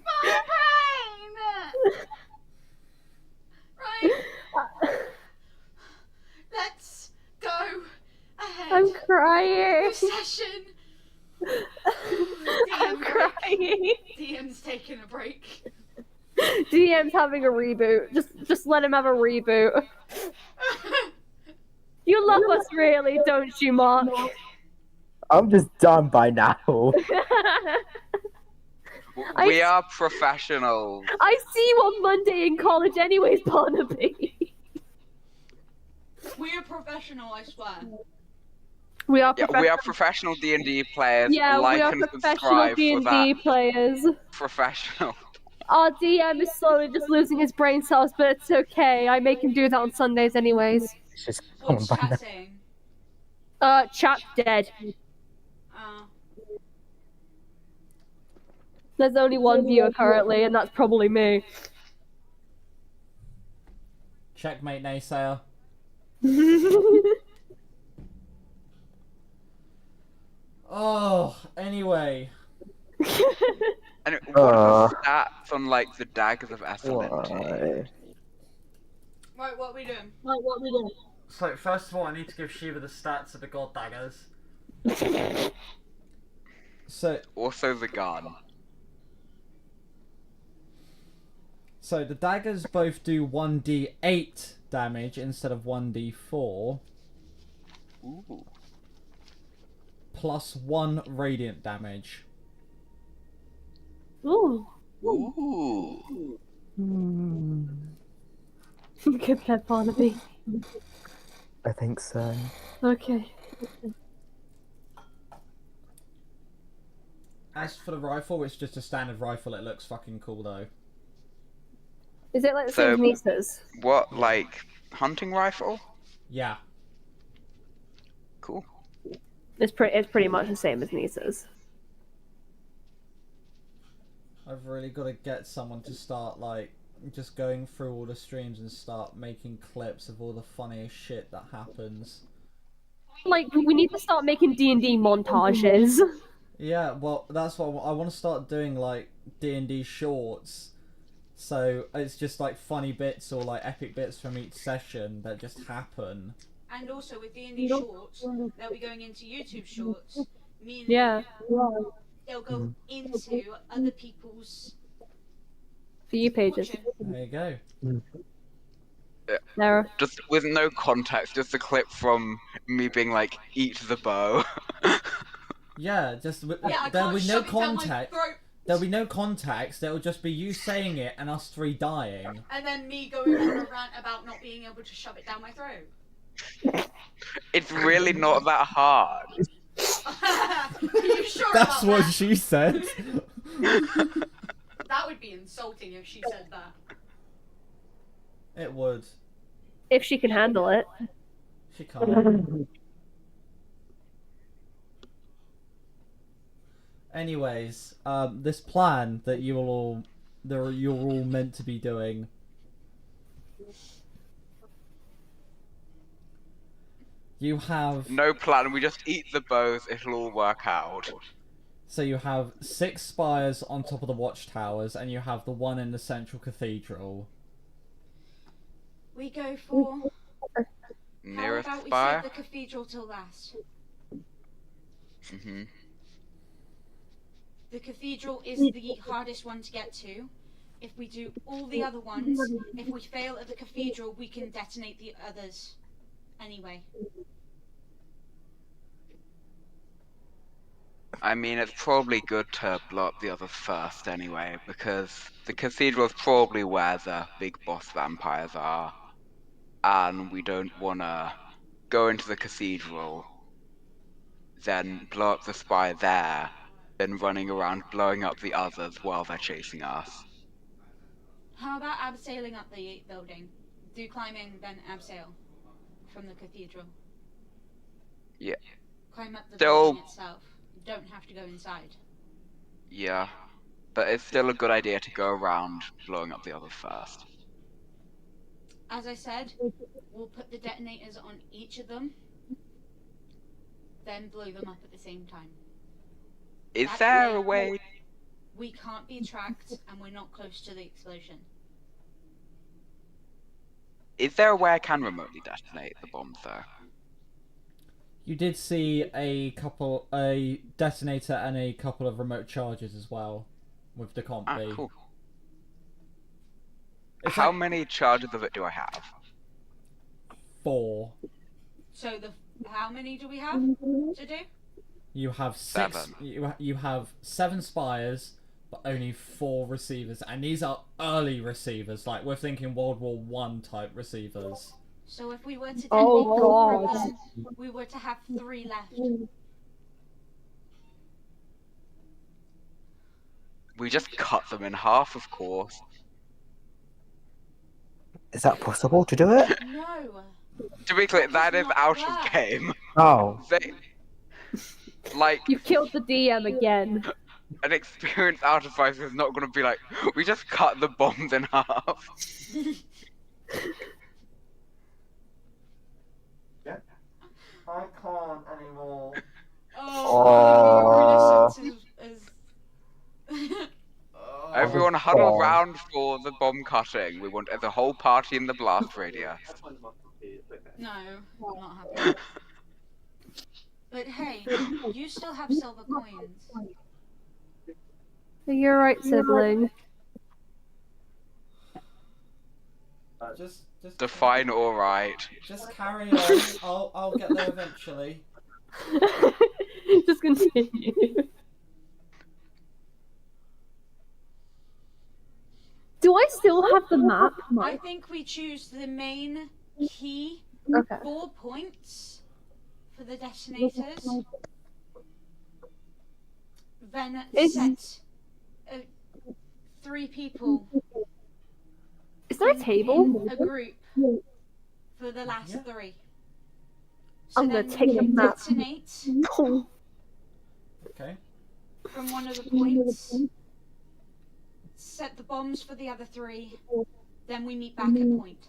[SPEAKER 2] My brain! Right. Let's go ahead.
[SPEAKER 5] I'm crying.
[SPEAKER 2] With session.
[SPEAKER 5] I'm
[SPEAKER 2] DM
[SPEAKER 5] crying.
[SPEAKER 2] DM's taking a break.
[SPEAKER 5] DM's having a reboot. Just let him have a reboot. You love us really, don't you, Mark?
[SPEAKER 4] I'm just done by now.
[SPEAKER 3] We are professionals.
[SPEAKER 5] I see you on Monday in college anyways, Barnaby.
[SPEAKER 2] We are professional, I swear.
[SPEAKER 5] We are
[SPEAKER 3] Yeah, we are professional D&D players.
[SPEAKER 5] Yeah,
[SPEAKER 3] like
[SPEAKER 5] we are
[SPEAKER 3] and
[SPEAKER 5] professional
[SPEAKER 3] subscribe for that.
[SPEAKER 5] D&D players.
[SPEAKER 3] Professional.
[SPEAKER 5] Our DM is slowly just losing his brain cells, but it's okay. I make him do that on Sundays anyways.
[SPEAKER 4] It's just
[SPEAKER 2] What's
[SPEAKER 4] gone by now.
[SPEAKER 2] chat saying?
[SPEAKER 5] Chat dead.
[SPEAKER 2] Uh,
[SPEAKER 5] There's only one viewer currently, and that's probably me.
[SPEAKER 1] Checkmate, naysayer. Oh, anyway.
[SPEAKER 3] And what are the stats on like the daggers of Esalinti?
[SPEAKER 4] Why?
[SPEAKER 2] right, what are we doing?
[SPEAKER 1] So, first of all, I need to give Shiva the stats of the god daggers. So,
[SPEAKER 3] Also the gun.
[SPEAKER 1] So the daggers both do 1d8 damage instead of 1d4,
[SPEAKER 3] Ooh.
[SPEAKER 1] plus 1 radiant damage.
[SPEAKER 5] Ooh.
[SPEAKER 3] Ooh.
[SPEAKER 5] Good play, Barnaby.
[SPEAKER 4] I think so.
[SPEAKER 5] Okay.
[SPEAKER 1] As for the rifle, it's just a standard rifle. It looks fucking cool though.
[SPEAKER 5] Is it like the
[SPEAKER 3] So-
[SPEAKER 5] same as Nisa's?
[SPEAKER 3] What, like, hunting rifle?
[SPEAKER 1] Yeah.
[SPEAKER 3] Cool.
[SPEAKER 5] It's pretty much the same as Nisa's.
[SPEAKER 1] I've really got to get someone to start like just going through all the streams and start making clips of all the funniest shit that happens.
[SPEAKER 5] Like, we need to start making D&D montages.
[SPEAKER 1] Yeah, well, that's what I want to start doing, like D&D shorts. So it's just like funny bits or like epic bits from each session that just happen.
[SPEAKER 2] And also with D&D shorts, they'll be going into YouTube shorts, meaning
[SPEAKER 5] Yeah.
[SPEAKER 2] they'll go into other people's
[SPEAKER 5] For you pages.
[SPEAKER 2] watching.
[SPEAKER 1] There you go.
[SPEAKER 5] Sarah.
[SPEAKER 3] Just with no context, just a clip from me being like, eat the bow.
[SPEAKER 1] Yeah, just
[SPEAKER 2] Yeah, I
[SPEAKER 1] there'll
[SPEAKER 2] can't
[SPEAKER 1] be no
[SPEAKER 2] shove it down my
[SPEAKER 1] context.
[SPEAKER 2] throat.
[SPEAKER 1] There'll be no context. It'll just be you saying it and us three dying.
[SPEAKER 2] And then me going on a rant about not being able to shove it down my throat.
[SPEAKER 3] It's really not that hard.
[SPEAKER 2] Are you sure
[SPEAKER 1] That's
[SPEAKER 2] about
[SPEAKER 1] what
[SPEAKER 2] that?
[SPEAKER 1] she said.
[SPEAKER 2] That would be insulting if she said that.
[SPEAKER 1] It would.
[SPEAKER 5] If she can handle it.
[SPEAKER 1] She can't. Anyways, this plan that you're all meant to be doing You have
[SPEAKER 3] No plan. We just eat the bows. It'll all work out.
[SPEAKER 1] so you have 6 spires on top of the watchtowers, and you have the one in the central cathedral.
[SPEAKER 2] We go for.
[SPEAKER 3] Nearest
[SPEAKER 2] How about we
[SPEAKER 3] spire.
[SPEAKER 2] save the cathedral till last?
[SPEAKER 3] Mhm.
[SPEAKER 2] The cathedral is the hardest one to get to. If we do all the other ones, if we fail at the cathedral, we can detonate the others anyway.
[SPEAKER 3] I mean, it's probably good to blow up the others first anyway, because the cathedral is probably where the big boss vampires are, and we don't want to go into the cathedral, then blow up the spire there, then running around blowing up the others while they're chasing us.
[SPEAKER 2] How about abseiling up the building? Do climb in, then abseil from the cathedral.
[SPEAKER 3] Yeah.
[SPEAKER 2] Climb up the
[SPEAKER 3] Still-
[SPEAKER 2] building itself. You don't have to go inside.
[SPEAKER 3] Yeah, but it's still a good idea to go around blowing up the others first.
[SPEAKER 2] As I said, we'll put the detonators on each of them, then blow them up at the same time.
[SPEAKER 3] Is
[SPEAKER 2] That's
[SPEAKER 3] there a
[SPEAKER 2] where-
[SPEAKER 3] way?
[SPEAKER 2] We can't be tracked, and we're not close to the explosion.
[SPEAKER 3] Is there a way I can remotely detonate the bombs though?
[SPEAKER 1] You did see a detonator and a couple of remote charges as well, with the comp
[SPEAKER 3] Ah,
[SPEAKER 1] B.
[SPEAKER 3] cool.
[SPEAKER 1] It's
[SPEAKER 3] How
[SPEAKER 1] like
[SPEAKER 3] many charges of it do I have?
[SPEAKER 1] 4.
[SPEAKER 2] So how many do we have to do?
[SPEAKER 1] You have 6.
[SPEAKER 3] 7.
[SPEAKER 1] You have 7 spires, but only 4 receivers, and these are early receivers. Like we're thinking World War I type receivers.
[SPEAKER 2] So if we were to detonate
[SPEAKER 5] Oh,
[SPEAKER 2] all of
[SPEAKER 5] God.
[SPEAKER 2] them, we were to have 3 left.
[SPEAKER 3] We just cut them in half, of course.
[SPEAKER 4] Is that possible to do it?
[SPEAKER 2] No.
[SPEAKER 3] To be clear, that is
[SPEAKER 2] Not
[SPEAKER 3] out
[SPEAKER 2] that.
[SPEAKER 3] of game.
[SPEAKER 4] Oh.
[SPEAKER 3] They, like,
[SPEAKER 5] You've killed the DM again.
[SPEAKER 3] an experienced artificer is not going to be like, we just cut the bombs in half.
[SPEAKER 1] I can't anymore.
[SPEAKER 2] Oh, you're innocent
[SPEAKER 3] Everyone huddle round for the bomb cutting. We want the whole party in the blast radius.
[SPEAKER 2] No, I'm not happy. But hey, you still have silver coins.
[SPEAKER 5] You're right, sibling.
[SPEAKER 1] Just
[SPEAKER 3] Define alright.
[SPEAKER 1] Just carry on. I'll get there eventually.
[SPEAKER 5] Just continue. Do I still have the map?
[SPEAKER 2] I think we choose the main key
[SPEAKER 5] Okay.
[SPEAKER 2] 4 points for the detonators. Then set 3 people,
[SPEAKER 5] Is there a table?
[SPEAKER 2] a group, for the last
[SPEAKER 1] Yeah.
[SPEAKER 2] 3.
[SPEAKER 5] I'm gonna
[SPEAKER 2] then
[SPEAKER 5] take
[SPEAKER 2] you
[SPEAKER 5] a map.
[SPEAKER 2] detonate
[SPEAKER 1] Okay.
[SPEAKER 2] from one of the points, set the bombs for the other 3, then we meet back at point.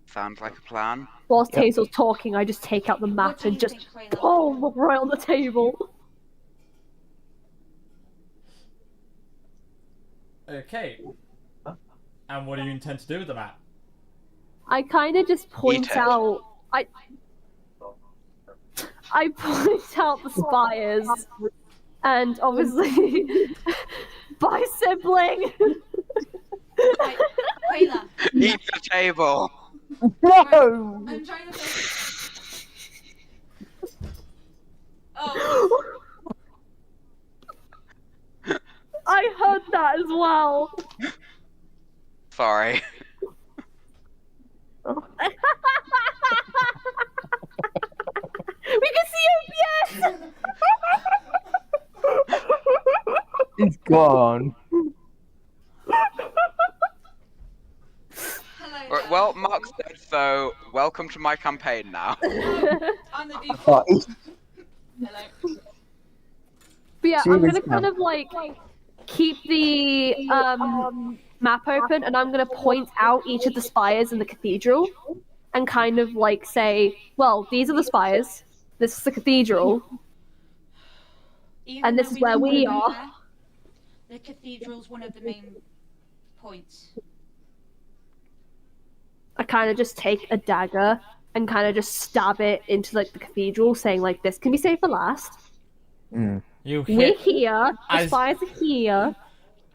[SPEAKER 3] Sounds like a plan.
[SPEAKER 5] Whilst Hazel's talking, I just take out the
[SPEAKER 2] What
[SPEAKER 5] map
[SPEAKER 2] do you
[SPEAKER 5] and just
[SPEAKER 2] think, Quayla?
[SPEAKER 5] boom right on the table.
[SPEAKER 1] Okay. And what do you intend to do with the map?
[SPEAKER 5] I kind of just point
[SPEAKER 3] it.
[SPEAKER 5] out. I point out the spires, and obviously, bye sibling.
[SPEAKER 2] Right, Quayla,
[SPEAKER 3] Eat the table!
[SPEAKER 4] No!
[SPEAKER 2] I'm trying to think. Oh,
[SPEAKER 5] I heard that as well.
[SPEAKER 3] Sorry.
[SPEAKER 5] We can see ambience.
[SPEAKER 4] He's gone.
[SPEAKER 2] hello.
[SPEAKER 3] Right, well, Mark said so. Welcome to my campaign now.
[SPEAKER 2] On the
[SPEAKER 4] Oh,
[SPEAKER 2] default.
[SPEAKER 4] he's-
[SPEAKER 2] Hello.
[SPEAKER 5] But yeah,
[SPEAKER 4] She
[SPEAKER 5] I'm
[SPEAKER 4] was
[SPEAKER 5] gonna kind of like keep the map open, and I'm gonna point out each of the spires in the cathedral, and kind of like say, well, these are the spires. This is the cathedral.
[SPEAKER 2] Even
[SPEAKER 5] And this
[SPEAKER 2] though
[SPEAKER 5] is where
[SPEAKER 2] don't
[SPEAKER 5] we
[SPEAKER 2] wanna go
[SPEAKER 5] are.
[SPEAKER 2] there, the cathedral's one of the main points.
[SPEAKER 5] I kind of just take a dagger and kind of just stab it into like the cathedral, saying like, "This can be saved for last.
[SPEAKER 1] You
[SPEAKER 5] We're
[SPEAKER 1] hit
[SPEAKER 5] here. The
[SPEAKER 1] as-
[SPEAKER 5] spires are here."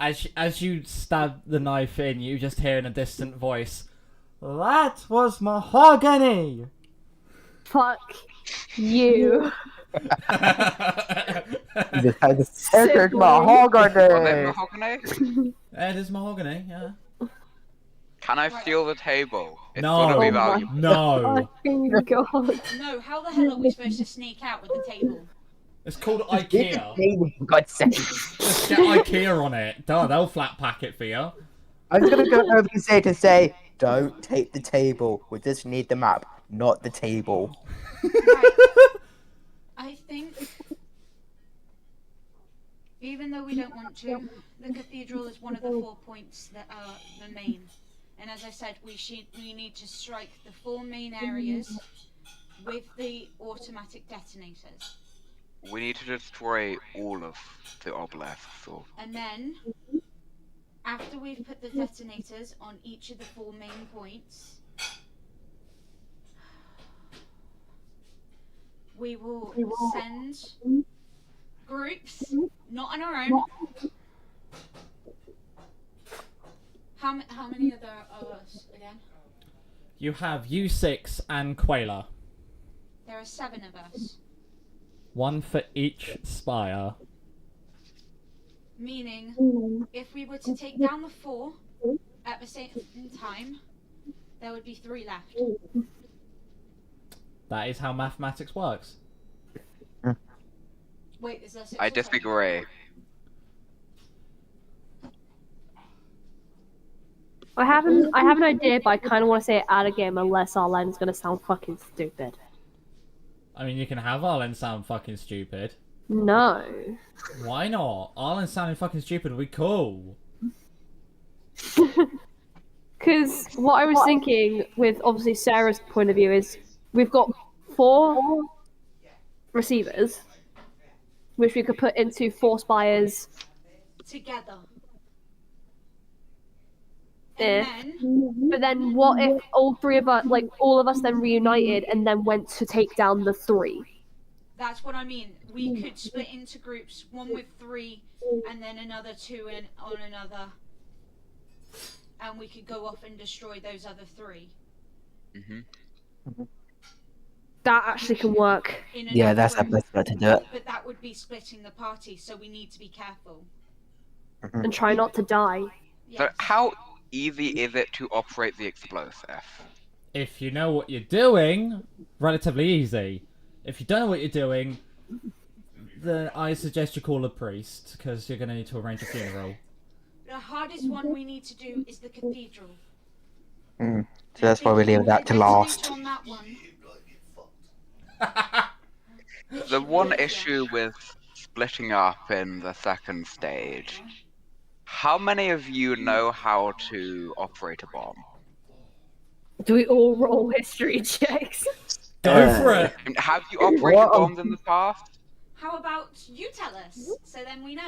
[SPEAKER 1] as you stab the knife in. You just hear in a distant voice, "That was mahogany."
[SPEAKER 5] Fuck you.
[SPEAKER 4] You just had the sacred
[SPEAKER 5] Sibling.
[SPEAKER 3] Was it
[SPEAKER 4] mahogany.
[SPEAKER 3] mahogany?
[SPEAKER 1] It is mahogany, yeah.
[SPEAKER 3] Can I steal the table? It's
[SPEAKER 1] No.
[SPEAKER 3] gotta be
[SPEAKER 5] Oh my
[SPEAKER 3] valuable.
[SPEAKER 1] No.
[SPEAKER 5] Fucking god.
[SPEAKER 2] No, how the hell are we supposed to sneak out with the table?
[SPEAKER 1] It's called
[SPEAKER 4] Just get the
[SPEAKER 1] IKEA.
[SPEAKER 4] table, for God's sake.
[SPEAKER 1] Just get IKEA on it. Duh, they'll flat pack it for you.
[SPEAKER 4] I'm just gonna go over to say to say, don't take the table. We just need the map, not the table.
[SPEAKER 2] Right. I think, even though we don't want to, the cathedral is one of the 4 points that are the main. And as I said, we need to strike the 4 main areas with the automatic detonators.
[SPEAKER 3] We need to destroy all of the obelisks. Or...
[SPEAKER 2] And then, after we've put the detonators on each of the 4 main points, we will send groups, not on our own. How many are there of us again?
[SPEAKER 1] You have U6 and Quayla.
[SPEAKER 2] There are 7 of us.
[SPEAKER 1] 1 for each spire.
[SPEAKER 2] Meaning, if we were to take down the 4 at the same time, there would be 3 left.
[SPEAKER 1] That is how mathematics works.
[SPEAKER 2] Wait, is there 6?
[SPEAKER 3] I
[SPEAKER 2] or 7?
[SPEAKER 3] disagree.
[SPEAKER 5] I have an idea, but I kind of want to say it out of game unless our line's gonna sound fucking stupid.
[SPEAKER 1] I mean, you can have Arlen sound fucking stupid.
[SPEAKER 5] No.
[SPEAKER 1] Why not? Arlen sounding fucking stupid would be cool.
[SPEAKER 5] Because what I was thinking, with obviously Sarah's point of view, is we've got 4 receivers, which we could put into 4 spires.
[SPEAKER 2] Together.
[SPEAKER 5] Eh.
[SPEAKER 2] And then,
[SPEAKER 5] But then what if all 3 of us, like all of us, then reunited and then went to take down the 3?
[SPEAKER 2] that's what I mean. We could split into groups, one with 3, and then another 2 on another. And we could go off and destroy those other 3.
[SPEAKER 5] That actually can work.
[SPEAKER 2] In
[SPEAKER 4] Yeah,
[SPEAKER 2] another
[SPEAKER 4] that's the
[SPEAKER 2] group.
[SPEAKER 4] best way to do it.
[SPEAKER 2] But that would be splitting the party, so we need to be careful.
[SPEAKER 5] And try not to die.
[SPEAKER 3] So
[SPEAKER 2] Yes.
[SPEAKER 3] how easy is it to operate the explosive?
[SPEAKER 1] If you know what you're doing, relatively easy. If you don't know what you're doing, then I suggest you call a priest, because you're going to need to arrange a funeral.
[SPEAKER 2] The hardest one we need to do is the cathedral.
[SPEAKER 4] So that's why we leave that to last.
[SPEAKER 2] On that one.
[SPEAKER 3] The one issue with splitting up in the second stage, how many of you know how to operate a bomb?
[SPEAKER 5] Do we all roll history checks?
[SPEAKER 1] Go for it!
[SPEAKER 3] And have you operated
[SPEAKER 4] What?
[SPEAKER 3] bombs in the past?
[SPEAKER 2] How about you tell us, so then we know.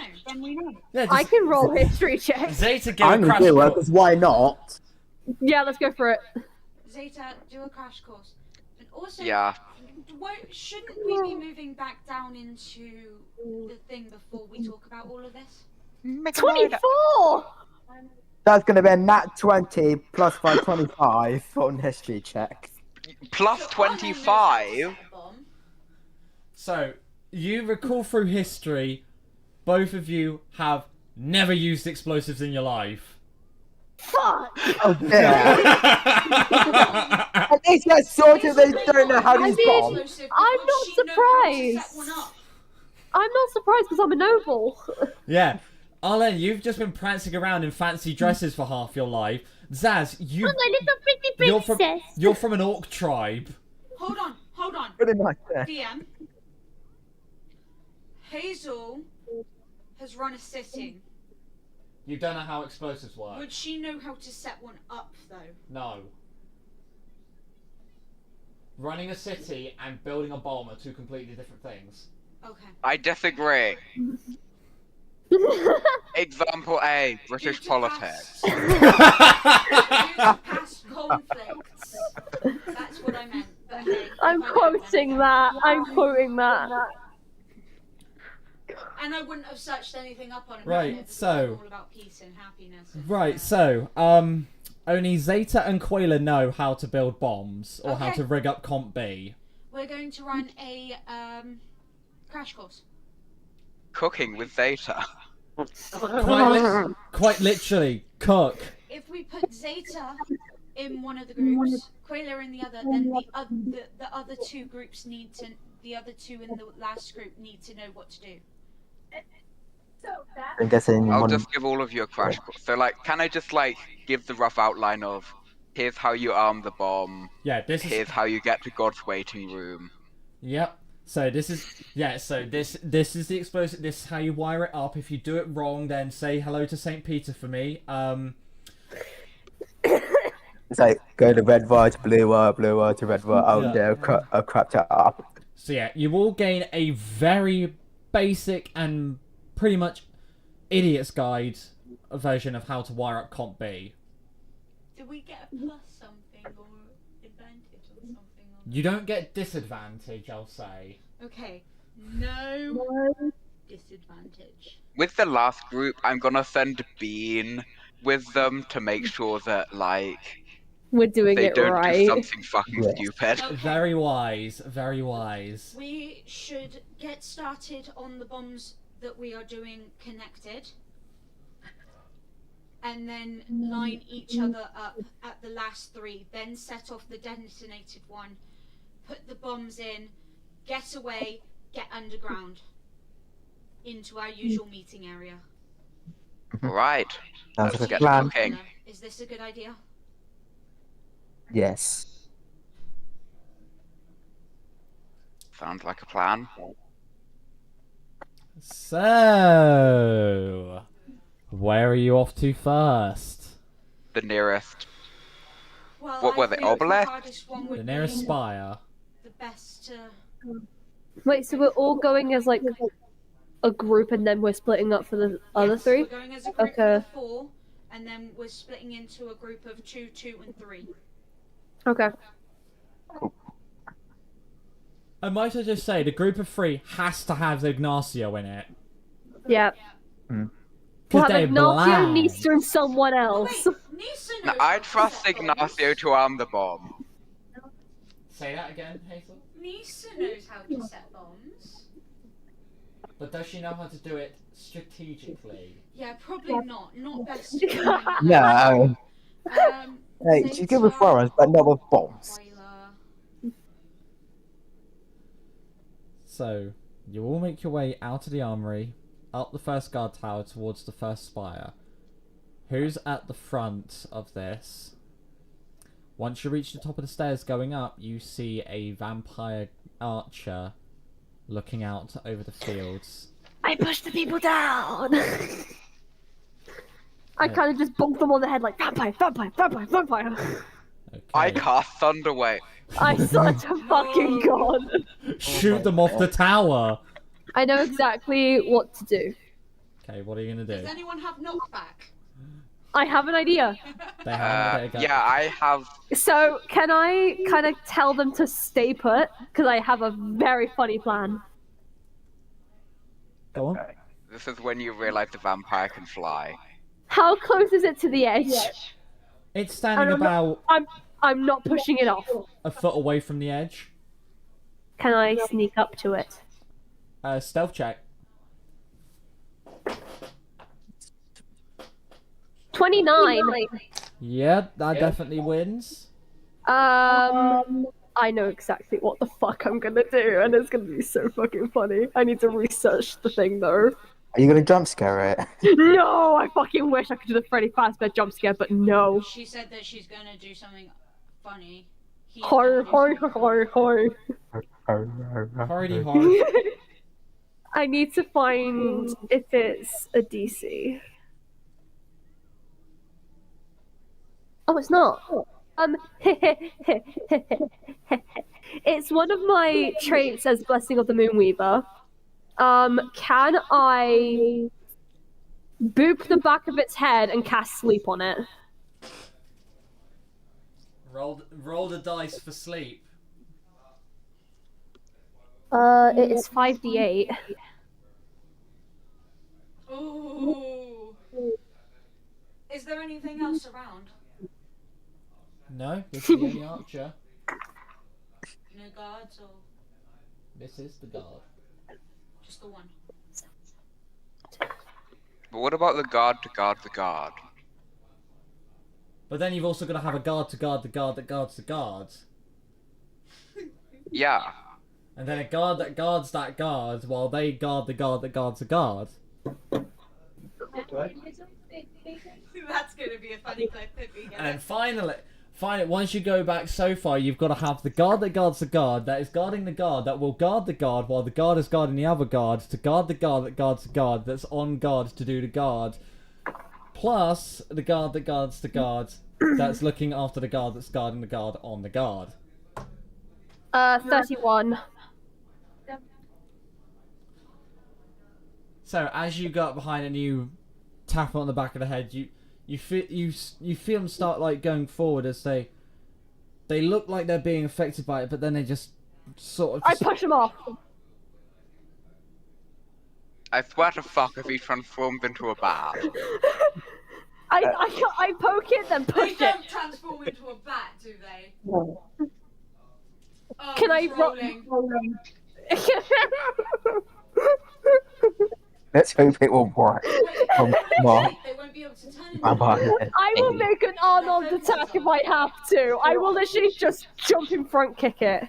[SPEAKER 1] Yeah,
[SPEAKER 5] I
[SPEAKER 1] just
[SPEAKER 5] can roll history checks.
[SPEAKER 1] Zeta give
[SPEAKER 4] I'm
[SPEAKER 1] a
[SPEAKER 4] gonna
[SPEAKER 1] crash
[SPEAKER 4] do it,
[SPEAKER 1] course.
[SPEAKER 4] because why not?
[SPEAKER 5] Yeah, let's go for it.
[SPEAKER 2] Zeta, do a crash course. And also,
[SPEAKER 3] Yeah.
[SPEAKER 2] shouldn't we be moving back down into the thing before we talk about all of this?
[SPEAKER 5] 24!
[SPEAKER 4] That's gonna be a nat 20 plus 525 on history check.
[SPEAKER 3] Plus
[SPEAKER 2] So Arlen knows how to
[SPEAKER 3] 25?
[SPEAKER 2] set a bomb.
[SPEAKER 1] So, you recall through history, both of you have never used explosives in your life.
[SPEAKER 5] Fuck!
[SPEAKER 4] Oh yeah. At least that's sort of they don't know how to use bombs.
[SPEAKER 2] Explosive
[SPEAKER 5] I'm
[SPEAKER 2] because
[SPEAKER 5] not
[SPEAKER 2] she knows how to set
[SPEAKER 5] surprised.
[SPEAKER 2] one up.
[SPEAKER 5] I'm not surprised because I'm a noble.
[SPEAKER 1] Yeah. Arlen, you've just been prancing around in fancy dresses for half your life. Zaz,
[SPEAKER 5] I'm a little pretty
[SPEAKER 1] you're from
[SPEAKER 5] princess.
[SPEAKER 1] you're from an orc tribe.
[SPEAKER 2] Hold on.
[SPEAKER 4] Pretty much, yeah.
[SPEAKER 2] DM. Hazel has run a sitting.
[SPEAKER 1] You don't know how explosives work.
[SPEAKER 2] Would she know how to set one up, though?
[SPEAKER 1] No. Running a city and building a bomb are two completely different things.
[SPEAKER 2] Okay.
[SPEAKER 3] I disagree. Example A, British
[SPEAKER 2] Due to
[SPEAKER 3] politics.
[SPEAKER 2] Due to past conflicts. That's what I meant. But hey,
[SPEAKER 5] I'm
[SPEAKER 2] if I don't,
[SPEAKER 5] quoting
[SPEAKER 2] then
[SPEAKER 5] that. I'm quoting that.
[SPEAKER 2] And I wouldn't have searched anything up on it.
[SPEAKER 1] Right,
[SPEAKER 2] because
[SPEAKER 1] so-
[SPEAKER 2] it's all about peace and happiness.
[SPEAKER 1] Right, so, only Zeta and Quayla know how to build bombs, or how
[SPEAKER 2] Okay.
[SPEAKER 1] to rig up Comp B.
[SPEAKER 2] We're going to run a crash course.
[SPEAKER 3] Cooking with Zeta.
[SPEAKER 1] Quite literally, cook.
[SPEAKER 2] If we put Zeta in one of the groups, Quayla in the other, then the other two groups need to. The other two in the last group need to know what to do.
[SPEAKER 4] I'm guessing
[SPEAKER 3] I'll
[SPEAKER 4] one.
[SPEAKER 3] just give all of you a crash course. So, like, can I just, like, give the rough outline of here's how you arm the bomb,
[SPEAKER 1] Yeah, this is...
[SPEAKER 3] here's how you get to God's waiting room.
[SPEAKER 1] Yep. So this is... Yeah, so this is the explosive... This is how you wire it up. If you do it wrong, then say hello to St. Peter for me.
[SPEAKER 4] It's like go to red wire to blue wire to red wire out
[SPEAKER 1] Yeah.
[SPEAKER 4] there, crapped it up.
[SPEAKER 1] So yeah, you will gain a very basic and pretty much idiot's guide version of how to wire up Comp B.
[SPEAKER 2] Do we get a plus something or advantage or something?
[SPEAKER 1] You don't get disadvantage, I'll say.
[SPEAKER 2] Okay. No disadvantage.
[SPEAKER 3] With the last group, I'm gonna send Bean with them to make sure that, like,
[SPEAKER 5] We're doing
[SPEAKER 3] they
[SPEAKER 5] it
[SPEAKER 3] don't
[SPEAKER 5] right.
[SPEAKER 3] do something fucking
[SPEAKER 4] Yeah.
[SPEAKER 3] stupid.
[SPEAKER 2] Okay.
[SPEAKER 1] Very wise, very wise.
[SPEAKER 2] We should get started on the bombs that we are doing connected. And then line each other up at the last three. Then set off the detonated one. Put the bombs in. Get away. Get underground. Into our usual meeting area.
[SPEAKER 3] Right.
[SPEAKER 4] Sounds
[SPEAKER 3] Let's
[SPEAKER 4] like a
[SPEAKER 3] get
[SPEAKER 4] plan.
[SPEAKER 3] cooking.
[SPEAKER 2] Is this a good idea?
[SPEAKER 4] Yes.
[SPEAKER 3] Sounds like a plan.
[SPEAKER 1] So, where are you off to first?
[SPEAKER 3] The nearest.
[SPEAKER 2] Well,
[SPEAKER 3] What were
[SPEAKER 2] I
[SPEAKER 3] they,
[SPEAKER 2] think
[SPEAKER 3] obelisk?
[SPEAKER 2] The hardest one would
[SPEAKER 1] The nearest
[SPEAKER 2] be
[SPEAKER 1] spire.
[SPEAKER 2] the best to...
[SPEAKER 5] Wait, so we're all going as like a group and then we're splitting up for the other
[SPEAKER 2] Yes,
[SPEAKER 5] three?
[SPEAKER 2] We're going as a group
[SPEAKER 5] Okay.
[SPEAKER 2] of 4, and then we're splitting into a group of 2, 2, and 3.
[SPEAKER 5] Okay.
[SPEAKER 1] I might as just say, the group of 3 has to have Ignacio in it.
[SPEAKER 5] Yeah. We'll
[SPEAKER 1] Because
[SPEAKER 5] have
[SPEAKER 1] they're
[SPEAKER 5] Ignacio,
[SPEAKER 1] bland.
[SPEAKER 5] Nista, and someone else.
[SPEAKER 2] Wait, Nisa knows
[SPEAKER 3] Now,
[SPEAKER 2] how
[SPEAKER 3] I
[SPEAKER 2] to
[SPEAKER 3] trust
[SPEAKER 2] set bombs.
[SPEAKER 3] Ignacio to arm the bomb.
[SPEAKER 1] Say that again, Hazel?
[SPEAKER 2] Nisa knows how to set bombs.
[SPEAKER 1] But does she know how to do it strategically?
[SPEAKER 2] Yeah, probably not. Not best.
[SPEAKER 4] No. Hey, she's good with
[SPEAKER 2] Zeta,
[SPEAKER 4] firearms, but not with bombs.
[SPEAKER 2] Quayla.
[SPEAKER 1] So, you all make your way out of the armory, up the first guard tower towards the first spire. Who's at the front of this? Once you reach the top of the stairs going up, you see a vampire archer looking out over the fields.
[SPEAKER 5] I push the people down! I kind of just bonk them on the head like, vampire, vampire, vampire, vampire.
[SPEAKER 1] Okay.
[SPEAKER 3] I cast Thunderwave.
[SPEAKER 5] I such a fucking god.
[SPEAKER 1] Shoot them off the tower!
[SPEAKER 5] I know exactly what to do.
[SPEAKER 1] Okay, what are you gonna do?
[SPEAKER 2] Does anyone have knockback?
[SPEAKER 5] I have an idea.
[SPEAKER 1] They have a
[SPEAKER 3] Yeah, I have.
[SPEAKER 5] So, can I kind of tell them to stay put? Because I have a very funny plan.
[SPEAKER 1] Go on.
[SPEAKER 3] This is when you realize the vampire can fly.
[SPEAKER 5] How close is it to the edge?
[SPEAKER 1] It's standing
[SPEAKER 5] I'm not-
[SPEAKER 1] about
[SPEAKER 5] I'm not pushing it off.
[SPEAKER 1] a foot away from the edge.
[SPEAKER 5] Can I sneak up to it?
[SPEAKER 1] Stealth check.
[SPEAKER 5] 29.
[SPEAKER 1] Yeah, that definitely wins.
[SPEAKER 5] I know exactly what the fuck I'm gonna do, and it's gonna be so fucking funny. I need to research the thing though.
[SPEAKER 4] Are you gonna jump scare it?
[SPEAKER 5] No, I fucking wish I could do the Freddy Fazbear jump scare, but no.
[SPEAKER 2] She said that she's gonna do something funny. He's
[SPEAKER 5] Hor,
[SPEAKER 2] gonna do
[SPEAKER 5] hor,
[SPEAKER 2] something
[SPEAKER 5] hor, hor.
[SPEAKER 1] Hardy hard.
[SPEAKER 5] I need to find if it's a DC. Oh, it's not. It's one of my traits as Blessing of the Moonweaver. Can I boop the back of its head and cast sleep on it?
[SPEAKER 1] Roll the dice for sleep.
[SPEAKER 5] It is 5d8.
[SPEAKER 2] Ooh. Is there anything else around?
[SPEAKER 1] No, this is the only archer.
[SPEAKER 2] No guards or
[SPEAKER 1] This is the guard.
[SPEAKER 2] just the one?
[SPEAKER 3] But what about the guard to guard the guard?
[SPEAKER 1] But then you've also got to have a guard to guard the guard that guards the guard.
[SPEAKER 3] Yeah.
[SPEAKER 1] And then a guard that guards that guard while they guard the guard that guards the guard.
[SPEAKER 2] That's going to be a funny clip if we get
[SPEAKER 1] And then
[SPEAKER 2] it.
[SPEAKER 1] finally, once you go back so far, you've got to have the guard that guards the guard that is guarding the guard that will guard the guard while the guard is guarding the other guard to guard the guard that guards the guard that's on guard to do the guard. Plus the guard that guards the guard that's looking after the guard that's guarding the guard on the guard.
[SPEAKER 5] 31.
[SPEAKER 1] So as you go up behind and you tap on the back of the head, you feel them start like going forward as they look like they're being affected by it, but then they just sort of.
[SPEAKER 5] I push him off.
[SPEAKER 3] I swear to fuck if he transforms into a bat.
[SPEAKER 5] I poke it, then
[SPEAKER 2] They
[SPEAKER 5] push it.
[SPEAKER 2] don't transform into a bat, do they? Oh,
[SPEAKER 5] Can I
[SPEAKER 2] he's rolling?
[SPEAKER 4] Let's hope it will work.
[SPEAKER 2] Wait,
[SPEAKER 4] Mark.
[SPEAKER 2] they won't be able to turn into
[SPEAKER 4] I'm
[SPEAKER 2] a bat.
[SPEAKER 4] behind.
[SPEAKER 5] I will make an Arnold attack if I have to. I will literally just jump in front, kick it.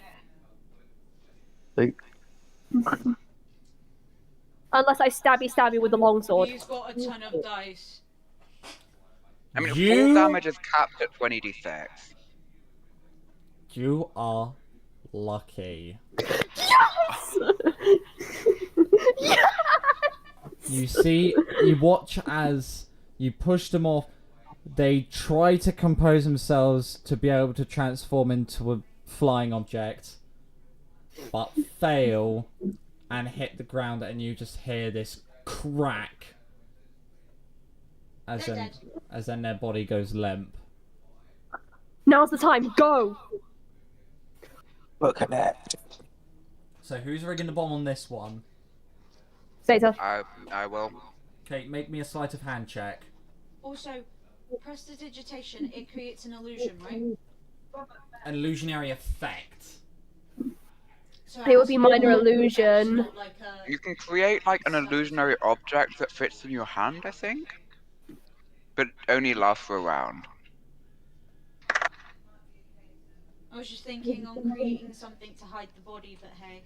[SPEAKER 5] Unless I stabby with the longsword.
[SPEAKER 2] He's got a ton of dice.
[SPEAKER 3] I mean,
[SPEAKER 1] You-
[SPEAKER 3] full damage is capped at 20d6.
[SPEAKER 1] You are lucky.
[SPEAKER 5] Yes! Yes!
[SPEAKER 1] You watch as you push them off. They try to compose themselves to be able to transform into a flying object, but fail and hit the ground, and you just hear this crack as then their body goes limp.
[SPEAKER 5] Now's the time. Go!
[SPEAKER 4] Look at that.
[SPEAKER 1] So who's rigging the bomb on this one?
[SPEAKER 5] Zeta.
[SPEAKER 3] I will.
[SPEAKER 1] Okay, make me a sleight of hand check.
[SPEAKER 2] Also, prestidigitation, it creates an illusion, right?
[SPEAKER 1] An illusionary effect.
[SPEAKER 2] So
[SPEAKER 5] It would
[SPEAKER 2] has
[SPEAKER 5] be
[SPEAKER 2] to
[SPEAKER 5] minor
[SPEAKER 2] a-
[SPEAKER 5] illusion.
[SPEAKER 2] not like a-
[SPEAKER 3] You can create like an illusionary object that fits in your hand, I think. But only lasts for a round.
[SPEAKER 2] I was just thinking on creating something to hide the body, but hey.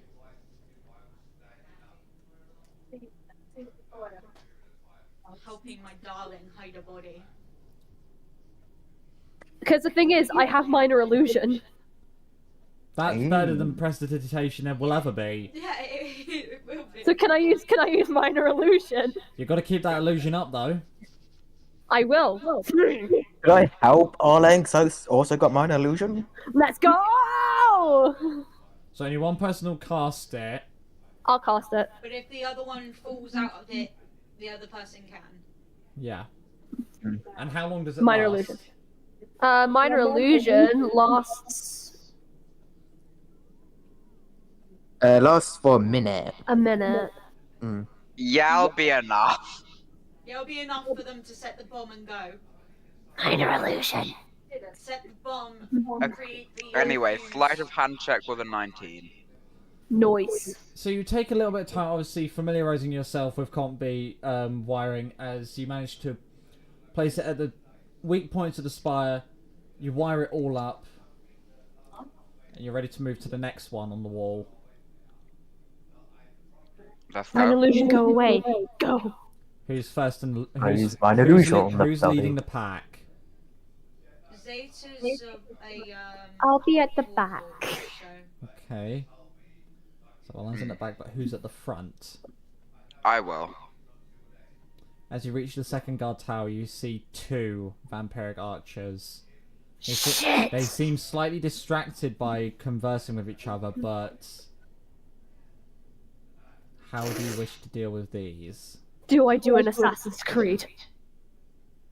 [SPEAKER 2] Helping my darling hide a body.
[SPEAKER 5] Because the thing is, I have minor illusion.
[SPEAKER 1] That's better than prestidigitation will ever be.
[SPEAKER 2] Yeah, it will be.
[SPEAKER 5] So can I use minor illusion?
[SPEAKER 1] You've got to keep that illusion up, though.
[SPEAKER 5] I will.
[SPEAKER 4] Could I help Arlang so also got mine illusion?
[SPEAKER 5] Let's go!
[SPEAKER 1] So only one person will cast it.
[SPEAKER 5] I'll cast it.
[SPEAKER 2] But if the other one falls out of it, the other person can.
[SPEAKER 1] Yeah. And how long does it
[SPEAKER 5] Minor
[SPEAKER 1] last?
[SPEAKER 5] illusion. Minor illusion lasts
[SPEAKER 4] Lasts for a minute.
[SPEAKER 5] a minute.
[SPEAKER 3] Yeah, I'll be enough.
[SPEAKER 2] It'll be enough for them to set the bomb and go.
[SPEAKER 5] Minor illusion.
[SPEAKER 2] Set the bomb, create the...
[SPEAKER 3] Anyway,
[SPEAKER 2] fuse.
[SPEAKER 3] sleight of hand check with a 19.
[SPEAKER 5] Noise.
[SPEAKER 1] So you take a little bit of time, obviously, familiarising yourself with Comp B wiring as you manage to place it at the weak points of the spire. You wire it all up. And you're ready to move to the next one on the wall.
[SPEAKER 3] Let's
[SPEAKER 5] Minor
[SPEAKER 3] go.
[SPEAKER 5] illusion, go away. Go.
[SPEAKER 1] Who's first and
[SPEAKER 4] I use minor illusion on
[SPEAKER 1] who's
[SPEAKER 4] the
[SPEAKER 1] leading
[SPEAKER 4] belly.
[SPEAKER 1] the pack?
[SPEAKER 2] Zeta's
[SPEAKER 5] I'll be at the
[SPEAKER 2] forward,
[SPEAKER 5] back.
[SPEAKER 2] so-
[SPEAKER 1] Okay. So Alan's in the back, but who's at the front?
[SPEAKER 3] I will.
[SPEAKER 1] As you reach the second guard tower, you see two vampiric archers
[SPEAKER 5] Shit!
[SPEAKER 1] They seem slightly distracted by conversing with each other, but how do you wish to deal with these?
[SPEAKER 5] Do I do an Assassin's Creed?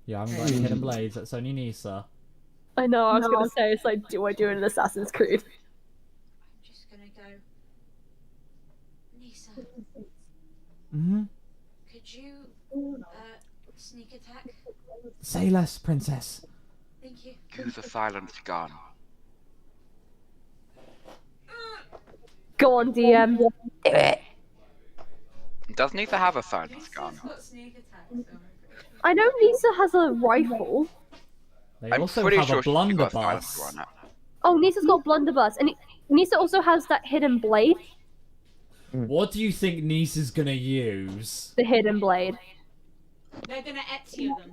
[SPEAKER 1] Yeah, I haven't got any hidden blades. That's only Nisa.
[SPEAKER 5] I know, I was gonna say, it's like, do I do an Assassin's Creed?
[SPEAKER 2] I'm just gonna go. Nisa,
[SPEAKER 1] Mm-hmm.
[SPEAKER 2] could you sneak attack?
[SPEAKER 1] Say less, princess.
[SPEAKER 2] Thank you.
[SPEAKER 3] Use a silenced gun.
[SPEAKER 5] Go on, DM. Do it.
[SPEAKER 3] Does Nisa have a silenced gun?
[SPEAKER 2] Nisa's got sneak attack, so I'm pretty sure.
[SPEAKER 5] I know Nisa has a rifle.
[SPEAKER 1] They
[SPEAKER 3] I'm
[SPEAKER 1] also
[SPEAKER 3] pretty
[SPEAKER 1] have
[SPEAKER 3] sure
[SPEAKER 1] a
[SPEAKER 3] she's got a silenced
[SPEAKER 1] blunderbuss.
[SPEAKER 3] gun.
[SPEAKER 5] Oh, Nisa's got blunderbuss, and Nisa also has that hidden blade.
[SPEAKER 1] What do you think Nisa's gonna use?
[SPEAKER 5] The hidden blade.
[SPEAKER 2] They're gonna Ezio them.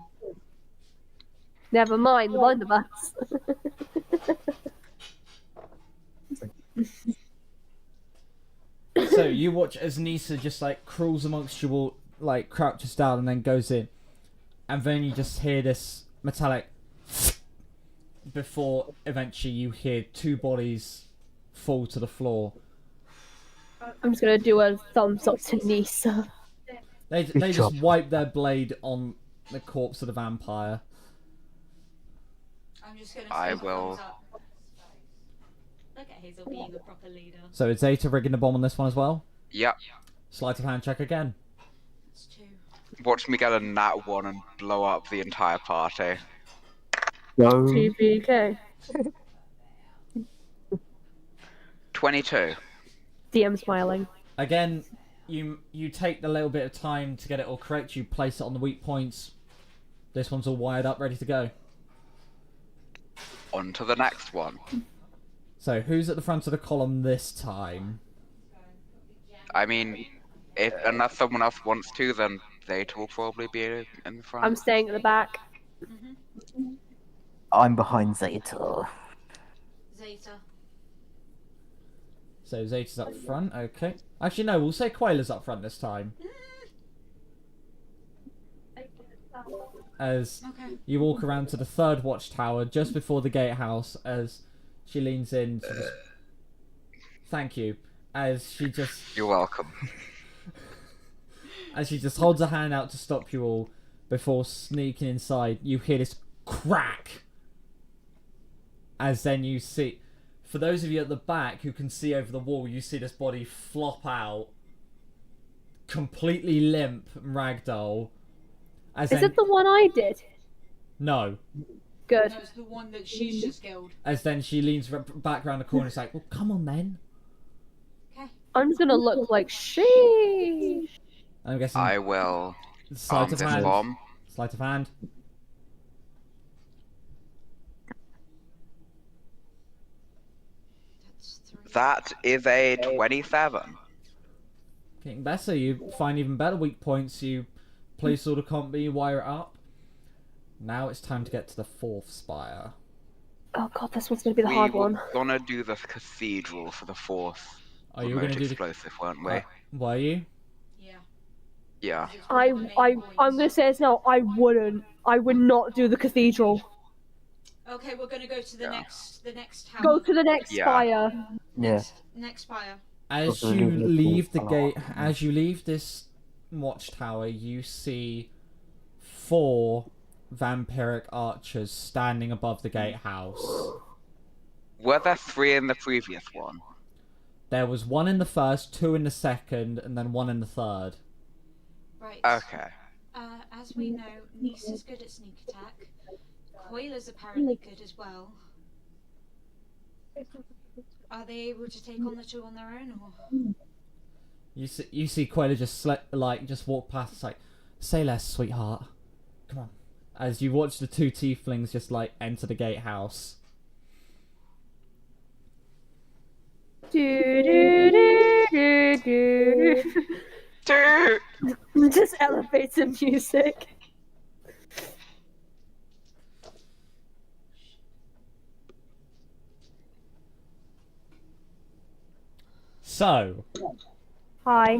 [SPEAKER 5] Never mind, the blunderbuss.
[SPEAKER 1] So you watch as Nisa just like crawls amongst you all, like crouches down and then goes in, and then you just hear this metallic before eventually you hear two bodies fall to the floor.
[SPEAKER 5] I'm just gonna do a thumbs up to Nisa.
[SPEAKER 1] They
[SPEAKER 4] Good
[SPEAKER 1] just
[SPEAKER 4] job.
[SPEAKER 1] wipe their blade on the corpse of the vampire.
[SPEAKER 2] I'm just gonna
[SPEAKER 3] I
[SPEAKER 2] say
[SPEAKER 3] will-
[SPEAKER 2] thumbs up. Look at Hazel being a proper leader.
[SPEAKER 1] So it's Zeta rigging the bomb on this one as well.
[SPEAKER 3] Yep.
[SPEAKER 1] Sleight of hand check again.
[SPEAKER 2] That's 2.
[SPEAKER 3] Watch me get a nat 1 and blow up the entire party.
[SPEAKER 4] Go.
[SPEAKER 5] TPK.
[SPEAKER 3] 22.
[SPEAKER 5] DM smiling.
[SPEAKER 1] Again, you take the little bit of time to get it all correct. You place it on the weak points. This one's all wired up, ready to go.
[SPEAKER 3] On to the next one.
[SPEAKER 1] So who's at the front of the column this time?
[SPEAKER 3] I mean, unless someone else wants to, then Zeta will probably be in the front.
[SPEAKER 5] I'm staying at the back.
[SPEAKER 4] I'm behind Zeta.
[SPEAKER 2] Zeta.
[SPEAKER 1] So Zeta's up front, okay. Actually, no, we'll say Quaila's up front this time. As
[SPEAKER 2] Okay.
[SPEAKER 1] you walk around to the third watchtower just before the gatehouse, as she leans in to just... Thank you. As she just...
[SPEAKER 3] You're welcome.
[SPEAKER 1] As she just holds a hand out to stop you all before sneaking inside, you hear this crack. As then you see... For those of you at the back who can see over the wall, you see this body flop out. Completely limp and ragdoll. As
[SPEAKER 5] Is
[SPEAKER 1] then...
[SPEAKER 5] it the one I did?
[SPEAKER 1] No.
[SPEAKER 5] Good.
[SPEAKER 2] That was the one that she's just killed.
[SPEAKER 1] As then she leans back around the corner and is like, well, come on then.
[SPEAKER 2] Okay.
[SPEAKER 5] I'm just gonna look like sheesh.
[SPEAKER 1] I'm guessing
[SPEAKER 3] I will
[SPEAKER 1] sleight
[SPEAKER 3] arm
[SPEAKER 1] of
[SPEAKER 3] this
[SPEAKER 1] hand.
[SPEAKER 3] bomb.
[SPEAKER 1] Sleight of hand.
[SPEAKER 2] That's 3.
[SPEAKER 3] That is a 27.
[SPEAKER 1] Getting better. You find even better weak points. You place all the comp, you wire it up. Now it's time to get to the fourth spire.
[SPEAKER 5] Oh god, this one's gonna be the
[SPEAKER 3] We
[SPEAKER 5] hard
[SPEAKER 3] were
[SPEAKER 5] one.
[SPEAKER 3] gonna do the cathedral for the fourth
[SPEAKER 1] Oh, you were
[SPEAKER 3] remote
[SPEAKER 1] going to do the...
[SPEAKER 3] explosive, weren't we?
[SPEAKER 1] Were you?
[SPEAKER 2] Yeah.
[SPEAKER 3] Yeah.
[SPEAKER 2] It's one of the main
[SPEAKER 5] I'm
[SPEAKER 2] points.
[SPEAKER 5] gonna say this now. I wouldn't. I would not do the cathedral.
[SPEAKER 2] Okay, we're gonna go to the
[SPEAKER 3] Yeah.
[SPEAKER 2] next tower.
[SPEAKER 5] Go to the next
[SPEAKER 3] Yeah.
[SPEAKER 5] spire.
[SPEAKER 4] Yeah.
[SPEAKER 2] Next spire.
[SPEAKER 1] As
[SPEAKER 4] Also
[SPEAKER 1] you
[SPEAKER 4] leave the
[SPEAKER 1] leave the
[SPEAKER 4] door
[SPEAKER 1] gate,
[SPEAKER 4] unlocked.
[SPEAKER 1] as you leave this watchtower, you see 4 vampiric archers standing above the gatehouse.
[SPEAKER 3] Were there 3 in the previous one?
[SPEAKER 1] There was 1 in the first, 2 in the second, and then 1 in the third.
[SPEAKER 2] Right.
[SPEAKER 3] Okay.
[SPEAKER 2] As we know, Nisa's good at sneak attack. Coila's apparently good as well. Are they able to take on the 2 on their own, or?
[SPEAKER 1] You see Quaila just just walk past. It's like, say less, sweetheart. Come on. As you watch the 2 tieflings just like enter the gatehouse.
[SPEAKER 5] Do, do, do, do, do.
[SPEAKER 3] Dude!
[SPEAKER 5] Just elevator music.
[SPEAKER 1] So,
[SPEAKER 5] Hi.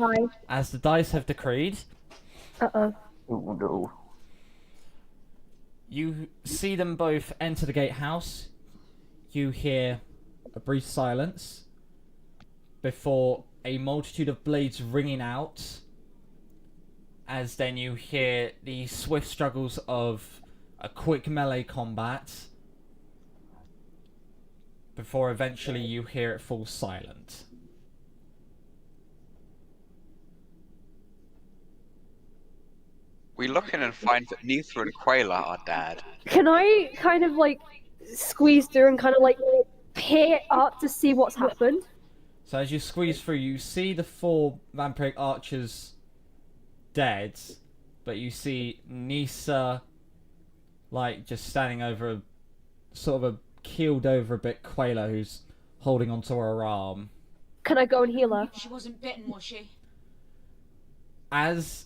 [SPEAKER 1] as the dice have decreed,
[SPEAKER 5] Uh oh.
[SPEAKER 4] Oh no.
[SPEAKER 1] You see them both enter the gatehouse. You hear a brief silence before a multitude of blades ringing out, as then you hear the swift struggles of a quick melee combat before eventually you hear it fall silent.
[SPEAKER 3] We look in and find that Neithra and Quayla are dead.
[SPEAKER 5] Can I kind of like squeeze through and kind of like peer up to see what's happened?
[SPEAKER 1] So as you squeeze through, you see the 4 vampiric archers dead, but you see Nisa like just standing over a sort of a keeled over a bit Quayla who's holding onto her arm.
[SPEAKER 5] Can I go and heal her?
[SPEAKER 2] She wasn't bitten, was she?
[SPEAKER 1] As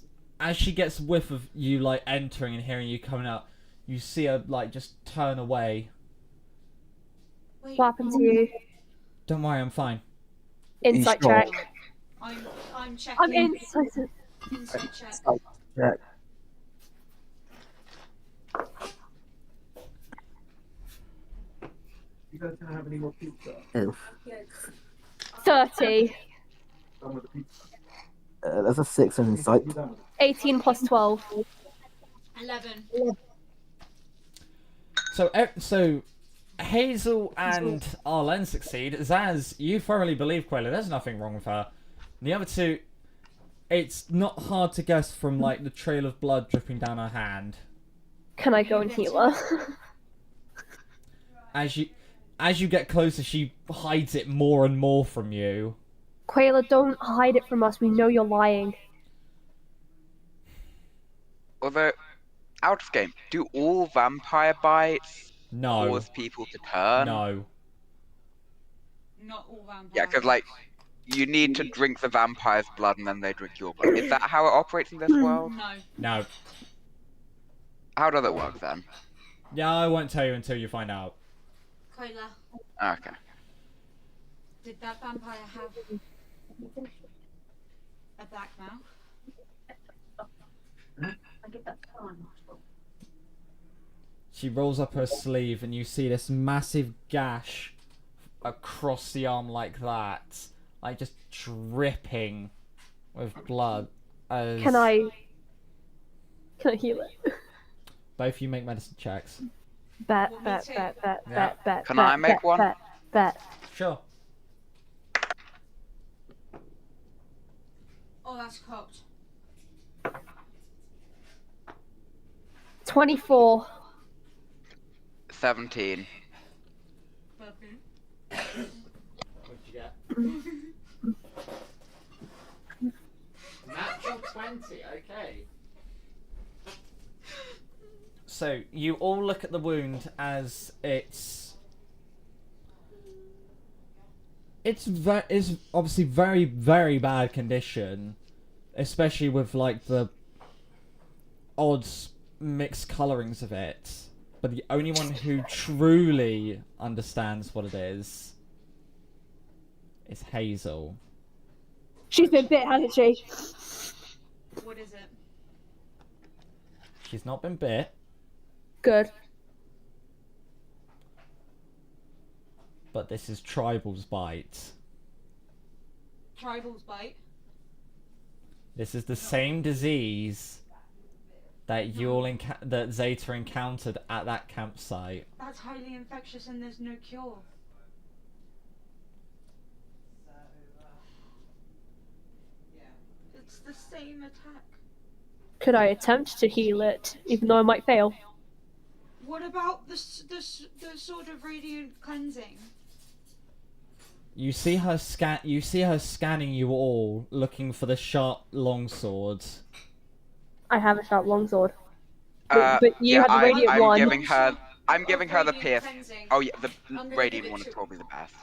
[SPEAKER 1] she gets whiff of you like entering and hearing you coming out, you see her like just turn away.
[SPEAKER 2] Wait,
[SPEAKER 5] What happened to you?
[SPEAKER 1] Don't worry, I'm fine.
[SPEAKER 5] Insight
[SPEAKER 4] sure?
[SPEAKER 5] check.
[SPEAKER 2] I'm checking.
[SPEAKER 5] I'm insight.
[SPEAKER 2] Insight check.
[SPEAKER 4] Yeah. You guys don't have any more pizza?
[SPEAKER 5] 30.
[SPEAKER 4] That's a 6 in insight.
[SPEAKER 5] 18 plus 12.
[SPEAKER 2] 11.
[SPEAKER 1] So Hazel and Arlen succeed. Zaz, you thoroughly believe Quayla. There's nothing wrong with her. The other two, it's not hard to guess from like the trail of blood dripping down her hand.
[SPEAKER 5] Can I go and heal her?
[SPEAKER 1] As you get closer, she hides it more and more from you.
[SPEAKER 5] Quayla, don't hide it from us. We know you're lying.
[SPEAKER 3] Although, out of game, do all vampire bites
[SPEAKER 1] No.
[SPEAKER 3] cause people to turn?
[SPEAKER 1] No.
[SPEAKER 2] Not all vampires.
[SPEAKER 3] Yeah, because like, you need to drink the vampire's blood and then they drink your blood. Is that how it operates in this world?
[SPEAKER 2] No.
[SPEAKER 1] No.
[SPEAKER 3] How does it work then?
[SPEAKER 1] Yeah, I won't tell you until you find out.
[SPEAKER 2] Quayla,
[SPEAKER 3] Okay.
[SPEAKER 2] did that vampire have a black mouth?
[SPEAKER 1] She rolls up her sleeve and you see this massive gash across the arm like that. Like just dripping with blood. As
[SPEAKER 5] Can I heal it?
[SPEAKER 1] both of you make medicine checks.
[SPEAKER 5] Bet.
[SPEAKER 3] Can I make one?
[SPEAKER 5] Bet.
[SPEAKER 1] Sure.
[SPEAKER 2] Oh, that's cocked.
[SPEAKER 5] 24.
[SPEAKER 3] 17.
[SPEAKER 2] Puppy.
[SPEAKER 1] What'd you get? Natural 20, okay. So, you all look at the wound as it's obviously very, very bad condition, especially with like the odd mixed colorings of it. But the only one who truly understands what it is Hazel.
[SPEAKER 5] She's been bit, hasn't she?
[SPEAKER 2] What is it?
[SPEAKER 1] She's not been bit,
[SPEAKER 5] Good.
[SPEAKER 1] but this is Tribal's bite.
[SPEAKER 2] Tribal's bite.
[SPEAKER 1] This is the same disease that that Zeta encountered at that campsite.
[SPEAKER 2] That's highly infectious and there's no cure. It's the same attack.
[SPEAKER 5] Could I attempt to heal it, even though I might fail?
[SPEAKER 2] What about the sort of radiant cleansing?
[SPEAKER 1] You see her scanning you all, looking for the sharp longsword.
[SPEAKER 5] I have a sharp longsword. But you had the radiant
[SPEAKER 3] I'm
[SPEAKER 5] one.
[SPEAKER 3] I'm giving her the
[SPEAKER 2] Radiant
[SPEAKER 3] pierce.
[SPEAKER 2] cleansing.
[SPEAKER 3] Oh yeah, the
[SPEAKER 2] I'm gonna
[SPEAKER 3] radiant
[SPEAKER 2] give it
[SPEAKER 3] one is
[SPEAKER 2] to-
[SPEAKER 3] probably the best.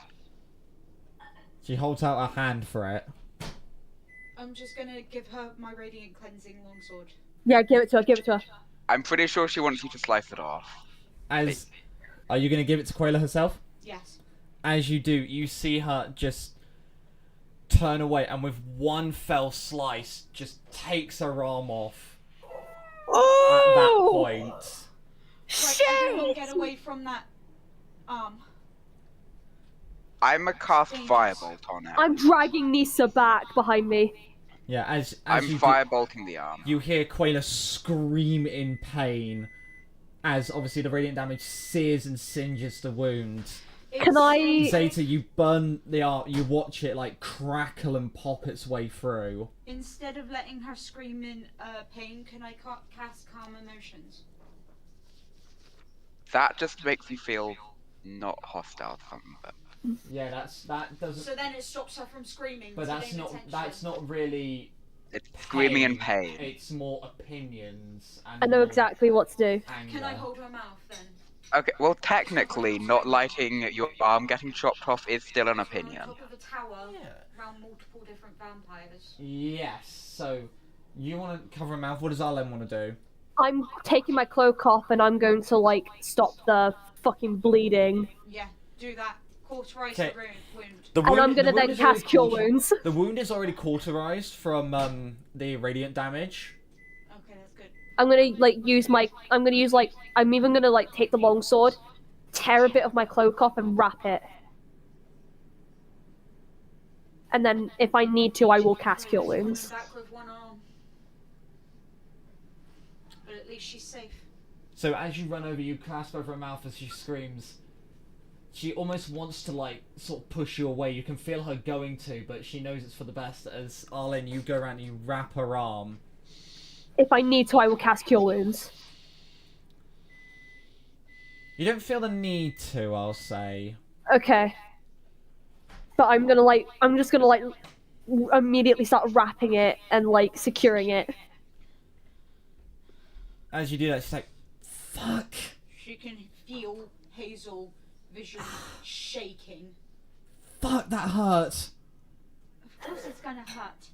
[SPEAKER 1] She holds out her hand for it.
[SPEAKER 2] I'm just gonna give her my radiant cleansing longsword.
[SPEAKER 5] Yeah, give it to her.
[SPEAKER 3] I'm pretty sure she wants you to slice it off.
[SPEAKER 1] Are you going to give it to Quayla herself?
[SPEAKER 2] Yes.
[SPEAKER 1] As you do, you see her just turn away and with one fell slice just takes her arm off at that point.
[SPEAKER 2] Right, everyone get away from that arm.
[SPEAKER 3] I'm a cast
[SPEAKER 2] Dangerous.
[SPEAKER 3] firebolt on it.
[SPEAKER 5] I'm dragging Nisa back behind me.
[SPEAKER 1] Yeah, as
[SPEAKER 3] I'm
[SPEAKER 1] you do,
[SPEAKER 3] firebolting the arm.
[SPEAKER 1] you hear Quayla scream in pain as obviously the radiant damage sears and singes the wound.
[SPEAKER 5] Can I-
[SPEAKER 1] Zeta, you burn the arm, you watch it like crackle and pop its way through.
[SPEAKER 2] Instead of letting her scream in pain, can I cast Calm Emotions?
[SPEAKER 3] That just makes you feel not hostile to something, but
[SPEAKER 1] Yeah, that doesn't.
[SPEAKER 2] So then it stops her from screaming.
[SPEAKER 1] But
[SPEAKER 2] to
[SPEAKER 1] that's
[SPEAKER 2] gain
[SPEAKER 1] not
[SPEAKER 2] attention.
[SPEAKER 1] that's not really
[SPEAKER 3] it's screaming in
[SPEAKER 1] pain.
[SPEAKER 3] pain.
[SPEAKER 1] It's more opinions. And
[SPEAKER 5] I know
[SPEAKER 1] more
[SPEAKER 5] exactly what to do.
[SPEAKER 1] anger.
[SPEAKER 2] Can I hold her mouth then?
[SPEAKER 3] Okay, well technically, not lighting your arm getting chopped off is still an
[SPEAKER 2] We're
[SPEAKER 3] opinion.
[SPEAKER 2] on top of a tower
[SPEAKER 1] Yeah.
[SPEAKER 2] around multiple different vampires.
[SPEAKER 1] Yes. So you want to cover her mouth. What does Arlen want to do?
[SPEAKER 5] I'm taking my cloak off and I'm going to like stop the fucking bleeding.
[SPEAKER 2] Yeah, do that. Cauterize
[SPEAKER 1] Okay.
[SPEAKER 2] the wound.
[SPEAKER 5] And I'm gonna
[SPEAKER 1] the wound
[SPEAKER 5] then
[SPEAKER 1] is
[SPEAKER 5] cast
[SPEAKER 1] already
[SPEAKER 5] Cure
[SPEAKER 1] cauter-
[SPEAKER 5] Wounds.
[SPEAKER 1] The wound is already cauterized from the radiant damage.
[SPEAKER 2] Okay, that's good.
[SPEAKER 5] I'm even gonna like take the longsword, tear a bit of my cloak off and wrap it. And then if I need to, I will cast Cure Wounds.
[SPEAKER 2] Back with one arm. But at least she's safe.
[SPEAKER 1] So as you run over, you clasp over her mouth as she screams. She almost wants to like sort of push you away. You can feel her going to, but she knows it's for the best. As Arlen, you go around and you wrap her arm.
[SPEAKER 5] If I need to, I will cast Cure Wounds.
[SPEAKER 1] You don't feel the need to, I'll say.
[SPEAKER 5] Okay. But I'm just gonna like immediately start wrapping it and like securing it.
[SPEAKER 1] As you do that, she's like, "Fuck."
[SPEAKER 2] She can feel Hazel vision shaking.
[SPEAKER 1] Fuck, that hurt.
[SPEAKER 2] Of course it's gonna hurt.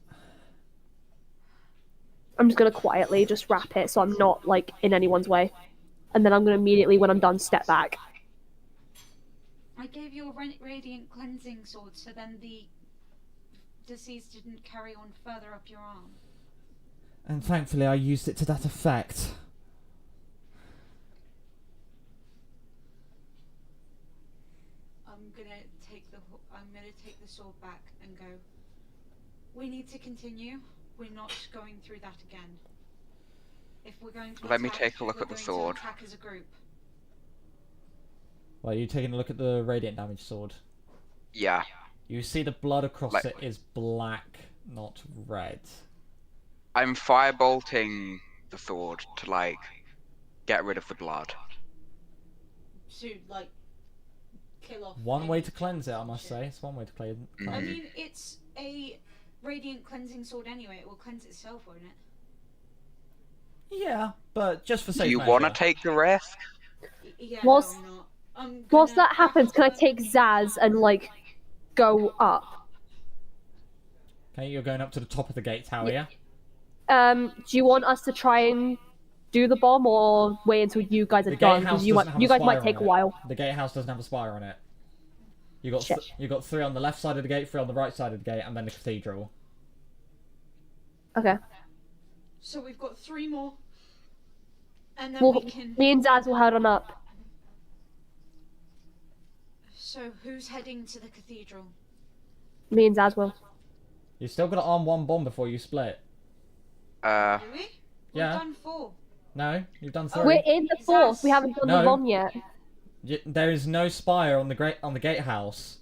[SPEAKER 5] I'm just gonna quietly just wrap it so I'm not like in anyone's way. And then I'm gonna immediately, when I'm done, step back.
[SPEAKER 2] I gave you a radiant cleansing sword, so then the disease didn't carry on further up your arm.
[SPEAKER 1] And thankfully, I used it to that effect.
[SPEAKER 2] I'm gonna take the sword back and go. We need to continue. We're not going through that again. If we're going to
[SPEAKER 3] Let me
[SPEAKER 2] attack,
[SPEAKER 3] take a look
[SPEAKER 2] we're
[SPEAKER 3] at the
[SPEAKER 2] going
[SPEAKER 3] sword.
[SPEAKER 2] To attack as a group.
[SPEAKER 1] Well, you taking a look at the radiant damage sword.
[SPEAKER 3] Yeah.
[SPEAKER 1] You see the blood across
[SPEAKER 3] Like-
[SPEAKER 1] it is black, not red.
[SPEAKER 3] I'm firebolting the sword to like get rid of the blood.
[SPEAKER 2] To like kill off.
[SPEAKER 1] One
[SPEAKER 2] any
[SPEAKER 1] way to cleanse it, I must
[SPEAKER 2] shit.
[SPEAKER 1] say. It's one way to cleanse.
[SPEAKER 2] I mean, it's a radiant cleansing sword anyway. It will cleanse itself, won't it?
[SPEAKER 1] Yeah, but just for
[SPEAKER 3] Do
[SPEAKER 1] safe
[SPEAKER 3] you
[SPEAKER 1] measure.
[SPEAKER 3] want to take the risk?
[SPEAKER 2] Yeah.
[SPEAKER 5] Whilst-
[SPEAKER 2] no, I'm not. I'm
[SPEAKER 5] Whilst
[SPEAKER 2] gonna
[SPEAKER 5] that happens, can I
[SPEAKER 2] have
[SPEAKER 5] take Zaz and like go up?
[SPEAKER 1] Okay, you're going up to the top of the gate tower, yeah?
[SPEAKER 5] Do you want us to try and do the bomb or wait until you guys are
[SPEAKER 1] The
[SPEAKER 5] done?
[SPEAKER 1] gatehouse
[SPEAKER 5] Because
[SPEAKER 1] doesn't have
[SPEAKER 5] you
[SPEAKER 1] a
[SPEAKER 5] guys might
[SPEAKER 1] spire
[SPEAKER 5] take
[SPEAKER 1] on
[SPEAKER 5] a
[SPEAKER 1] it.
[SPEAKER 5] while.
[SPEAKER 1] The gatehouse doesn't have a spire on it. You got
[SPEAKER 5] Shit.
[SPEAKER 1] you got 3 on the left side of the gate, 3 on the right side of the gate, and then the cathedral.
[SPEAKER 5] Okay.
[SPEAKER 2] So we've got 3 more, and then
[SPEAKER 5] Well,
[SPEAKER 2] we can.
[SPEAKER 5] me and Zaz will head on up.
[SPEAKER 2] So who's heading to the cathedral?
[SPEAKER 5] Me and Zaz will.
[SPEAKER 1] You still got to arm 1 bomb before you split.
[SPEAKER 2] Do we?
[SPEAKER 1] Yeah.
[SPEAKER 2] We've done 4.
[SPEAKER 1] No, you've done 3.
[SPEAKER 5] We're in the fourth. We haven't done
[SPEAKER 1] No.
[SPEAKER 5] the bomb yet.
[SPEAKER 1] There is no spire on the gatehouse.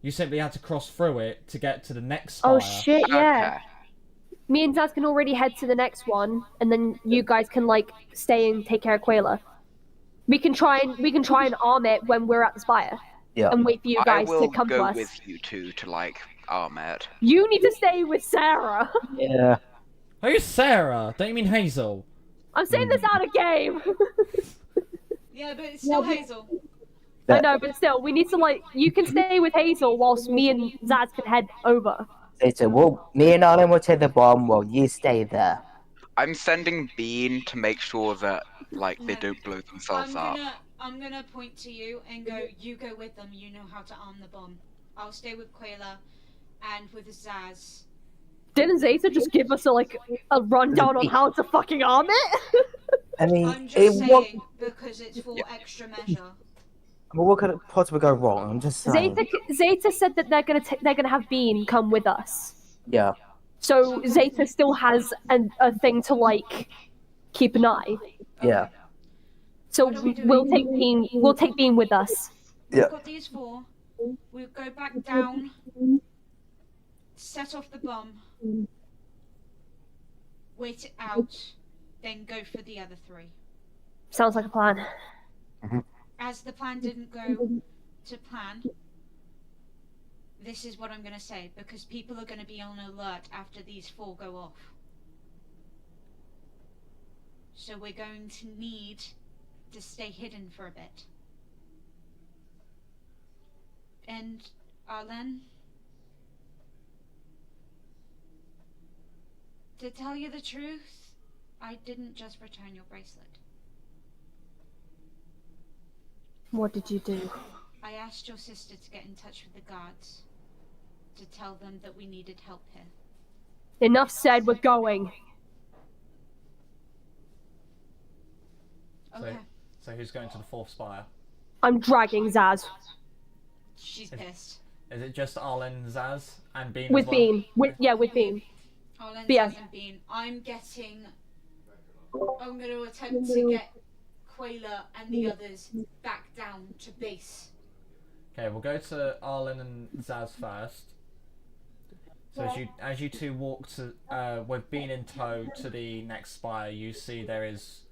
[SPEAKER 1] You simply had to cross through it to get to the next spire.
[SPEAKER 5] Oh shit! Yeah.
[SPEAKER 3] Okay.
[SPEAKER 5] Me and Zaz can already head to the next one, and then you guys can like stay and take care of Quayla. We can try and arm it when we're at the spire,
[SPEAKER 4] Yeah.
[SPEAKER 5] and wait for you
[SPEAKER 3] I
[SPEAKER 5] guys
[SPEAKER 3] will
[SPEAKER 5] to come
[SPEAKER 3] go
[SPEAKER 5] to us.
[SPEAKER 3] with you two to like arm it.
[SPEAKER 5] You need to stay with Sarah.
[SPEAKER 4] Yeah.
[SPEAKER 1] Who's Sarah? Don't you mean Hazel?
[SPEAKER 5] I'm saying this out of game.
[SPEAKER 2] Yeah, but it's still Hazel.
[SPEAKER 5] I know, but still, we need to like. You can stay with Hazel whilst me and Zaz can head over.
[SPEAKER 4] So, well, me and Alan will take the bomb while you stay there.
[SPEAKER 3] I'm sending Bean to make sure that like they
[SPEAKER 2] No.
[SPEAKER 3] don't blow themselves up.
[SPEAKER 2] I'm gonna point to you and go. You go with them. You know how to arm the bomb. I'll stay with Quayla and with Zaz.
[SPEAKER 5] Didn't Zeta just give us a rundown on how to fucking arm it?
[SPEAKER 4] I mean,
[SPEAKER 2] I'm
[SPEAKER 4] it
[SPEAKER 2] just
[SPEAKER 4] what,
[SPEAKER 2] saying because it's for extra measure.
[SPEAKER 4] what could possibly go wrong? I'm just saying.
[SPEAKER 5] Zeta said that they're gonna have Bean come with us.
[SPEAKER 4] Yeah.
[SPEAKER 5] So Zeta still has a thing to like keep an eye.
[SPEAKER 4] Yeah.
[SPEAKER 2] Okay.
[SPEAKER 5] So
[SPEAKER 2] What are we doing?
[SPEAKER 5] we'll take Bean with us.
[SPEAKER 4] Yeah.
[SPEAKER 2] We've got these 4. We'll go back down, set off the bomb, wait it out, then go for the other 3.
[SPEAKER 5] Sounds like a plan.
[SPEAKER 2] As the plan didn't go to plan, this is what I'm going to say, because people are going to be on alert after these 4 go off. So we're going to need to stay hidden for a bit. And Arlen, to tell you the truth, I didn't just return your bracelet.
[SPEAKER 5] What did you do?
[SPEAKER 2] I asked your sister to get in touch with the guards to tell them that we needed help here.
[SPEAKER 5] Enough said, we're going.
[SPEAKER 2] Okay.
[SPEAKER 1] So who's going to the 4th spire?
[SPEAKER 5] I'm dragging Zaz.
[SPEAKER 2] She's pissed.
[SPEAKER 1] Is it just Arlen, Zaz, and Bean
[SPEAKER 5] With
[SPEAKER 1] as well?
[SPEAKER 5] Bean. With Bean.
[SPEAKER 2] Arlen
[SPEAKER 5] Yeah.
[SPEAKER 2] hasn't been. I'm going to attempt to get Quayla and the others back down to base.
[SPEAKER 1] Okay, we'll go to Arlen and Zaz first. So as you two walk to, with Bean in tow to the next spire, you see there is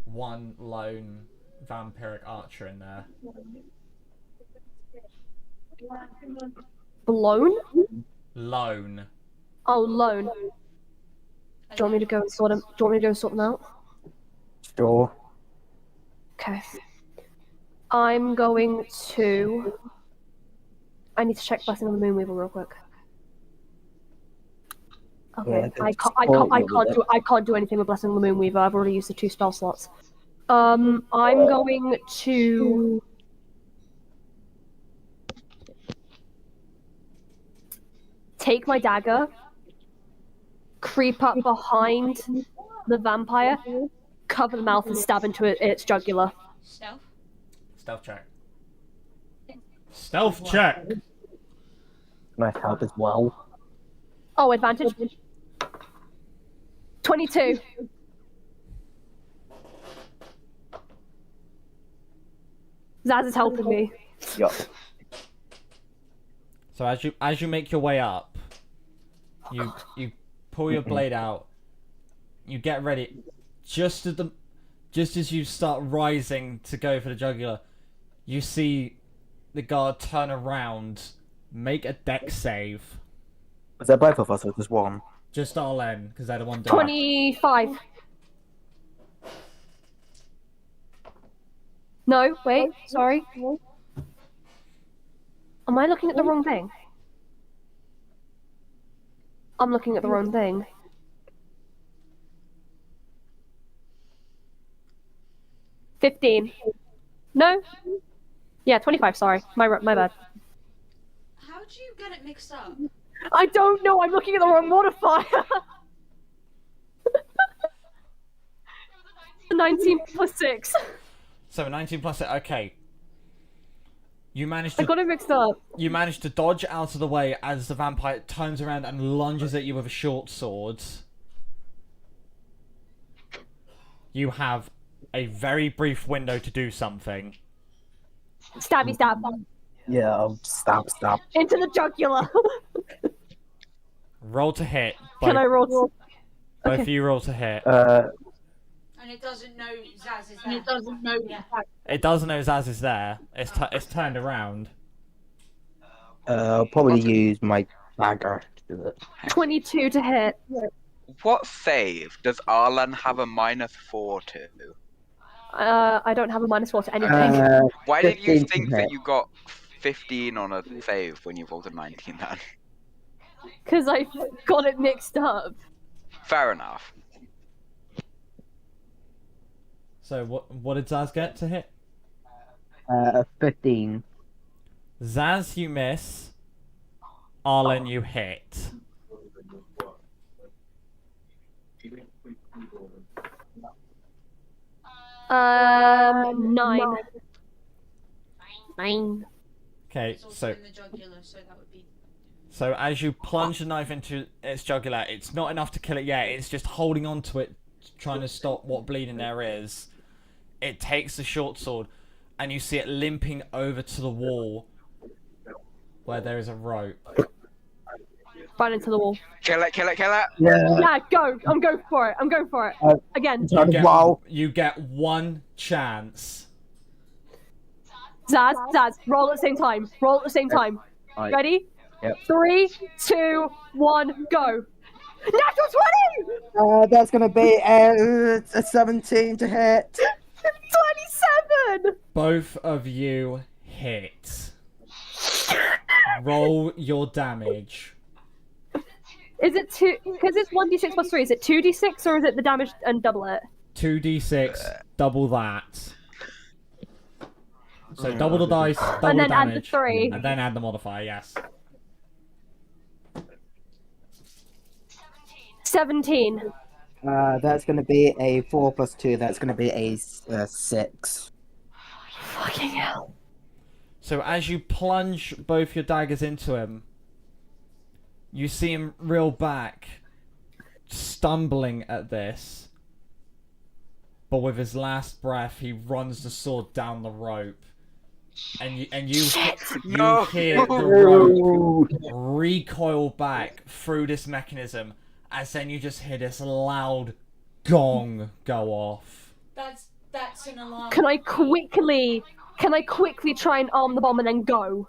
[SPEAKER 1] one lone vampiric archer in there.
[SPEAKER 5] Blown?
[SPEAKER 1] Lone.
[SPEAKER 5] Oh, lone. Do you want me to go and sort them? Do you want me to go sort them out?
[SPEAKER 4] Sure.
[SPEAKER 5] Okay. I'm going to. I need to check Blessing on the Moonweaver real quick. Okay,
[SPEAKER 4] Yeah,
[SPEAKER 5] I can't do anything with Blessing on the Moonweaver. I've already used the 2 spell slots. I'm going to take my dagger, creep up behind the vampire, cover the mouth, and stab into its jugular.
[SPEAKER 2] Stealth?
[SPEAKER 1] Stealth check. Stealth check!
[SPEAKER 4] Might help as well.
[SPEAKER 5] Oh, advantage. 22. Zaz is helping me.
[SPEAKER 4] Yup.
[SPEAKER 1] So as you make your way up, you pull your blade out, you get ready, just as you start rising to go for the jugular, you see the guard turn around, make a dex save.
[SPEAKER 4] Was that both of us or just one?
[SPEAKER 1] Just Arlen, because they're the one doing
[SPEAKER 5] 25. No, wait, sorry. Am I looking at the wrong thing? I'm looking at the wrong thing. $15. No? Yeah, 25, sorry. My bad.
[SPEAKER 2] How'd you get it mixed up?
[SPEAKER 5] I don't know, I'm looking at the wrong modifier! 19 plus 6.
[SPEAKER 1] So 19 plus it. Okay. You managed
[SPEAKER 5] I
[SPEAKER 1] to
[SPEAKER 5] got it mixed up.
[SPEAKER 1] you managed to dodge out of the way as the vampire turns around and lunges at you with a short sword. You have a very brief window to do something.
[SPEAKER 5] Stabby stab.
[SPEAKER 4] Yeah, stab.
[SPEAKER 5] Into the jugular.
[SPEAKER 1] Roll to hit.
[SPEAKER 5] Can I roll?
[SPEAKER 1] Both
[SPEAKER 5] Okay.
[SPEAKER 1] of you roll to hit.
[SPEAKER 2] And it doesn't know Zaz is there. Yeah.
[SPEAKER 1] It doesn't know Zaz is there. It's turned around.
[SPEAKER 4] I'll probably use my dagger to do it.
[SPEAKER 5] 22 to hit.
[SPEAKER 3] What save does Arlen have a -4 to?
[SPEAKER 5] I don't have a -4 to anything.
[SPEAKER 3] Why did you
[SPEAKER 4] 15 to
[SPEAKER 3] think that
[SPEAKER 4] hit.
[SPEAKER 3] you got 15 on a save when you rolled a 19 then?
[SPEAKER 5] Because I got it mixed up.
[SPEAKER 3] Fair enough.
[SPEAKER 1] So what did Zaz get to hit?
[SPEAKER 4] 15.
[SPEAKER 1] Zaz, you miss. Arlen, you hit.
[SPEAKER 5] 9. 9.
[SPEAKER 1] Okay,
[SPEAKER 2] It's also
[SPEAKER 1] so
[SPEAKER 2] in the jugular, so that would be.
[SPEAKER 1] so as you plunge the knife into its jugular, it's not enough to kill it yet. It's just holding on to it, trying to stop what bleeding there is. It takes the short sword, and you see it limping over to the wall, where there is a rope.
[SPEAKER 5] Right into the wall.
[SPEAKER 3] Kill it, kill it, kill it.
[SPEAKER 4] Yeah.
[SPEAKER 5] Yeah, go. I'm going for it. I'm going for it. Again.
[SPEAKER 4] Wow.
[SPEAKER 1] You get one chance.
[SPEAKER 5] Zaz, roll at the same time. Roll at the same time.
[SPEAKER 4] Right.
[SPEAKER 5] Ready?
[SPEAKER 4] Yep.
[SPEAKER 5] 3, 2, 1, go. Natural 20!
[SPEAKER 4] That's gonna be a 17 to hit.
[SPEAKER 5] 27!
[SPEAKER 1] Both of you hit. Roll your damage.
[SPEAKER 5] Is it 2? Because it's 1d6 plus 3. Is it 2d6 or is it the damage and double it?
[SPEAKER 1] 2d6, double that. So double the dice, double
[SPEAKER 5] And then
[SPEAKER 1] the
[SPEAKER 5] add the
[SPEAKER 1] damage,
[SPEAKER 5] 3.
[SPEAKER 1] and then add the modifier. Yes.
[SPEAKER 5] 17.
[SPEAKER 4] That's gonna be a 4 plus 2. That's gonna be a 6.
[SPEAKER 5] Fucking hell.
[SPEAKER 1] So as you plunge both your daggers into him, you see him reel back, stumbling at this. But with his last breath, he runs the sword down the rope, and you
[SPEAKER 3] No.
[SPEAKER 1] hear the rope recoil back through this mechanism, as then you just hear this loud gong go off.
[SPEAKER 2] That's an alarm.
[SPEAKER 5] Can I quickly try and arm the bomb and then go?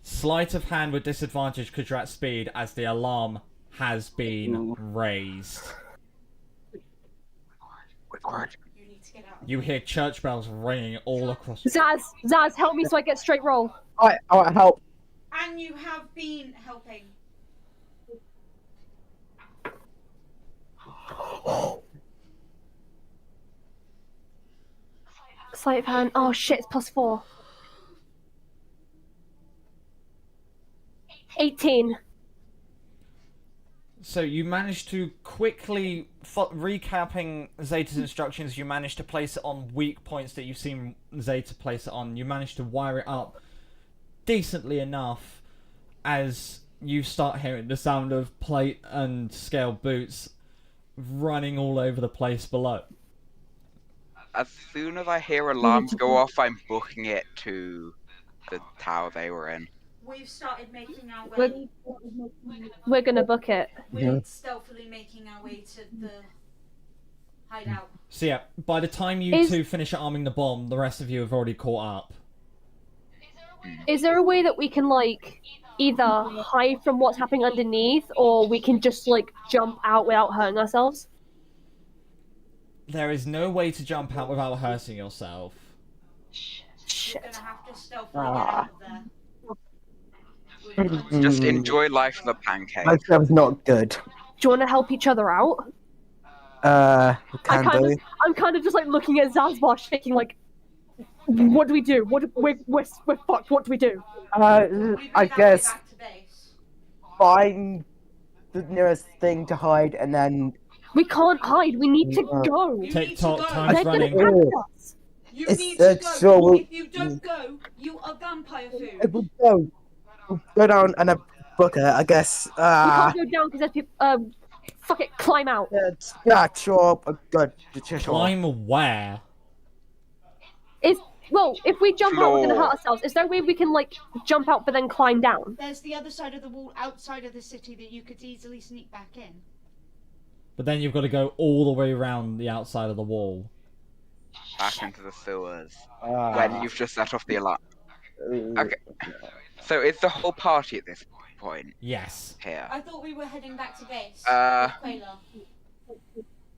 [SPEAKER 1] Sleight of hand with disadvantage because you're at speed, as the alarm has been raised.
[SPEAKER 2] You need to get out.
[SPEAKER 1] You hear church bells ringing all across.
[SPEAKER 5] Zaz, help me so I get straight roll.
[SPEAKER 4] I help.
[SPEAKER 2] And you have been helping.
[SPEAKER 5] Sleight of hand. Oh shit, it's plus 4. 18.
[SPEAKER 1] So you managed to quickly, recapping Zeta's instructions, you managed to place it on weak points that you've seen Zeta place it on. You managed to wire it up decently enough as you start hearing the sound of plate and scale boots running all over the place below.
[SPEAKER 3] As soon as I hear alarms go off, I'm booking it to the tower they were in.
[SPEAKER 2] We've started making our way.
[SPEAKER 5] We're gonna book it.
[SPEAKER 2] We're stealthily making our way to the hideout.
[SPEAKER 1] So yeah, by the time you two finish arming the bomb, the rest of you have already caught up.
[SPEAKER 5] Is there a way that we can like either hide from what's happening underneath, or we can just like jump out without hurting ourselves?
[SPEAKER 1] There is no way to jump out without hurting yourself.
[SPEAKER 2] We're gonna have to stealthily get out of there.
[SPEAKER 3] Just enjoy life of the pancake.
[SPEAKER 4] That sounds not good.
[SPEAKER 5] Do you want to help each other out?
[SPEAKER 4] Can do.
[SPEAKER 5] I'm kind of just like looking at Zazbar, shaking like, what do we do? We're fucked. What do we do?
[SPEAKER 4] I guess find the nearest thing to hide and then.
[SPEAKER 5] We can't hide. We need to go.
[SPEAKER 1] TikTok,
[SPEAKER 5] They're
[SPEAKER 1] time's
[SPEAKER 5] gonna
[SPEAKER 1] running.
[SPEAKER 5] catch us.
[SPEAKER 2] You
[SPEAKER 4] It's-
[SPEAKER 2] need to go.
[SPEAKER 4] so-
[SPEAKER 2] If you don't go, you are vampire food.
[SPEAKER 4] We'll go down and book it, I guess.
[SPEAKER 5] We can't go down because there's people. Fuck it. Climb out.
[SPEAKER 4] Yeah, sure. Good. Sure.
[SPEAKER 1] Climb where?
[SPEAKER 5] Well, if we jump out, we're gonna
[SPEAKER 3] Floor.
[SPEAKER 5] hurt ourselves. Is there a way we can like jump out but then climb down?
[SPEAKER 2] There's the other side of the wall outside of the city that you could easily sneak back in.
[SPEAKER 1] But then you've got to go all the way around the outside of the wall.
[SPEAKER 3] Back into the sewers. When you've just set off the alarm. Okay. So is the whole party at this point
[SPEAKER 1] Yes.
[SPEAKER 3] here?
[SPEAKER 2] I thought we were heading back to base
[SPEAKER 3] Uh.
[SPEAKER 2] with Quayla.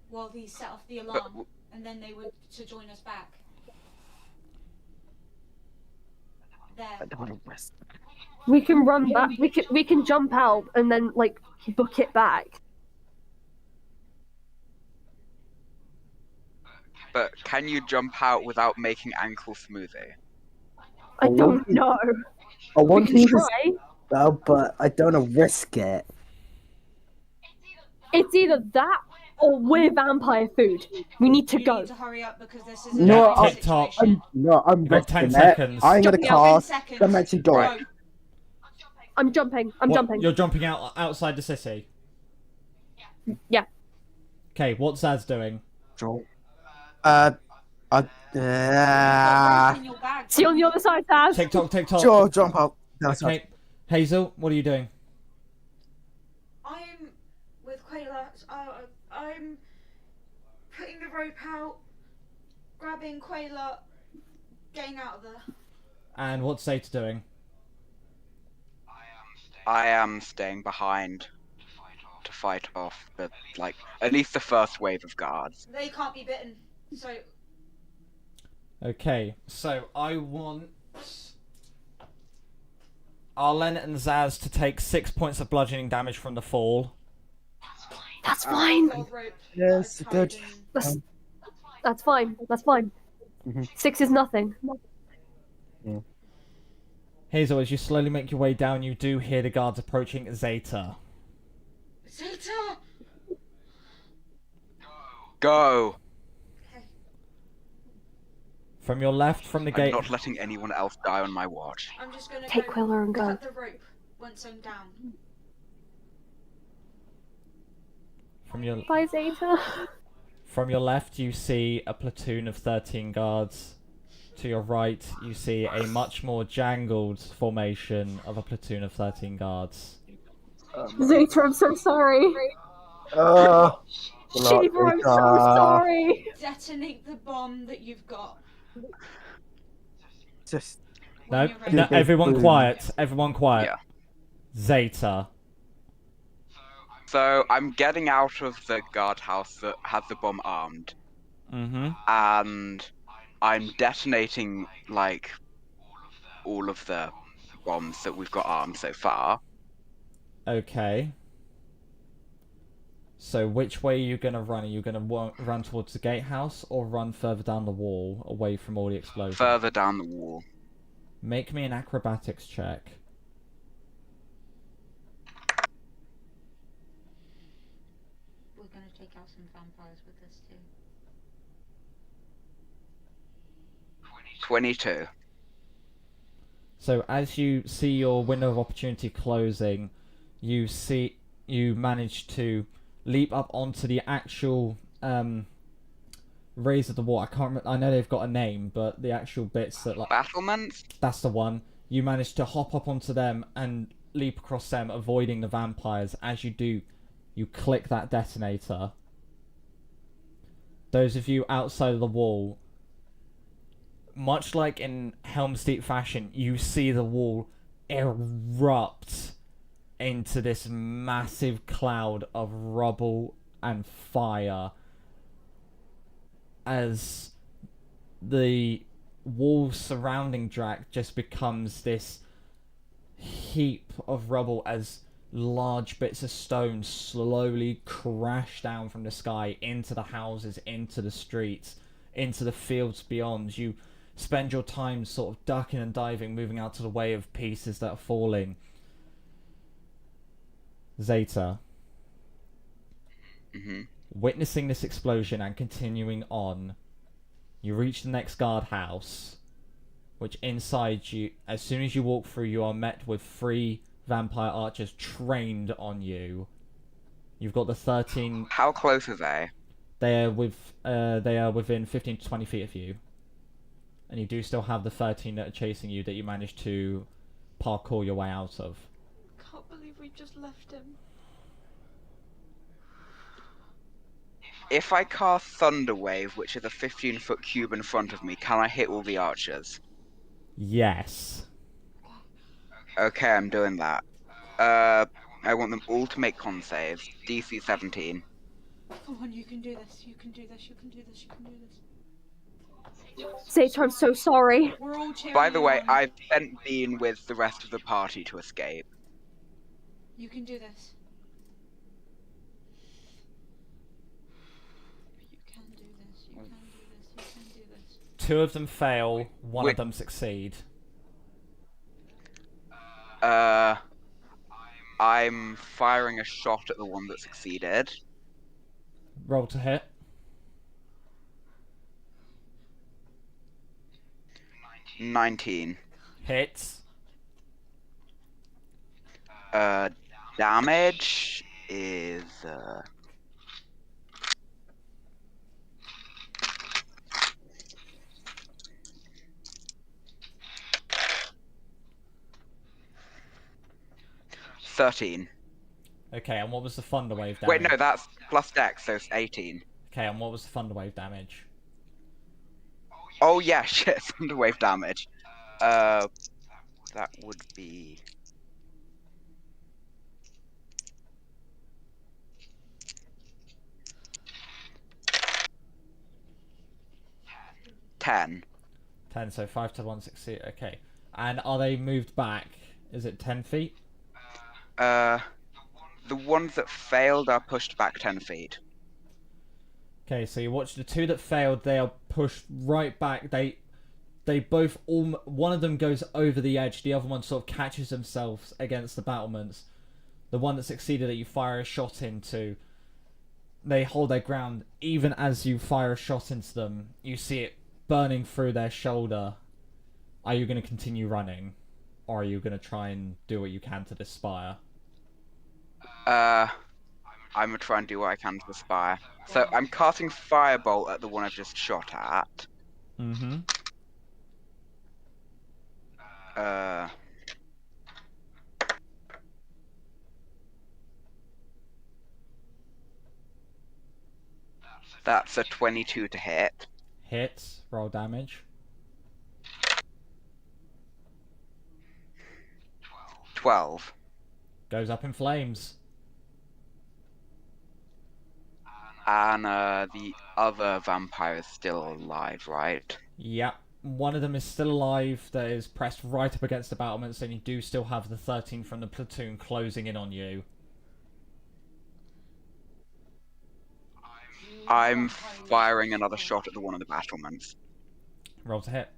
[SPEAKER 2] While he set off the alarm, and then they were to join us back. There.
[SPEAKER 5] We can run back. We can jump out and then like book it back.
[SPEAKER 3] But can you jump out without making ankle smoothie?
[SPEAKER 5] I don't know.
[SPEAKER 4] I
[SPEAKER 5] We
[SPEAKER 4] want
[SPEAKER 5] can
[SPEAKER 4] to
[SPEAKER 5] try.
[SPEAKER 4] well, but I don't want to risk it.
[SPEAKER 5] It's either that or we're vampire food. We need to
[SPEAKER 2] You
[SPEAKER 5] go.
[SPEAKER 2] need to hurry up because this is a
[SPEAKER 4] No,
[SPEAKER 2] dangerous
[SPEAKER 1] TikTok.
[SPEAKER 2] situation.
[SPEAKER 4] I'm
[SPEAKER 1] You got 10
[SPEAKER 4] risking it.
[SPEAKER 1] seconds.
[SPEAKER 4] I'm gonna
[SPEAKER 5] Jumping out.
[SPEAKER 2] 10
[SPEAKER 4] cast
[SPEAKER 2] seconds.
[SPEAKER 4] Dimension Door.
[SPEAKER 3] Right.
[SPEAKER 2] Go.
[SPEAKER 5] I'm jumping. I'm
[SPEAKER 1] What,
[SPEAKER 5] jumping.
[SPEAKER 1] You're jumping outside the city.
[SPEAKER 5] Yeah.
[SPEAKER 1] Okay, what's Zaz doing?
[SPEAKER 2] You've got rope in your bag.
[SPEAKER 5] See you on the other side, Taz.
[SPEAKER 1] TikTok.
[SPEAKER 4] Joe, jump out. No, sorry.
[SPEAKER 1] Okay, Hazel, what are you doing?
[SPEAKER 2] I'm with Quayla. I'm putting the rope out, grabbing Quayla, getting out of there.
[SPEAKER 1] And what's Zeta doing?
[SPEAKER 3] I am staying behind to fight off the, like, at least the first wave of guards.
[SPEAKER 2] They can't be bitten, so
[SPEAKER 1] Okay, so I want Arlen and Zaz to take 6 points of bludgeoning damage from the fall.
[SPEAKER 5] That's fine.
[SPEAKER 2] I've got a rope
[SPEAKER 4] Yes,
[SPEAKER 2] that I've
[SPEAKER 4] good.
[SPEAKER 2] tied in.
[SPEAKER 5] That's fine. That's fine.
[SPEAKER 4] Mhm.
[SPEAKER 5] 6 is nothing.
[SPEAKER 1] Hazel, as you slowly make your way down, you do hear the guards approaching Zeta.
[SPEAKER 2] Zeta!
[SPEAKER 3] Go!
[SPEAKER 1] From your left, from the
[SPEAKER 3] I'm
[SPEAKER 1] gate.
[SPEAKER 3] not letting anyone else die on my watch.
[SPEAKER 2] I'm just gonna
[SPEAKER 5] Take
[SPEAKER 2] go
[SPEAKER 5] Quiller and go.
[SPEAKER 2] cut the rope once I'm down.
[SPEAKER 5] Bye, Zeta.
[SPEAKER 1] From your left, you see a platoon of 13 guards. To your right, you see a much more jangled formation of a platoon of 13 guards.
[SPEAKER 5] Zeta, I'm so sorry. Shiva, I'm so sorry.
[SPEAKER 2] Detonate the bomb that you've got.
[SPEAKER 4] Just
[SPEAKER 1] No,
[SPEAKER 2] When you're ready.
[SPEAKER 1] no, everyone
[SPEAKER 4] Boom.
[SPEAKER 1] quiet. Everyone quiet.
[SPEAKER 3] Yeah.
[SPEAKER 1] Zeta.
[SPEAKER 3] So I'm getting out of the guardhouse that has the bomb armed,
[SPEAKER 1] Mm-hmm.
[SPEAKER 3] and I'm detonating, like, all of the bombs that we've got armed so far.
[SPEAKER 1] Okay. So which way are you going to run? Are you going to run towards the gatehouse or run further down the wall away from all the explosions?
[SPEAKER 3] Further down the wall.
[SPEAKER 1] Make me an acrobatics check.
[SPEAKER 2] We're gonna take out some vampires with this too.
[SPEAKER 3] 22.
[SPEAKER 1] So as you see your window of opportunity closing, you manage to leap up onto the actual raise of the wall. I can't remember, I know they've got a name, but the actual bits that, like,
[SPEAKER 3] Battlements?
[SPEAKER 1] that's the one. You manage to hop up onto them and leap across them, avoiding the vampires. As you do, you click that detonator. Those of you outside of the wall, much like in Helm's Deep fashion, you see the wall erupt into this massive cloud of rubble and fire as the wall surrounding Drac just becomes this heap of rubble as large bits of stone slowly crash down from the sky into the houses, into the streets, into the fields beyond. You spend your time sort of ducking and diving, moving out to the way of pieces that are falling. Zeta, witnessing this explosion and continuing on, you reach the next guardhouse, which inside you, as soon as you walk through, you are met with 3 vampire archers trained on you. You've got the 13.
[SPEAKER 3] How close are they?
[SPEAKER 1] They are within 15 to 20 feet of you, and you do still have the 13 that are chasing you that you managed to parkour your way out of.
[SPEAKER 2] Can't believe we just left him.
[SPEAKER 3] If I cast Thunder Wave, which is a 15-foot cube in front of me, can I hit all the archers?
[SPEAKER 1] Yes.
[SPEAKER 3] Okay, I'm doing that. I want them all to make con saves. DC 17.
[SPEAKER 2] Come on, you can do this. You can do this. You can do this. You can do this.
[SPEAKER 5] Zeta, I'm so sorry.
[SPEAKER 2] We're all cheering.
[SPEAKER 3] By the
[SPEAKER 2] you
[SPEAKER 3] way,
[SPEAKER 2] on.
[SPEAKER 3] I've sent Bean with the rest of the party to escape.
[SPEAKER 2] You can do this. You can do this. You can do this. You can do this.
[SPEAKER 1] 2 of them fail, 1
[SPEAKER 3] Wait.
[SPEAKER 1] of them succeed.
[SPEAKER 3] I'm firing a shot at the one that succeeded.
[SPEAKER 1] Roll to hit.
[SPEAKER 3] 19.
[SPEAKER 1] Hits.
[SPEAKER 3] Damage is 13.
[SPEAKER 1] Okay, and what was the thunderwave damage?
[SPEAKER 3] Wait, no, that's plus dex, so it's 18.
[SPEAKER 1] Okay, and what was the thunderwave damage?
[SPEAKER 3] Oh yeah, shit, thunderwave damage. That would be 10.
[SPEAKER 1] 10, so 5 to 1 succeed. Okay. And are they moved back? Is it 10 feet?
[SPEAKER 3] The ones that failed are pushed back 10 feet.
[SPEAKER 1] Okay, so you watch the two that failed, they are pushed right back. They both all, one of them goes over the edge, the other one sort of catches themselves against the battlements. The one that succeeded that you fire a shot into, they hold their ground. Even as you fire a shot into them, you see it burning through their shoulder. Are you going to continue running? Or are you going to try and do what you can to this spire?
[SPEAKER 3] I'm gonna try and do what I can to the spire. So I'm casting Firebolt at the one I just shot at.
[SPEAKER 1] Mm-hmm.
[SPEAKER 3] That's a 22 to hit.
[SPEAKER 1] Hits. Roll damage.
[SPEAKER 3] 12.
[SPEAKER 1] Goes up in flames.
[SPEAKER 3] And the other vampire is still alive, right?
[SPEAKER 1] Yep. One of them is still alive, that is pressed right up against the battlements, and you do still have the 13 from the platoon closing in on you.
[SPEAKER 3] I'm firing another shot at the one of the battlements.
[SPEAKER 1] Roll to hit.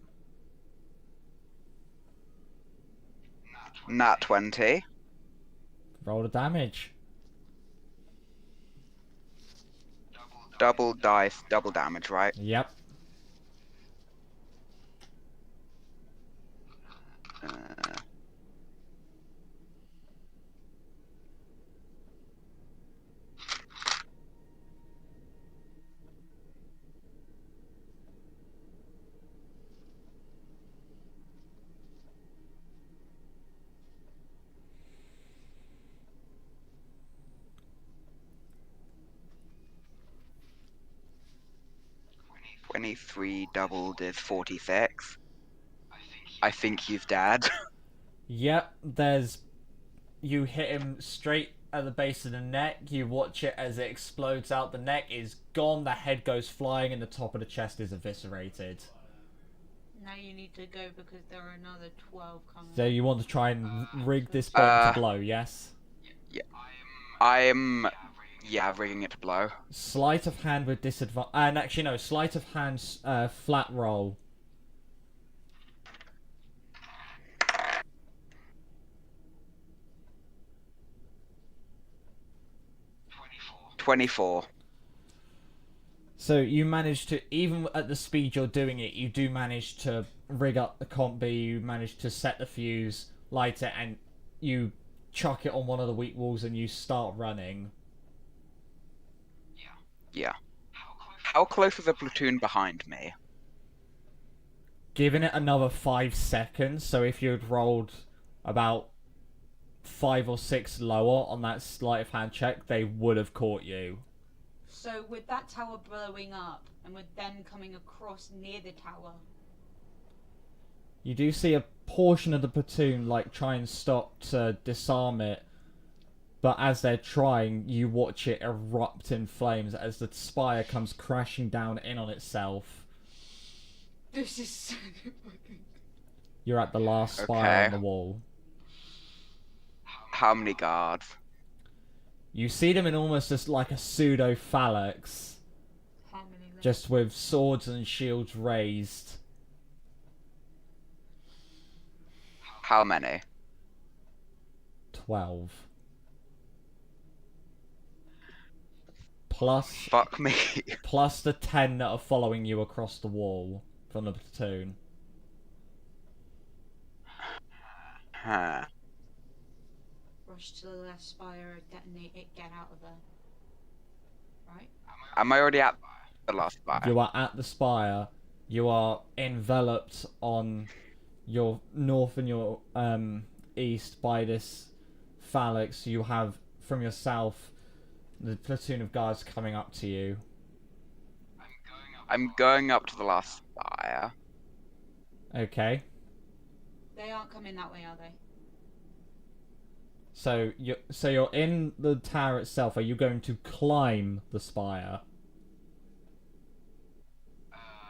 [SPEAKER 3] Nat 20.
[SPEAKER 1] Roll the damage.
[SPEAKER 3] Double dice, double damage, right?
[SPEAKER 1] Yep.
[SPEAKER 3] Uh, 23 doubled is 46. I think he's dead.
[SPEAKER 1] Yep, you hit him straight at the base of the neck, you watch it as it explodes out, the neck is gone, the head goes flying, and the top of the chest is eviscerated.
[SPEAKER 2] Now you need to go because there are another 12 coming.
[SPEAKER 1] So you want to try and rig this bomb to blow, yes?
[SPEAKER 3] Yeah. I'm rigging it to blow.
[SPEAKER 1] Sleight of hand with disadvantage, and actually no, sleight of hand flat roll.
[SPEAKER 3] 24.
[SPEAKER 1] So you manage to, even at the speed you're doing it, you do manage to rig up the combi, you manage to set the fuse, light it, and you chuck it on one of the weak walls and you start running.
[SPEAKER 3] Yeah. How close is the platoon behind me?
[SPEAKER 1] Giving it another 5 seconds, so if you'd rolled about 5 or 6 lower on that sleight of hand check, they would have caught you.
[SPEAKER 2] So with that tower blowing up, and with them coming across near the tower...
[SPEAKER 1] You do see a portion of the platoon, like, try and stop to disarm it, but as they're trying, you watch it erupt in flames as the spire comes crashing down in on itself.
[SPEAKER 2] This is so fucking...
[SPEAKER 1] You're at the last spire on
[SPEAKER 3] Okay.
[SPEAKER 1] the wall.
[SPEAKER 3] How many guards?
[SPEAKER 1] You see them in almost just like a pseudo-phalanx,
[SPEAKER 2] How many left?
[SPEAKER 1] just with swords and shields raised.
[SPEAKER 3] How many?
[SPEAKER 1] 12. plus
[SPEAKER 3] Fuck me.
[SPEAKER 1] plus the 10 that are following you across the wall from the platoon.
[SPEAKER 3] Huh.
[SPEAKER 2] Rush to the last spire, detonate it, get out of there. Right?
[SPEAKER 3] Am I already at the last spire?
[SPEAKER 1] You are at the spire. You are enveloped on your north and your east by this phalanx. You have from your south the platoon of guards coming up to you.
[SPEAKER 3] I'm going up to the last spire.
[SPEAKER 1] Okay.
[SPEAKER 2] They aren't coming that way, are they?
[SPEAKER 1] So you're in the tower itself. Are you going to climb the spire?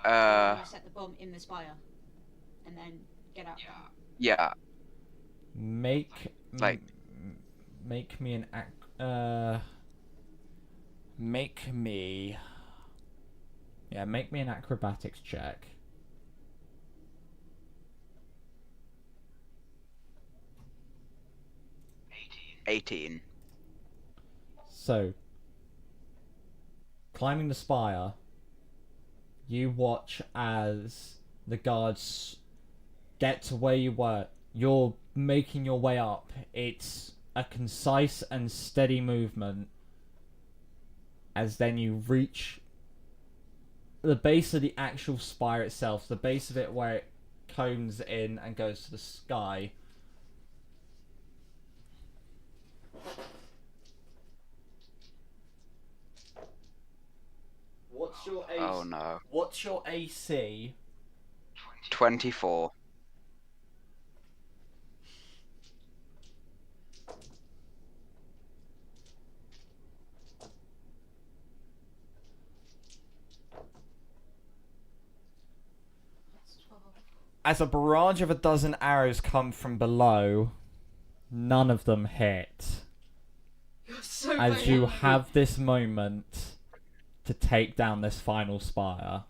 [SPEAKER 2] Or you set the bomb in the spire and then get out.
[SPEAKER 3] Yeah.
[SPEAKER 1] Make
[SPEAKER 3] Like-
[SPEAKER 1] make me an make me an acrobatics check.
[SPEAKER 3] $18.
[SPEAKER 1] So, climbing the spire, you watch as the guards get to where you were. You're making your way up. It's a concise and steady movement. As then you reach the base of the actual spire itself, the base of it where it cones in and goes to the sky. What's your AC?
[SPEAKER 3] Oh no.
[SPEAKER 1] What's your AC?
[SPEAKER 3] 24.
[SPEAKER 2] That's 12.
[SPEAKER 1] As a barrage of a dozen arrows come from below, none of them hit.
[SPEAKER 2] You're so
[SPEAKER 1] As
[SPEAKER 2] very
[SPEAKER 1] you
[SPEAKER 2] angry.
[SPEAKER 1] have this moment to take down this final spire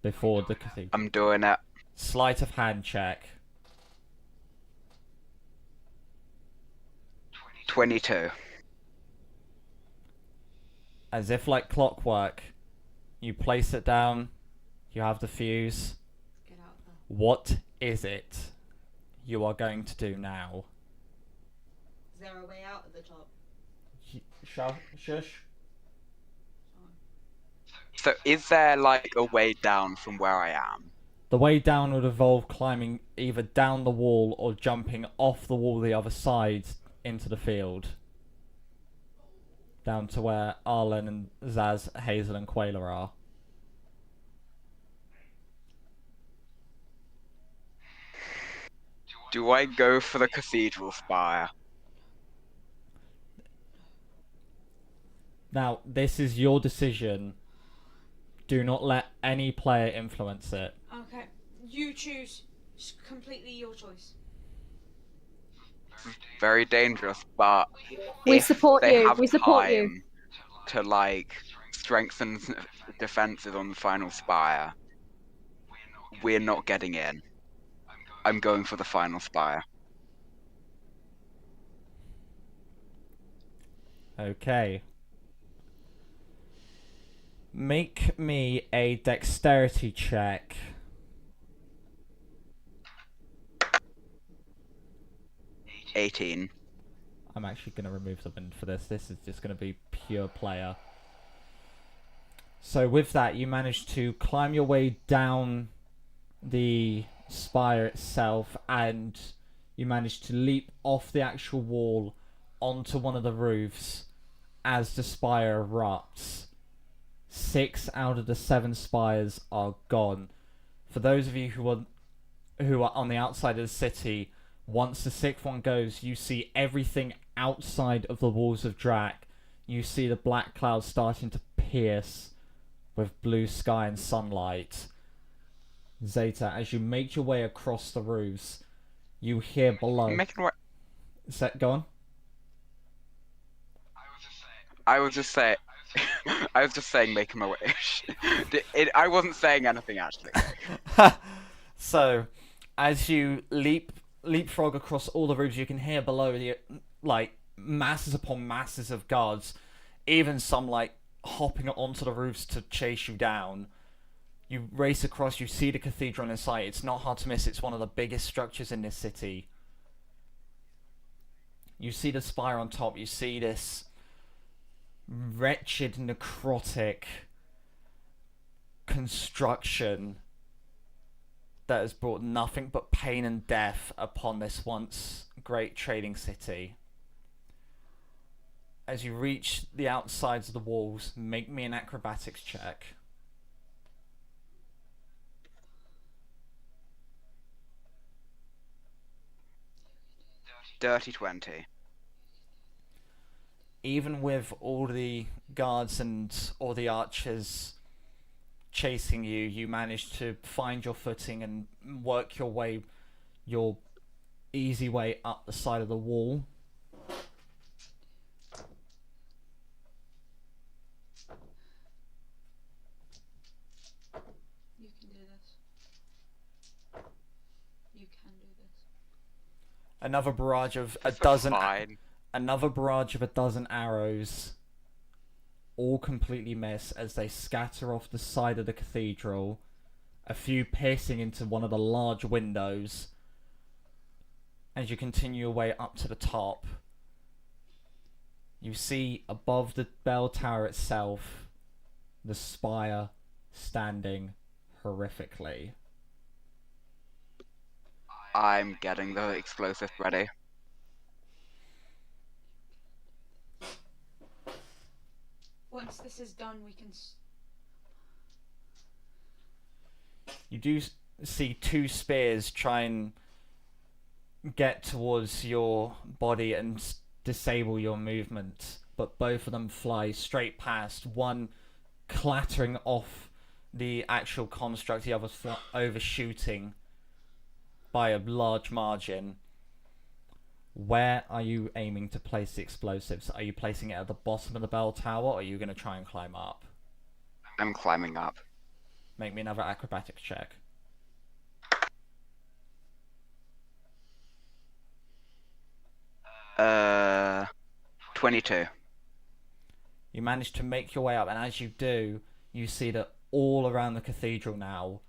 [SPEAKER 1] before the cathedral.
[SPEAKER 3] I'm doing it.
[SPEAKER 1] Sleight of hand check.
[SPEAKER 3] 22.
[SPEAKER 1] As if like clockwork, you place it down, you have the fuse.
[SPEAKER 2] Get out of there.
[SPEAKER 1] What is it you are going to do now?
[SPEAKER 2] Is there a way out at the top?
[SPEAKER 1] Shush.
[SPEAKER 3] So is there like a way down from where I am?
[SPEAKER 1] The way down would involve climbing either down the wall or jumping off the wall the other side into the field. Down to where Arlen and Zaz, Hazel and Quayla are.
[SPEAKER 3] Do I go for the cathedral spire?
[SPEAKER 1] Now, this is your decision. Do not let any player influence it.
[SPEAKER 2] Okay. You choose. It's completely your choice.
[SPEAKER 3] Very dangerous, but
[SPEAKER 5] We
[SPEAKER 3] if
[SPEAKER 5] support
[SPEAKER 3] they
[SPEAKER 5] you.
[SPEAKER 3] have
[SPEAKER 5] We support you.
[SPEAKER 3] time to like strengthen defenses on the final spire, we're not getting in. I'm going for the final spire.
[SPEAKER 1] Okay. Make me a dexterity check.
[SPEAKER 3] $18.
[SPEAKER 1] I'm actually going to remove something for this. This is just going to be pure player. So with that, you manage to climb your way down the spire itself, and you manage to leap off the actual wall onto one of the roofs as the spire erupts. 6 out of the 7 spires are gone. For those of you who are on the outside of the city, once the 6th one goes, you see everything outside of the walls of Drac. You see the black clouds starting to pierce with blue sky and sunlight. Zeta, as you make your way across the roofs, you hear below. Go on.
[SPEAKER 3] I was just saying. I was just saying, make him a wish. I wasn't saying anything actually.
[SPEAKER 1] So, as you leapfrog across all the roofs, you can hear below the masses upon masses of guards, even some hopping onto the roofs to chase you down. You race across, you see the cathedral in sight. It's not hard to miss, it's one of the biggest structures in this city. You see the spire on top, you see this wretched, necrotic construction that has brought nothing but pain and death upon this once great trading city. As you reach the outsides of the walls, make me an acrobatics check.
[SPEAKER 3] Dirty 20.
[SPEAKER 1] Even with all the guards and all the archers chasing you, you manage to find your footing and work your easy way up the side of the wall.
[SPEAKER 2] You can do this. You can do this.
[SPEAKER 1] Another barrage of a
[SPEAKER 3] This was
[SPEAKER 1] dozen
[SPEAKER 3] fine.
[SPEAKER 1] Another barrage of a dozen arrows all completely miss as they scatter off the side of the cathedral, a few piercing into one of the large windows. As you continue your way up to the top, you see above the bell tower itself the spire standing horrifically.
[SPEAKER 3] I'm getting the explosive ready.
[SPEAKER 2] Once this is done, we can.
[SPEAKER 1] You do see two spears try and get towards your body and disable your movement, but both of them fly straight past, one clattering off the actual construct, the other overshooting by a large margin. Where are you aiming to place the explosives? Are you placing it at the bottom of the bell tower, or are you going to try and climb up?
[SPEAKER 3] I'm climbing up.
[SPEAKER 1] Make me another acrobatics check.
[SPEAKER 3] Uh, 22.
[SPEAKER 1] You manage to make your way up, and as you do, you see that all around the cathedral now,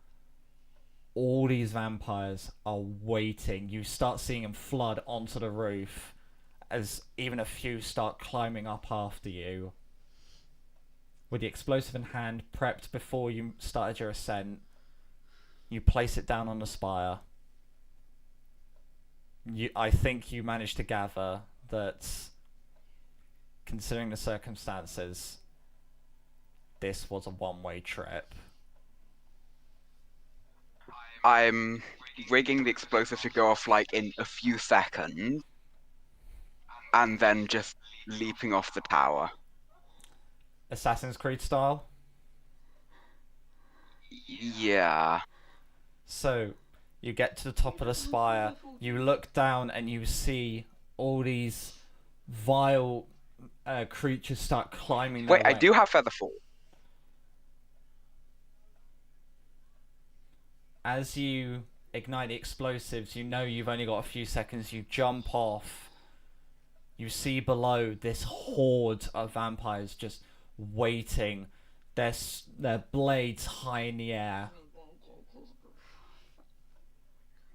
[SPEAKER 1] all these vampires are waiting. You start seeing them flood onto the roof, as even a few start climbing up after you. With the explosive in hand, prepped before you started your ascent, you place it down on the spire. I think you managed to gather that, considering the circumstances, this was a one-way trip.
[SPEAKER 3] I'm rigging the explosive to go off like in a few seconds, and then just leaping off the tower.
[SPEAKER 1] Assassin's Creed style?
[SPEAKER 3] Yeah.
[SPEAKER 1] So, you get to the top of the spire, you look down and you see all these vile creatures start climbing their
[SPEAKER 3] Wait, I
[SPEAKER 1] way.
[SPEAKER 3] do have Featherfall.
[SPEAKER 1] As you ignite the explosives, you know you've only got a few seconds, you jump off. You see below this horde of vampires just waiting, their blades high in the air.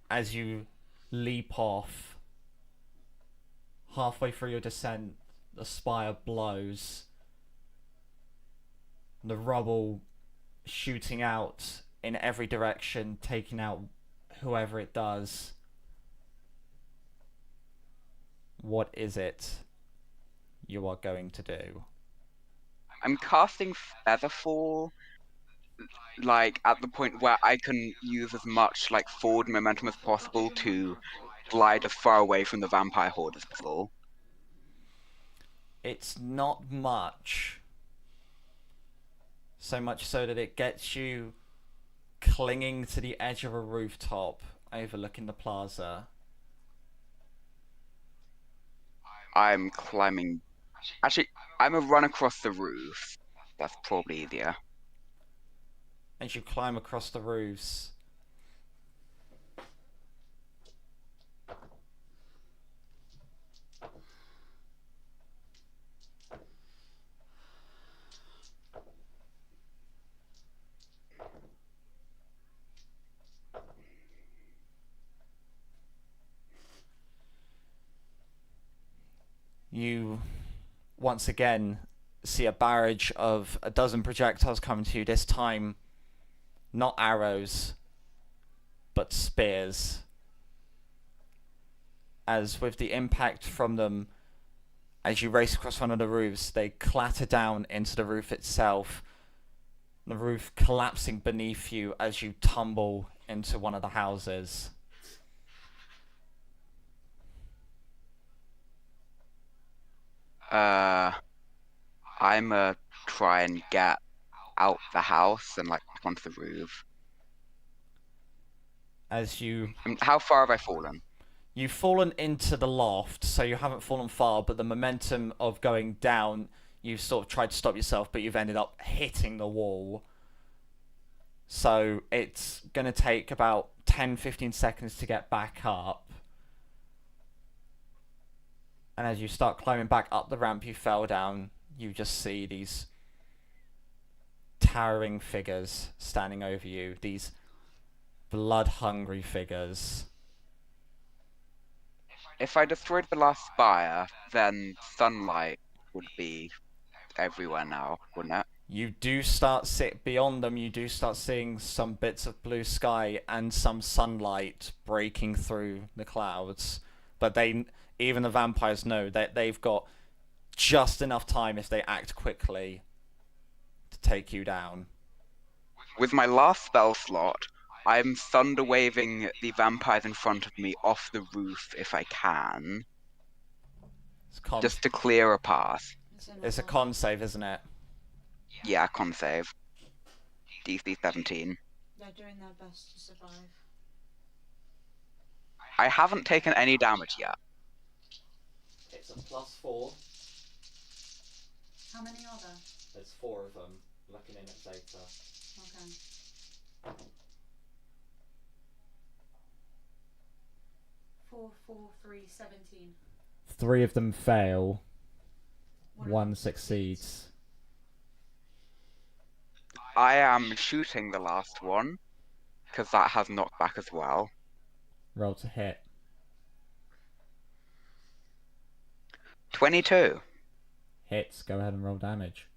[SPEAKER 1] As you leap off, halfway through your descent, the spire blows. The rubble shooting out in every direction, taking out whoever it does. What is it you are going to do?
[SPEAKER 3] I'm casting Featherfall, like, at the point where I can use as much, like, forward momentum as possible to glide as far away from the vampire horde as possible.
[SPEAKER 1] It's not much. So much so that it gets you clinging to the edge of a rooftop overlooking the plaza.
[SPEAKER 3] I'm climbing. Actually, I'm a run across the roof. That's probably easier.
[SPEAKER 1] As you climb across the roofs, You once again see a barrage of a dozen projectiles coming to you, this time not arrows, but spears. As with the impact from them, as you race across one of the roofs, they clatter down into the roof itself, the roof collapsing beneath you as you tumble into one of the houses.
[SPEAKER 3] I'm try and get out the house and like back onto the roof.
[SPEAKER 1] As
[SPEAKER 3] How far have I fallen?
[SPEAKER 1] you've fallen into the loft, so you haven't fallen far, but the momentum of going down, you've sort of tried to stop yourself, but you've ended up hitting the wall. So it's going to take about 10-15 seconds to get back up. And as you start climbing back up the ramp you fell down, you just see these towering figures standing over you, these blood-hungry figures.
[SPEAKER 3] If I destroyed the last spire, then sunlight would be everywhere now, wouldn't it?
[SPEAKER 1] You do start beyond them. You do start seeing some bits of blue sky and some sunlight breaking through the clouds. But even the vampires know that they've got just enough time if they act quickly to take you down.
[SPEAKER 3] With my last spell slot, I'm thunder waving the vampires in front of me off the roof if I can, just to clear a path.
[SPEAKER 1] It's a con save, isn't it?
[SPEAKER 3] Yeah, con save. DC 17.
[SPEAKER 2] They're doing their best to survive.
[SPEAKER 3] I haven't taken any damage yet.
[SPEAKER 1] It's a +4.
[SPEAKER 2] How many are there?
[SPEAKER 1] There's 4 of them. Looking in at data.
[SPEAKER 2] Okay. 4, 4, 3, 17.
[SPEAKER 1] 3 of them fail. 1 succeeds.
[SPEAKER 3] I am shooting the last one, because that has knockback as well.
[SPEAKER 1] Roll to hit.
[SPEAKER 3] 22.
[SPEAKER 1] Hits. Go ahead and roll damage.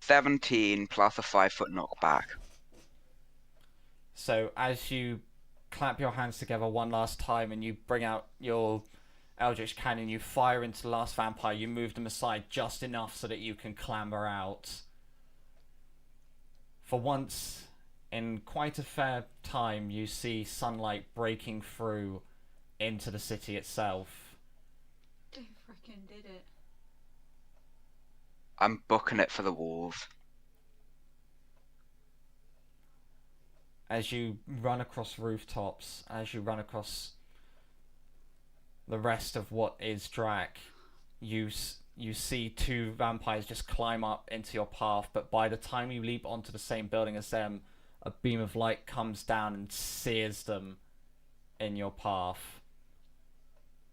[SPEAKER 3] $17 plus a 5-foot knockback.
[SPEAKER 1] So as you clap your hands together one last time and you bring out your Eldritch Cannon, you fire into the last vampire, you move them aside just enough so that you can clamber out. For once, in quite a fair time, you see sunlight breaking through into the city itself.
[SPEAKER 2] They freaking did it.
[SPEAKER 3] I'm booking it for the walls.
[SPEAKER 1] As you run across rooftops, as you run across the rest of what is Drac, you see 2 vampires just climb up into your path, but by the time you leap onto the same building as them, a beam of light comes down and sears them in your path.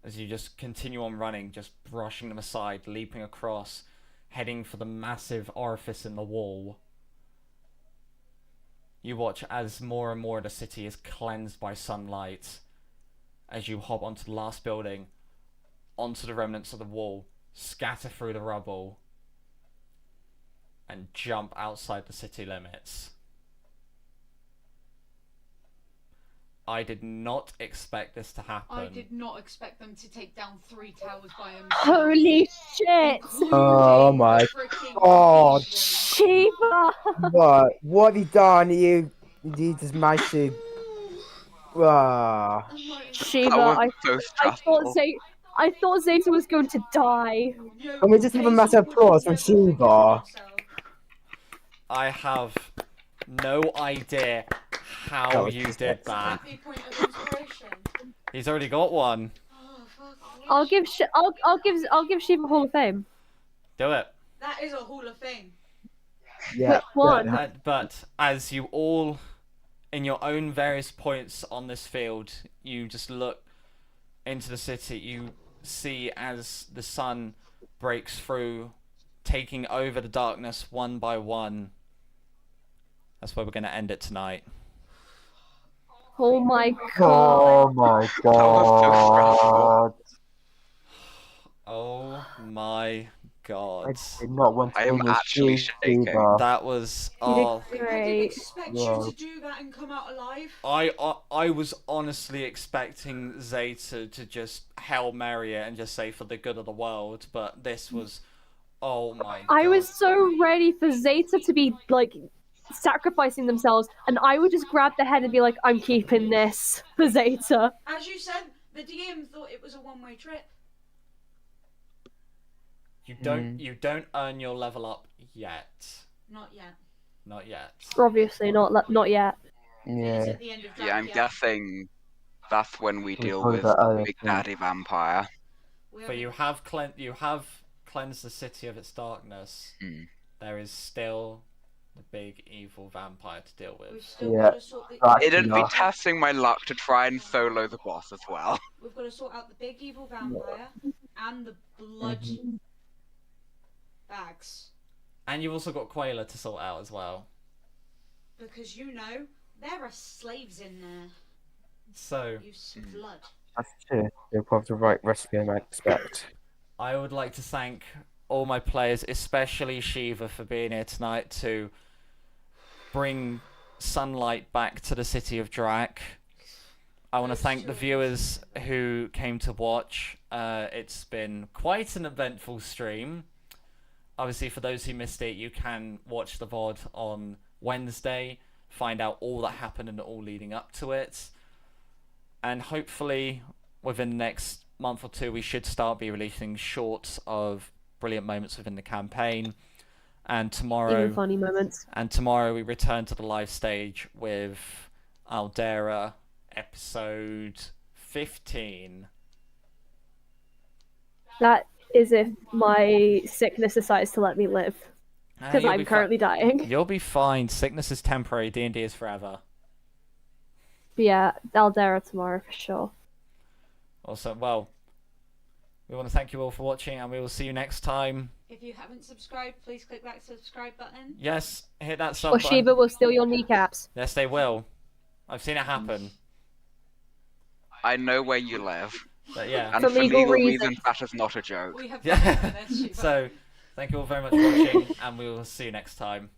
[SPEAKER 1] As you just continue on running, just brushing them aside, leaping across, heading for the massive orifice in the wall. You watch as more and more of the city is cleansed by sunlight. As you hop onto the last building, onto the remnants of the wall, scatter through the rubble, and jump outside the city limits. I did not expect this to happen.
[SPEAKER 2] I did not expect them to take down 3 towers by themselves.
[SPEAKER 5] Holy shit!
[SPEAKER 4] Oh my God.
[SPEAKER 5] Shiva!
[SPEAKER 4] What have you done? You just managed to. Ah.
[SPEAKER 5] Shiva,
[SPEAKER 3] That was
[SPEAKER 5] I
[SPEAKER 3] so stressful.
[SPEAKER 5] thought Zeta was going to die.
[SPEAKER 4] Can we just have a massive applause from Shiva?
[SPEAKER 1] I have no idea how
[SPEAKER 4] That was
[SPEAKER 1] you
[SPEAKER 4] just
[SPEAKER 1] did
[SPEAKER 4] excellent.
[SPEAKER 1] that.
[SPEAKER 2] Point of inspiration.
[SPEAKER 1] He's already got one.
[SPEAKER 2] Oh, fuck.
[SPEAKER 5] I'll give Shiva Hall of Fame.
[SPEAKER 1] Do it.
[SPEAKER 2] That is a Hall of Fame.
[SPEAKER 4] Yeah.
[SPEAKER 5] Which one?
[SPEAKER 4] yeah.
[SPEAKER 1] But as you all, in your own various points on this field, you just look into the city. You see as the sun breaks through, taking over the darkness one by one. That's where we're going to end it tonight.
[SPEAKER 5] Oh my
[SPEAKER 4] Oh
[SPEAKER 5] god.
[SPEAKER 4] my
[SPEAKER 3] was so
[SPEAKER 4] god.
[SPEAKER 1] Oh my god.
[SPEAKER 4] I did not want to
[SPEAKER 3] I am
[SPEAKER 4] bring this
[SPEAKER 3] actually
[SPEAKER 4] food
[SPEAKER 3] shaking.
[SPEAKER 4] either.
[SPEAKER 1] That was...
[SPEAKER 5] You did
[SPEAKER 1] Oh,
[SPEAKER 2] I didn't
[SPEAKER 5] great.
[SPEAKER 2] expect
[SPEAKER 4] Yeah.
[SPEAKER 2] you to do that and come out alive.
[SPEAKER 1] I was honestly expecting Zeta to just Hail Mary it and just say for the good of the world, but this was... Oh my god.
[SPEAKER 5] I was so ready for Zeta to be, like, sacrificing themselves, and I would just grab the head and be like, I'm keeping this for Zeta.
[SPEAKER 2] As you said, the DM thought it was a one-way trip.
[SPEAKER 1] You don't earn your level up yet.
[SPEAKER 2] Not yet.
[SPEAKER 1] Not yet.
[SPEAKER 5] Obviously, not yet.
[SPEAKER 2] It's
[SPEAKER 4] Yeah.
[SPEAKER 2] at the end of
[SPEAKER 3] Yeah, I'm
[SPEAKER 2] Dracula.
[SPEAKER 3] guessing that's when we deal
[SPEAKER 4] probably
[SPEAKER 3] with
[SPEAKER 4] the other
[SPEAKER 3] Big
[SPEAKER 4] thing.
[SPEAKER 3] Daddy Vampire.
[SPEAKER 1] But you have cleansed the city of its darkness.
[SPEAKER 3] Mm.
[SPEAKER 1] There is still the big evil vampire to deal
[SPEAKER 2] We've
[SPEAKER 1] with.
[SPEAKER 2] still
[SPEAKER 4] Yeah,
[SPEAKER 2] got to sort the...
[SPEAKER 4] right.
[SPEAKER 3] It'd be
[SPEAKER 4] Yeah.
[SPEAKER 3] testing my luck to try and solo the boss as well.
[SPEAKER 2] We've got to sort out the big evil vampire and the blood bags.
[SPEAKER 1] And you've also got Quayla to sort out as well.
[SPEAKER 2] Because you know, there are slaves in there.
[SPEAKER 1] So,
[SPEAKER 2] Use some blood.
[SPEAKER 4] That's true. You're probably the right recipe, I expect.
[SPEAKER 1] I would like to thank all my players, especially Shiva, for being here tonight to bring sunlight back to the city of Drac. I want to thank the viewers who came to watch. It's been quite an eventful stream. Obviously, for those who missed it, you can watch the VOD on Wednesday, find out all that happened and all leading up to it. And hopefully, within the next month or two, we should start be releasing shorts of brilliant moments within the campaign. And tomorrow,
[SPEAKER 5] Even funny moments.
[SPEAKER 1] And tomorrow we return to the live stage with Allderra, episode 15.
[SPEAKER 5] That is if my sickness decides to let me live. Because
[SPEAKER 1] You'll
[SPEAKER 5] I'm
[SPEAKER 1] be
[SPEAKER 5] currently dying.
[SPEAKER 1] You'll be fine. Sickness is temporary. D&D is forever.
[SPEAKER 5] But yeah, Allderra tomorrow for sure.
[SPEAKER 1] Awesome. Well, we want to thank you all for watching, and we will see you next time.
[SPEAKER 2] If you haven't subscribed, please click that subscribe button.
[SPEAKER 1] Yes, hit that sub
[SPEAKER 5] Or
[SPEAKER 1] button.
[SPEAKER 5] Shiva will steal your kneecaps.
[SPEAKER 1] Yes, they will. I've seen it happen.
[SPEAKER 3] I know where you live.
[SPEAKER 1] But yeah.
[SPEAKER 3] And
[SPEAKER 5] For
[SPEAKER 3] for
[SPEAKER 5] legal
[SPEAKER 3] legal
[SPEAKER 5] reasons.
[SPEAKER 3] reasons, that is not a joke.
[SPEAKER 2] We have
[SPEAKER 1] Yeah.
[SPEAKER 2] for this, Shiva.
[SPEAKER 1] So, thank you all very much for watching, and we will see you next time.